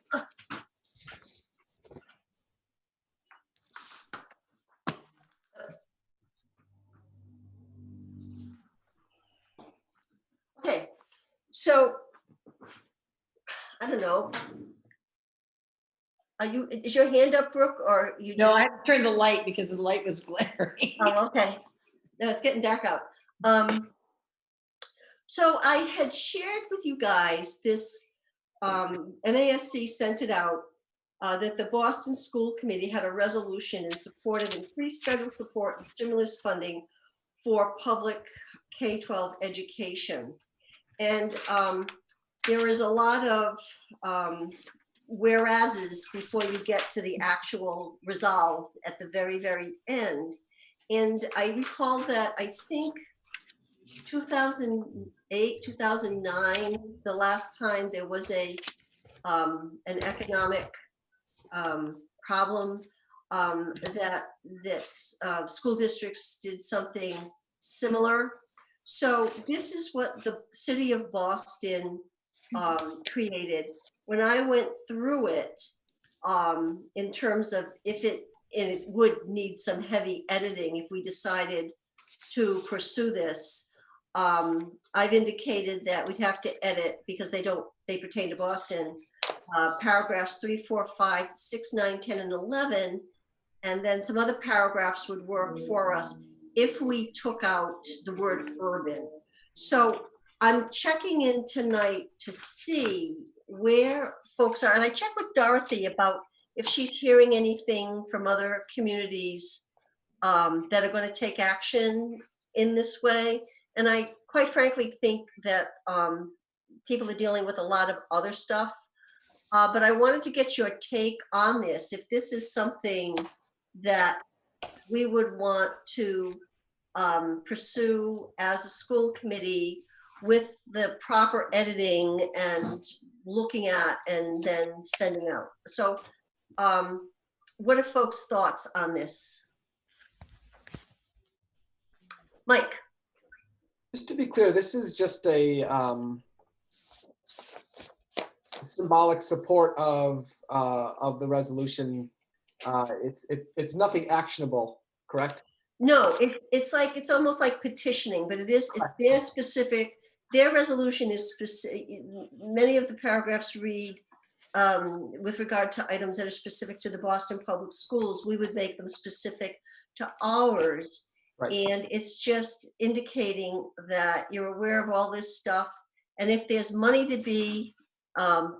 Okay, so I don't know. Is your hand up, Brooke, or you No, just? I had to turn the light because the light was glaring. Oh, okay. No, it's getting dark out. So I had shared with you guys this, MASC sent it out, that the Boston School Committee had a resolution in support of increased federal support and stimulus funding for public K-12 education. And there is a lot of whereases before you get to the actual resolve at the very, very end. And I recall that I think 2008, 2009, the last time there was an economic problem that school districts did something similar. So this is what the city of Boston created. When I went through it, in terms of if it it would need some heavy editing if we decided to pursue this. I've indicated that we'd have to edit because they pertain to Boston, paragraphs 3, 4, 5, 6, 9, 10, and 11. And then some other paragraphs would work for us if we took out the word urban. So I'm checking in tonight to see where folks are. And I checked with Dorothy about if she's hearing anything from other communities that are going to take action in this way. And I quite frankly think that people are dealing with a lot of other stuff. But I wanted to get your take on this. If this is something that we would want to pursue as a school committee with the proper editing and looking at and then sending out. So what are folks' thoughts on this? Mike. Just to be clear, this is just a symbolic support of the resolution. It's nothing actionable, correct? No, it's almost like petitioning, but it's their specific. Their resolution is specific. Many of the paragraphs read with regard to items that are specific to the Boston Public Schools. We would make them specific to ours. Right. And it's just indicating that you're aware of all this stuff. And if there's money to be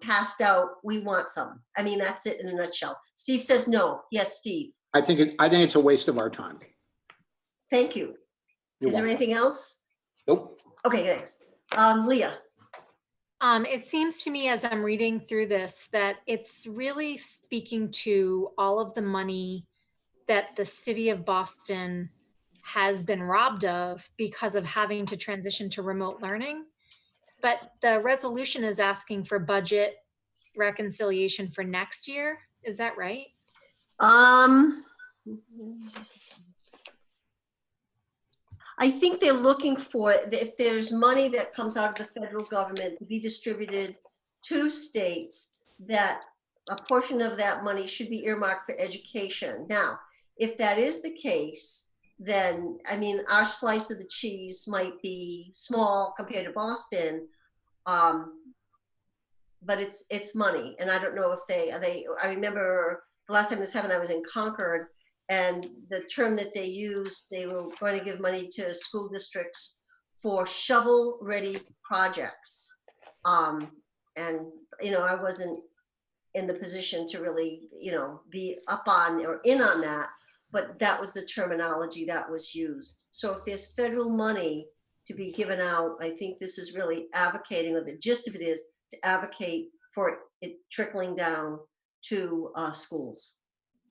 passed out, we want some. I mean, that's it in a nutshell. Steve says no. Yes, Steve. I think it's a waste of our time. Thank you. Is there anything else? Nope. Okay, thanks. Leah. It seems to me as I'm reading through this that it's really speaking to all of the money that the city of Boston has been robbed of because of having to transition to remote learning. But the resolution is asking for budget reconciliation for next year. Is that right? I think they're looking for, if there's money that comes out of the federal government to be distributed to states, that a portion of that money should be earmarked for education. Now, if that is the case, then, I mean, our slice of the cheese might be small compared to Boston, but it's money. And I don't know if I remember the last time this happened, I was in Concord, and the term that they used, they were going to give money to school districts for shovel-ready projects. And, you know, I wasn't in the position to really, you know, be up on or in on that, but that was the terminology that was used. So if there's federal money to be given out, I think this is really advocating, or the gist of it is to advocate for it trickling down to schools,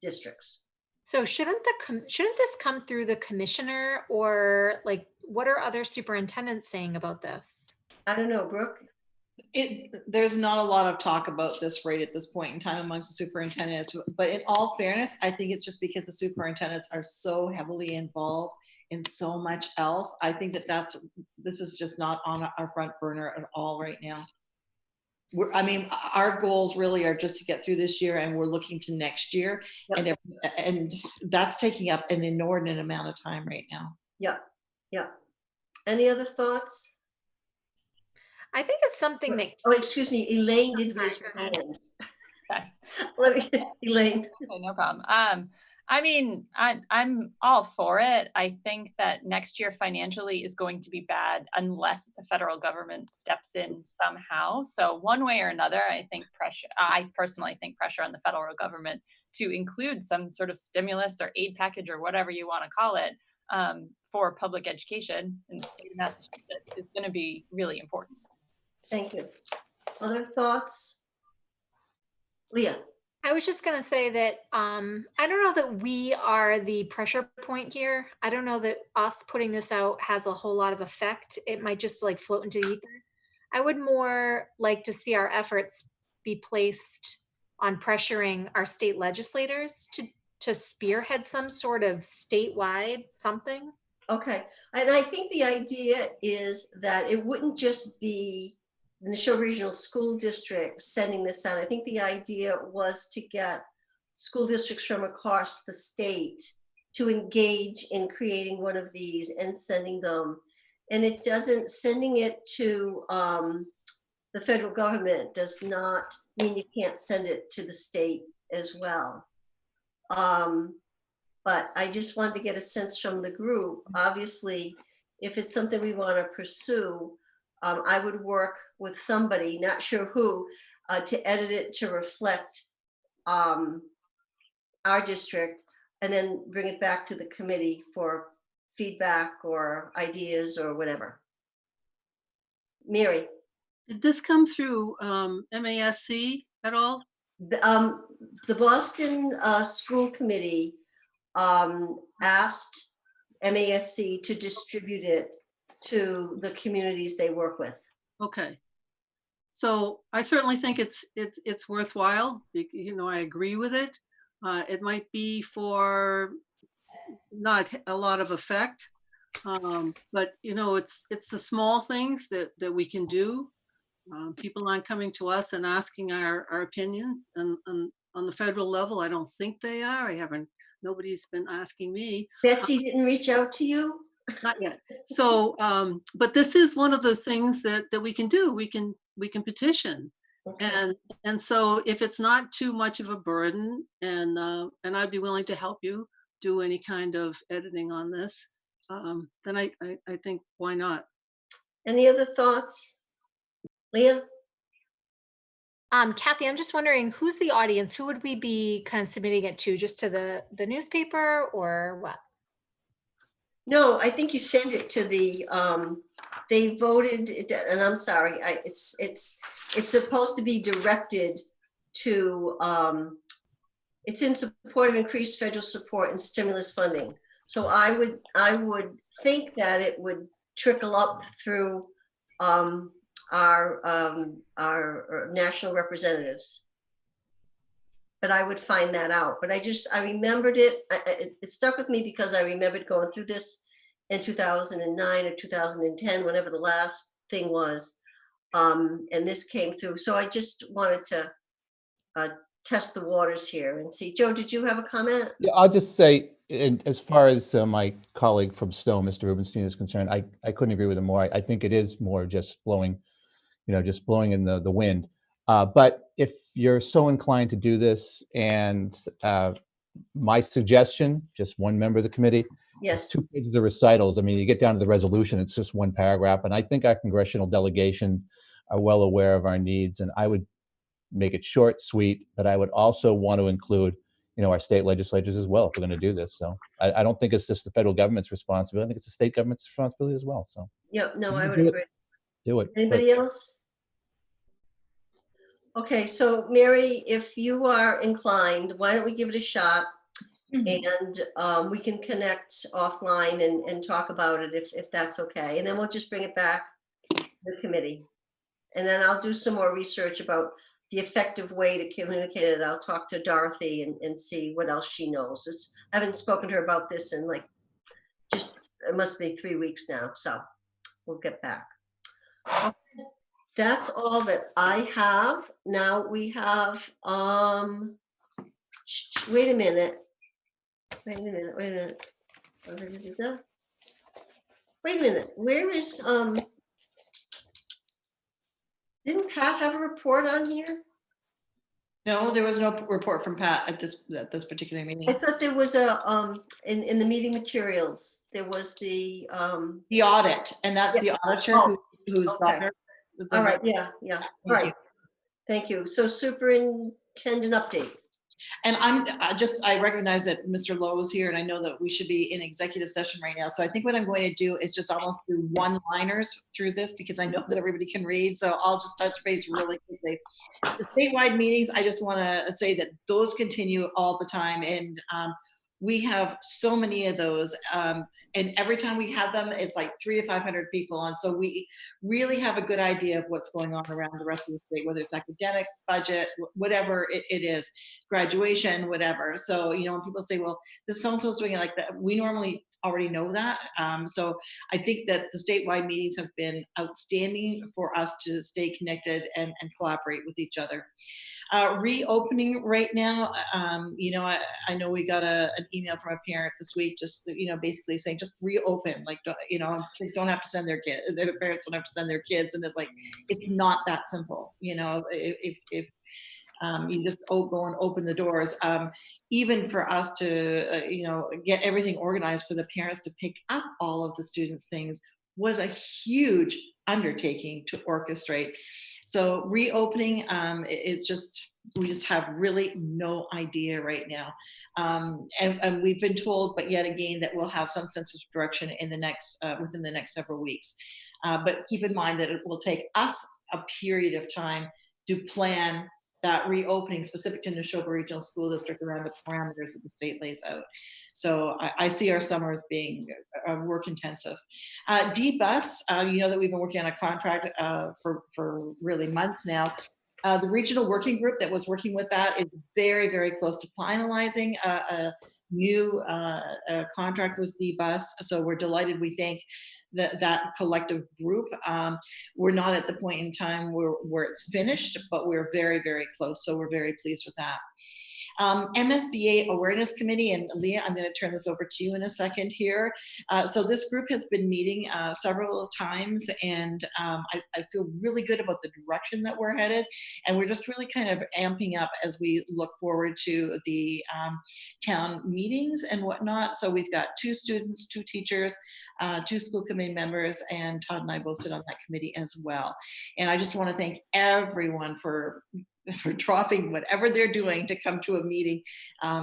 districts. So shouldn't this come through the commissioner, or like what are other superintendents saying about this? I don't know, Brooke. There's not a lot of talk about this right at this point in time amongst the superintendents, but in all fairness, I think it's just because the superintendents are so heavily involved in so much else. I think this is just not on our front burner at all right now. I mean, our goals really are just to get through this year, and we're looking to next year. Yep. And that's taking up an inordinate amount of time right now. Yeah, yeah. Any other thoughts? I think it's something that. Oh, excuse me, Elaine did raise her hand. Elaine. Okay, no problem. I mean, I'm all for it. I think that next year financially is going to be bad unless the federal government steps in somehow. So one way or another, I personally think pressure on the federal government to include some sort of stimulus or aid package or whatever you want to call it for public education in the state of Massachusetts is going to be really important. Thank you. Other thoughts? Leah. I was just going to say that I don't know that we are the pressure point here. I don't know that us putting this out has a whole lot of effect. It might just like float into the ether. I would more like to see our efforts be placed on pressuring our state legislators to spearhead some sort of statewide something. Okay. And I think the idea is that it wouldn't just be the Neshoba Regional School District sending this out. I think the idea was to get school districts from across the state to engage in creating one of these and sending them. And it doesn't, sending it to the federal government does not mean you can't send it to the state as well. But I just wanted to get a sense from the group. Obviously, if it's something we want to pursue, I would work with somebody, not sure who, to edit it to reflect our district, and then bring it back to the committee for feedback or ideas or whatever. Mary. Did this come through MASC at all? The Boston School Committee asked MASC to distribute it to the communities they work with. Okay. So I certainly think it's worthwhile. You know, I agree with it. It might be for not a lot of effect, but you know, it's the small things that we can do. People aren't coming to us and asking our opinions, and on the federal level, I don't think they are. Nobody's been asking me. Betsy didn't reach out to you? Not yet. So, but this is one of the things that we can do. We can petition. Okay. And so if it's not too much of a burden, and I'd be willing to help you do any kind of editing on this, then I think, why not? Any other thoughts? Leah? Kathy, I'm just wondering, who's the audience? Who would we be kind of submitting it to? Just to the newspaper or what? No, I think you send it to the, they voted, and I'm sorry, it's supposed to be directed to, it's in support of increased federal support and stimulus funding. So I would think that it would trickle up through our national representatives. But I would find that out. But I remembered it. It stuck with me because I remembered going through this in 2009 or 2010, whenever the last thing was. And this came through. So I just wanted to test the waters here and see. Joe, did you have a comment? Yeah, I'll just say, as far as my colleague from Stowe, Mr. Rubenstein, is concerned, I couldn't agree with him more. I think it is more just blowing, just blowing in the wind. But if you're so inclined to do this, and my suggestion, just one member of the committee, yes, 2 pages of recitals. I mean, you get down to the resolution, it's just one paragraph. And I think our congressional delegations are well aware of our needs. And I would make it short, sweet, but I would also want to include, our state legislatures as well if we're going to do this. So I don't think it's just the federal government's responsibility. I think it's the state government's responsibility as well. So yeah, no, I would agree. Do it. Anybody else? Okay, so Mary, if you are inclined, why don't we give it a shot, and we can connect offline and talk about it if that's okay. And then we'll just bring it back to the committee. And then I'll do some more research about the effective way to communicate it. I'll talk to Dorothy and see what else she knows. I haven't spoken to her about this in it must be 3 weeks now. So we'll get back. That's all that I have. Now we have, wait a minute. Wait a minute. Where is, didn't Pat have a report on here? No, there was no report from Pat at this particular meeting. I thought there was in the meeting materials, there was the audit, and that's the auditor who's okay. All right, yeah. Right. Thank you. So superintendent update. And I recognize that Mr. Lowe is here, and I know that we should be in executive session right now. So I think what I'm going to do is just almost do one-liners through this, because I know that everybody can read. So I'll just touch base really quickly. The statewide meetings, I just want to say that those continue all the time. And we have so many of those, and every time we have them, it's like 300 to 500 people. And so we really have a good idea of what's going on around the rest of the state, whether it's academics, budget, whatever it is, graduation, whatever. So, when people say, well, this so-and-so's doing it like that, we normally already know that. So I think that the statewide meetings have been outstanding for us to stay connected and collaborate with each other. Reopening right now, I know we got an email from a parent this week, just, basically saying just reopen, like, kids don't have to send their kids, their parents don't have to send their kids. And it's like, it's not that simple. If you just go and open the doors, even for us to, get everything organized for the parents to pick up all of the students' things was a huge undertaking to orchestrate. So reopening, we just have really no idea right now. And we've been told, but yet again, that we'll have some sense of direction in the next, within the next several weeks. But keep in mind that it will take us a period of time to plan that reopening specific to Neshoba Regional School District around the parameters that the state lays out. So I see our summer as being work intensive. D-Bus, that we've been working on a contract for really months now. The regional working group that was working with that is very, very close to finalizing a new contract with D-Bus. So we're delighted. We thank that collective group. We're not at the point in time where it's finished, but we're very, very close. So we're very pleased with that. MSBA Awareness Committee, and Leah, I'm going to turn this over to you in a second here. So this group has been meeting several times, and I feel really good about the direction that we're headed, and we're just really kind of amping up as we look forward to the town meetings and whatnot. So we've got 2 students, 2 teachers, 2 school committee members, and Todd and I both sit on that committee as well. And I just want to thank everyone for dropping whatever they're doing to come to a meeting,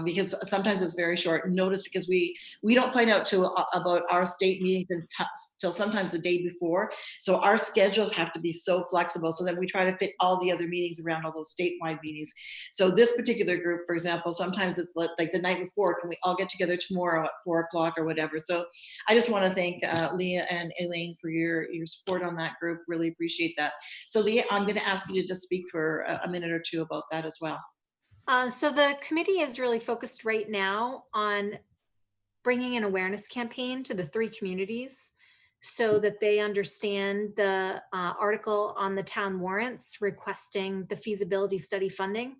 because sometimes it's very short notice, because we don't find out about our state meetings until sometimes the day before. So our schedules have to be so flexible, so that we try to fit all the other meetings around all those statewide meetings. So this particular group, for example, sometimes it's like the night before, can we all get together tomorrow at 4 o'clock or whatever. So I just want to thank Leah and Elaine for your support on that group. Really appreciate that. So Leah, I'm going to ask you to just speak for a minute or 2 about that as well. So the committee is really focused right now on bringing an awareness campaign to the 3 communities so that they understand the article on the town warrants requesting the feasibility study funding.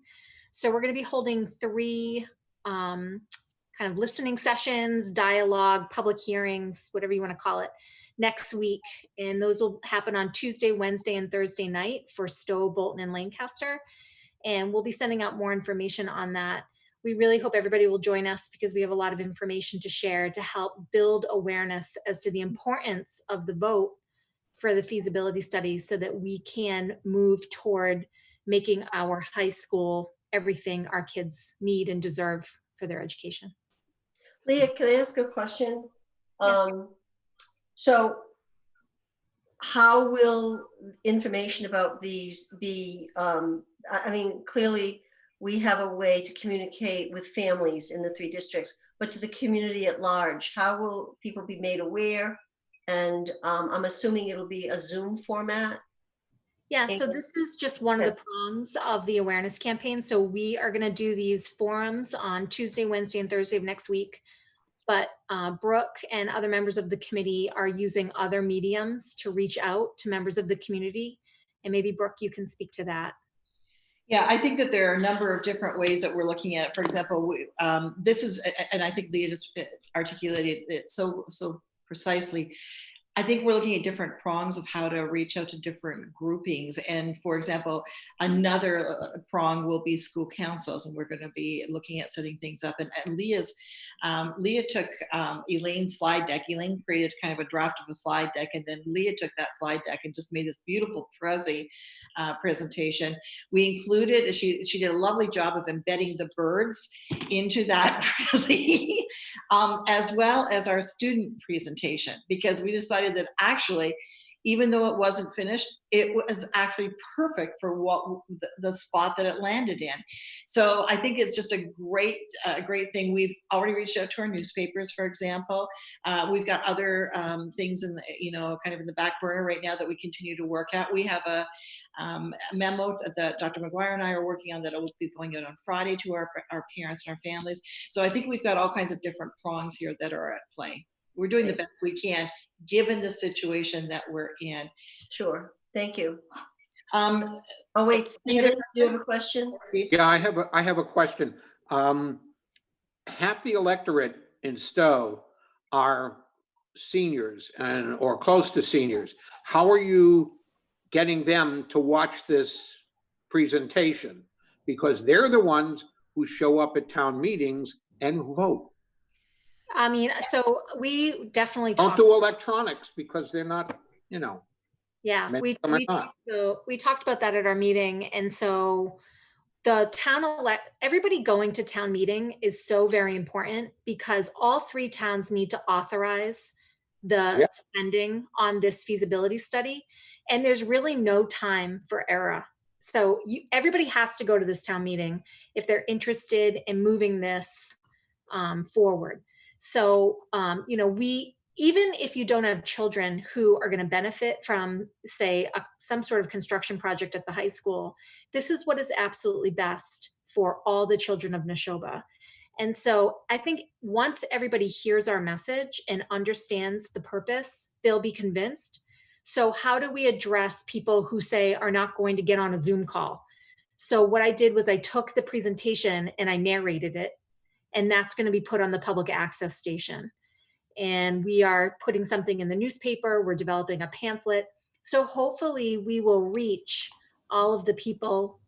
So we're going to be holding 3 kind of listening sessions, dialogue, public hearings, whatever you want to call it, next week. And those will happen on Tuesday, Wednesday, and Thursday night for Stowe, Bolton, and Lancaster. And we'll be sending out more information on that. We really hope everybody will join us, because we have a lot of information to share to help build awareness as to the importance of the vote for the feasibility study, so that we can move toward making our high school everything our kids need and deserve for their education. Leah, can I ask a question? Yeah. So how will information about these be, clearly we have a way to communicate with families in the 3 districts, but to the community at large, how will people be made aware? And I'm assuming it'll be a Zoom format. Yeah, so this is just one of the prongs of the awareness campaign. So we are going to do these forums on Tuesday, Wednesday, and Thursday of next week. But Brooke and other members of the committee are using other mediums to reach out to members of the community. And maybe Brooke, you can speak to that. Yeah, I think that there are a number of different ways that we're looking at it. For example, this is, and I think Leah just articulated it so precisely. I think we're looking at different prongs of how to reach out to different groupings. And for example, another prong will be school councils, and we're going to be looking at setting things up. And Leah took Elaine's slide deck. Elaine created kind of a draft of a slide deck, and then Leah took that slide deck and just made this beautiful Prezi presentation. We included, she did a lovely job of embedding the birds into that Prezi, as well as our student presentation, because we decided that actually, even though it wasn't finished, it was actually perfect for what the spot that it landed in. So I think it's just a great thing. We've already reached out to our newspapers, for example. We've got other things in the, kind of in the back burner right now that we continue to work at. We have a memo that Dr. McGuire and I are working on that will be going out on Friday to our parents and our families. So I think we've got all kinds of different prongs here that are at play. we're doing the best we can given the situation that we're in. Sure, thank you. Oh wait, Stephen, do you have a question? Yeah, I have a question. Half the electorate in Stowe are seniors or close to seniors. How are you getting them to watch this presentation? Because they're the ones who show up at town meetings and vote. I mean, so we definitely Don't talked. do electronics because they're not, you know. Yeah, many of them are not. we talked about that at our meeting, and so the everybody going to town meeting is so very important because all 3 towns need to authorize the spending on this feasibility study, and there's really no time for error. So everybody has to go to this town meeting if they're interested in moving this forward. So, you know, even if you don't have children who are going to benefit from, say, some sort of construction project at the high school, this is what is absolutely best for all the children of Neshoba. And so I think once everybody hears our message and understands the purpose, they'll be convinced. So how do we address people who say are not going to get on a Zoom call? So what I did was I took the presentation and I narrated it, and that's going to be put on the public access station. And we are putting something in the newspaper. We're developing a pamphlet. So hopefully we will reach all of the people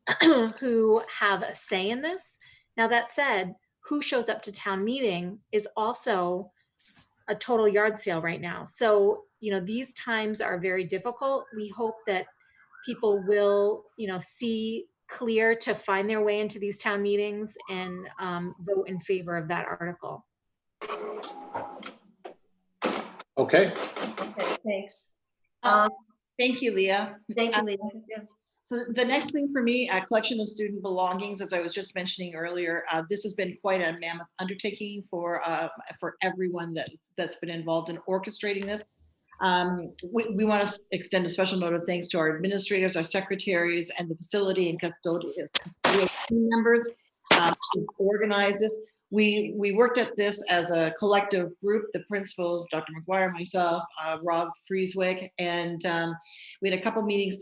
who have a say in this. Now, that said, who shows up to town meeting is also a total yard sale right now. So, you know, these times are very difficult. We hope that people will, you know, see clear to find their way into these town meetings and vote in favor of that article. Okay. Okay, thanks. Thank you, Leah. Thank you, Leah. Yeah. So the next thing for me, a collection of student belongings, as I was just mentioning earlier, this has been quite a mammoth undertaking for everyone that's been involved in orchestrating this. We want to extend a special note of thanks to our administrators, our secretaries, and the facility and custodial team members who organize this. We worked at this as a collective group, the principals, Dr. McGuire, myself, Rob Frieswig, and we had a couple meetings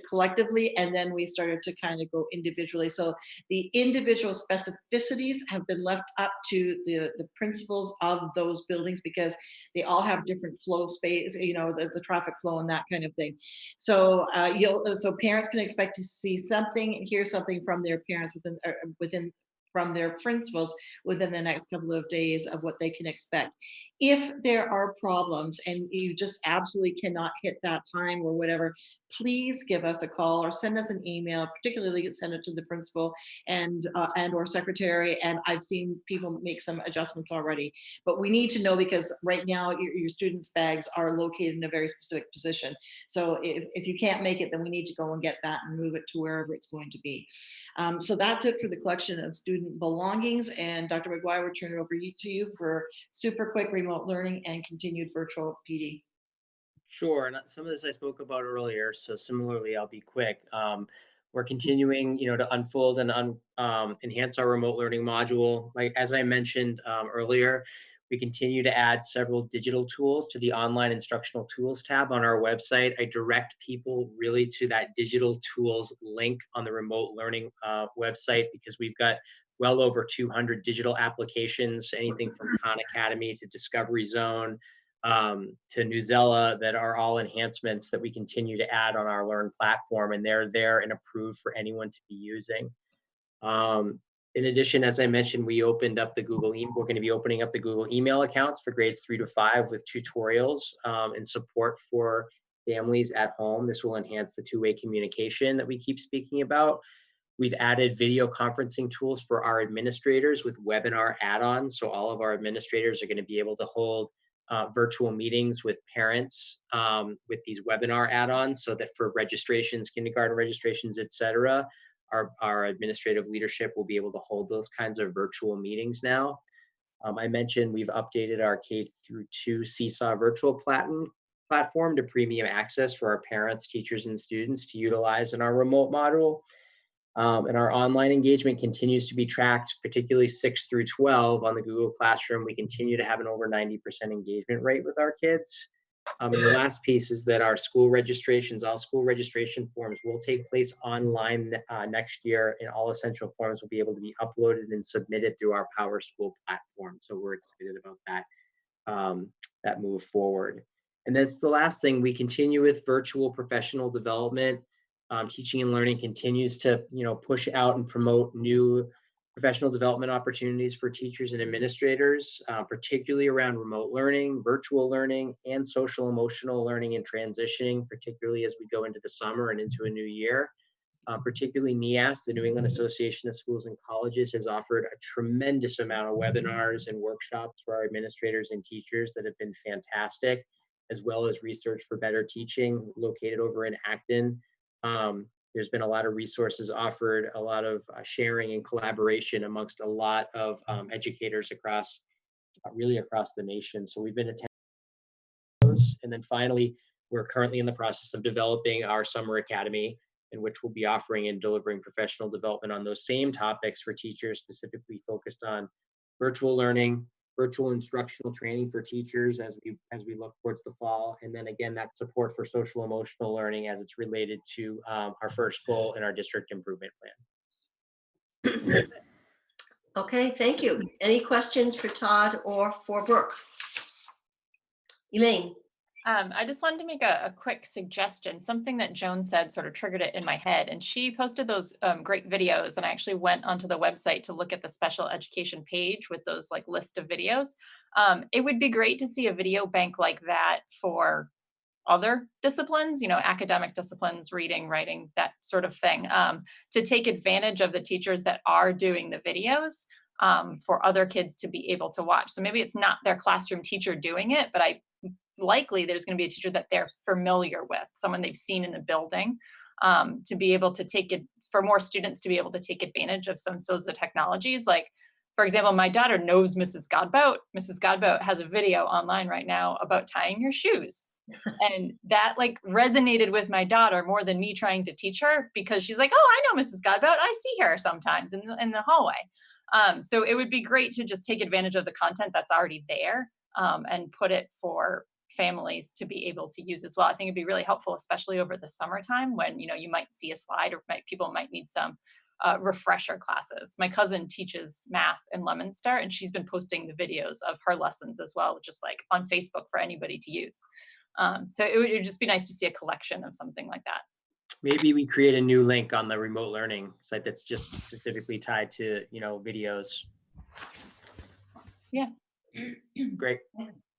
collectively, and then we started to kind of go individually. So the individual specificities have been left up to the principals of those buildings because they all have different flow space, you know, the traffic flow and that kind of thing. So so parents can expect to see something, hear something from their parents from their principals within the next couple of days of what they can expect. If there are problems and you just absolutely cannot hit that time or whatever, please give us a call or send us an email, particularly send it to the principal and or secretary. And I've seen people make some adjustments already, but we need to know because right now your students' bags are located in a very specific position. So if you can't make it, then we need to go and get that and move it to wherever it's going to be. So that's it for the collection of student belongings. And Dr. McGuire, we'll turn it over to you for super quick remote learning and continued virtual PD. Sure, and some of this I spoke about earlier, so similarly, I'll be quick. We're continuing, you know, to unfold and enhance our remote learning module. Like as I mentioned earlier, we continue to add several digital tools to the online instructional tools tab on our website. I direct people really to that digital tools link on the remote learning website because we've got well over 200 digital applications, anything from Khan Academy to Discovery Zone, to Newsella, that are all enhancements that we continue to add on our Learn platform, and they're there and approved for anyone to be using. In addition, as I mentioned, we opened up the we're going to be opening up the Google email accounts for grades 3 to 5 with tutorials and support for families at home. This will enhance the two-way communication that we keep speaking about. We've added video conferencing tools for our administrators with webinar add-ons. So all of our administrators are going to be able to hold virtual meetings with parents with these webinar add-ons so that for registrations, kindergarten registrations, et cetera, our administrative leadership will be able to hold those kinds of virtual meetings now. I mentioned we've updated our K-2 Seesaw virtual platform to premium access for our parents, teachers, and students to utilize in our remote module. And our online engagement continues to be tracked, particularly 6 through 12 on the Google Classroom. We continue to have an over 90% engagement rate with our kids. And the last piece is that our school registrations, all school registration forms will take place online next year, and all essential forms will be able to be uploaded and submitted through our Power School platform. So we're excited about that, that move forward. And that's the last thing. We continue with virtual professional development. Teaching and learning continues to, push out and promote new professional development opportunities for teachers and administrators, particularly around remote learning, virtual learning, and social emotional learning and transitioning, particularly as we go into the summer and into a new year. Particularly NEAS, the New England Association of Schools and Colleges, has offered a tremendous amount of webinars and workshops for our administrators and teachers that have been fantastic, as well as Research for Better Teaching, located over in Acton. There's been a lot of resources offered, a lot of sharing and collaboration amongst a lot of educators across, really across the nation. So we've been attending those. And then finally, we're currently in the process of developing our summer academy, in which we'll be offering and delivering professional development on those same topics for teachers, specifically focused on virtual learning, virtual instructional training for teachers as we look towards the fall, and then again that support for social emotional learning as it's related to our first goal in our district improvement plan. Okay, thank you. Any questions for Todd or for Brooke? Elaine. I just wanted to make a quick suggestion. Something that Joan said sort of triggered it in my head, and she posted those great videos, and I actually went onto the website to look at the special education page with those like list of videos. It would be great to see a video bank like that for other disciplines, academic disciplines, reading, writing, that sort of thing, to take advantage of the teachers that are doing the videos for other kids to be able to watch. So maybe it's not their classroom teacher doing it, but likely there's going to be a teacher that they're familiar with, someone they've seen in the building, to be able to take it, for more students to be able to take advantage of some of those technologies. Like, for example, my daughter knows Mrs. Godbout. Mrs. Godbout has a video online right now about tying your shoes. And that like resonated with my daughter more than me trying to teach her, because she's like, oh, I know Mrs. Godbout. I see her sometimes in the hallway. So it would be great to just take advantage of the content that's already there, and put it for families to be able to use as well. I think it'd be really helpful, especially over the summertime when, you might see a slide, or people might need some refresher classes. My cousin teaches math in Leominster, and she's been posting the videos of her lessons as well, just like on Facebook for anybody to use. So it would just be nice to see a collection of something like that. Maybe we create a new link on the remote learning site that's just specifically tied to, videos. Yeah. Great.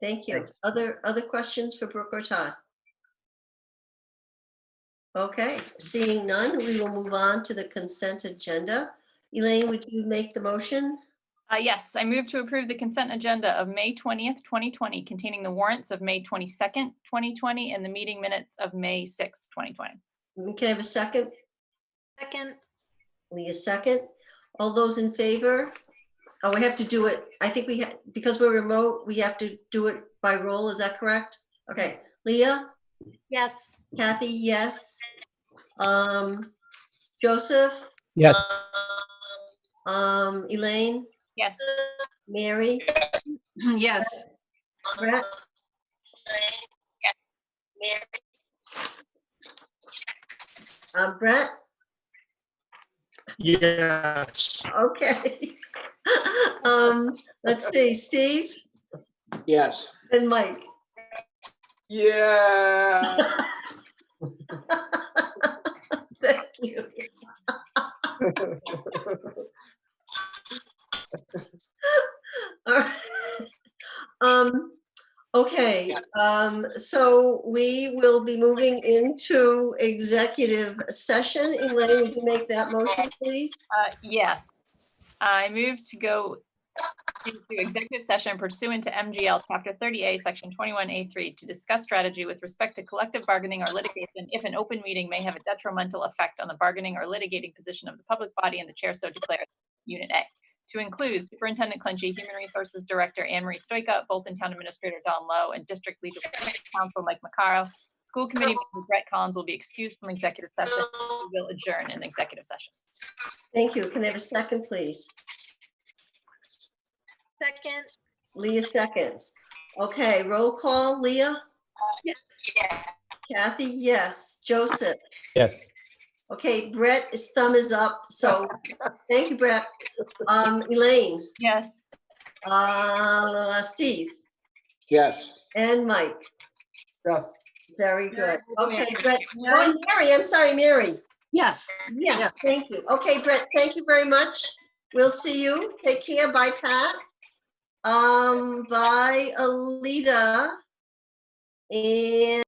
Thank you. Thanks. Other questions for Brooke or Todd? Okay, seeing none, we will move on to the consent agenda. Elaine, would you make the motion? Yes, I move to approve the consent agenda of May 20th, 2020, containing the warrants of May 22nd, 2020, and the meeting minutes of May 6th, 2020. Can I have a second? Second. Leah, second. All those in favor? Oh, we have to do it. I think because we're remote, we have to do it by roll. Is that correct? Okay. Leah? Yes. Kathy, yes. Joseph? Yes. Elaine? Yes. Mary? Yes. Brett? Yes. Brett? Yes. Okay. Let's see, Steve? Yes. And Mike? Yeah. Thank you. All right. Okay, so we will be moving into executive session. Elaine, would you make that motion, please? Yes. I move to go into executive session pursuant to MGL Chapter 30A, Section 21A3, to discuss strategy with respect to collective bargaining or litigation if an open meeting may have a detrimental effect on the bargaining or litigating position of the public body and the chair so declares. Unit A. To include Superintendent Clenchey, Human Resources Director Anne Marie Stoika, Bolton Town Administrator Don Lowe, and District Legal Counsel Mike Maccaro. School Committee member Brett Collins will be excused from executive session. We will adjourn in executive session. Thank you. Can I have a second, please? Second. Leah seconds. Okay, roll call. Leah? Yes. Kathy, yes. Joseph? Yes. Okay, Brett, his thumb is up, so thank you, Brett. Elaine? Yes. Steve? Yes. And Mike? Yes. Very good. Okay, Brett. Mary? Oh, Mary, I'm sorry, Mary. Yes. Yes, thank you. Okay, Brett, thank you very much. We'll see you. Take care. Bye, Pat. Bye, Alita. And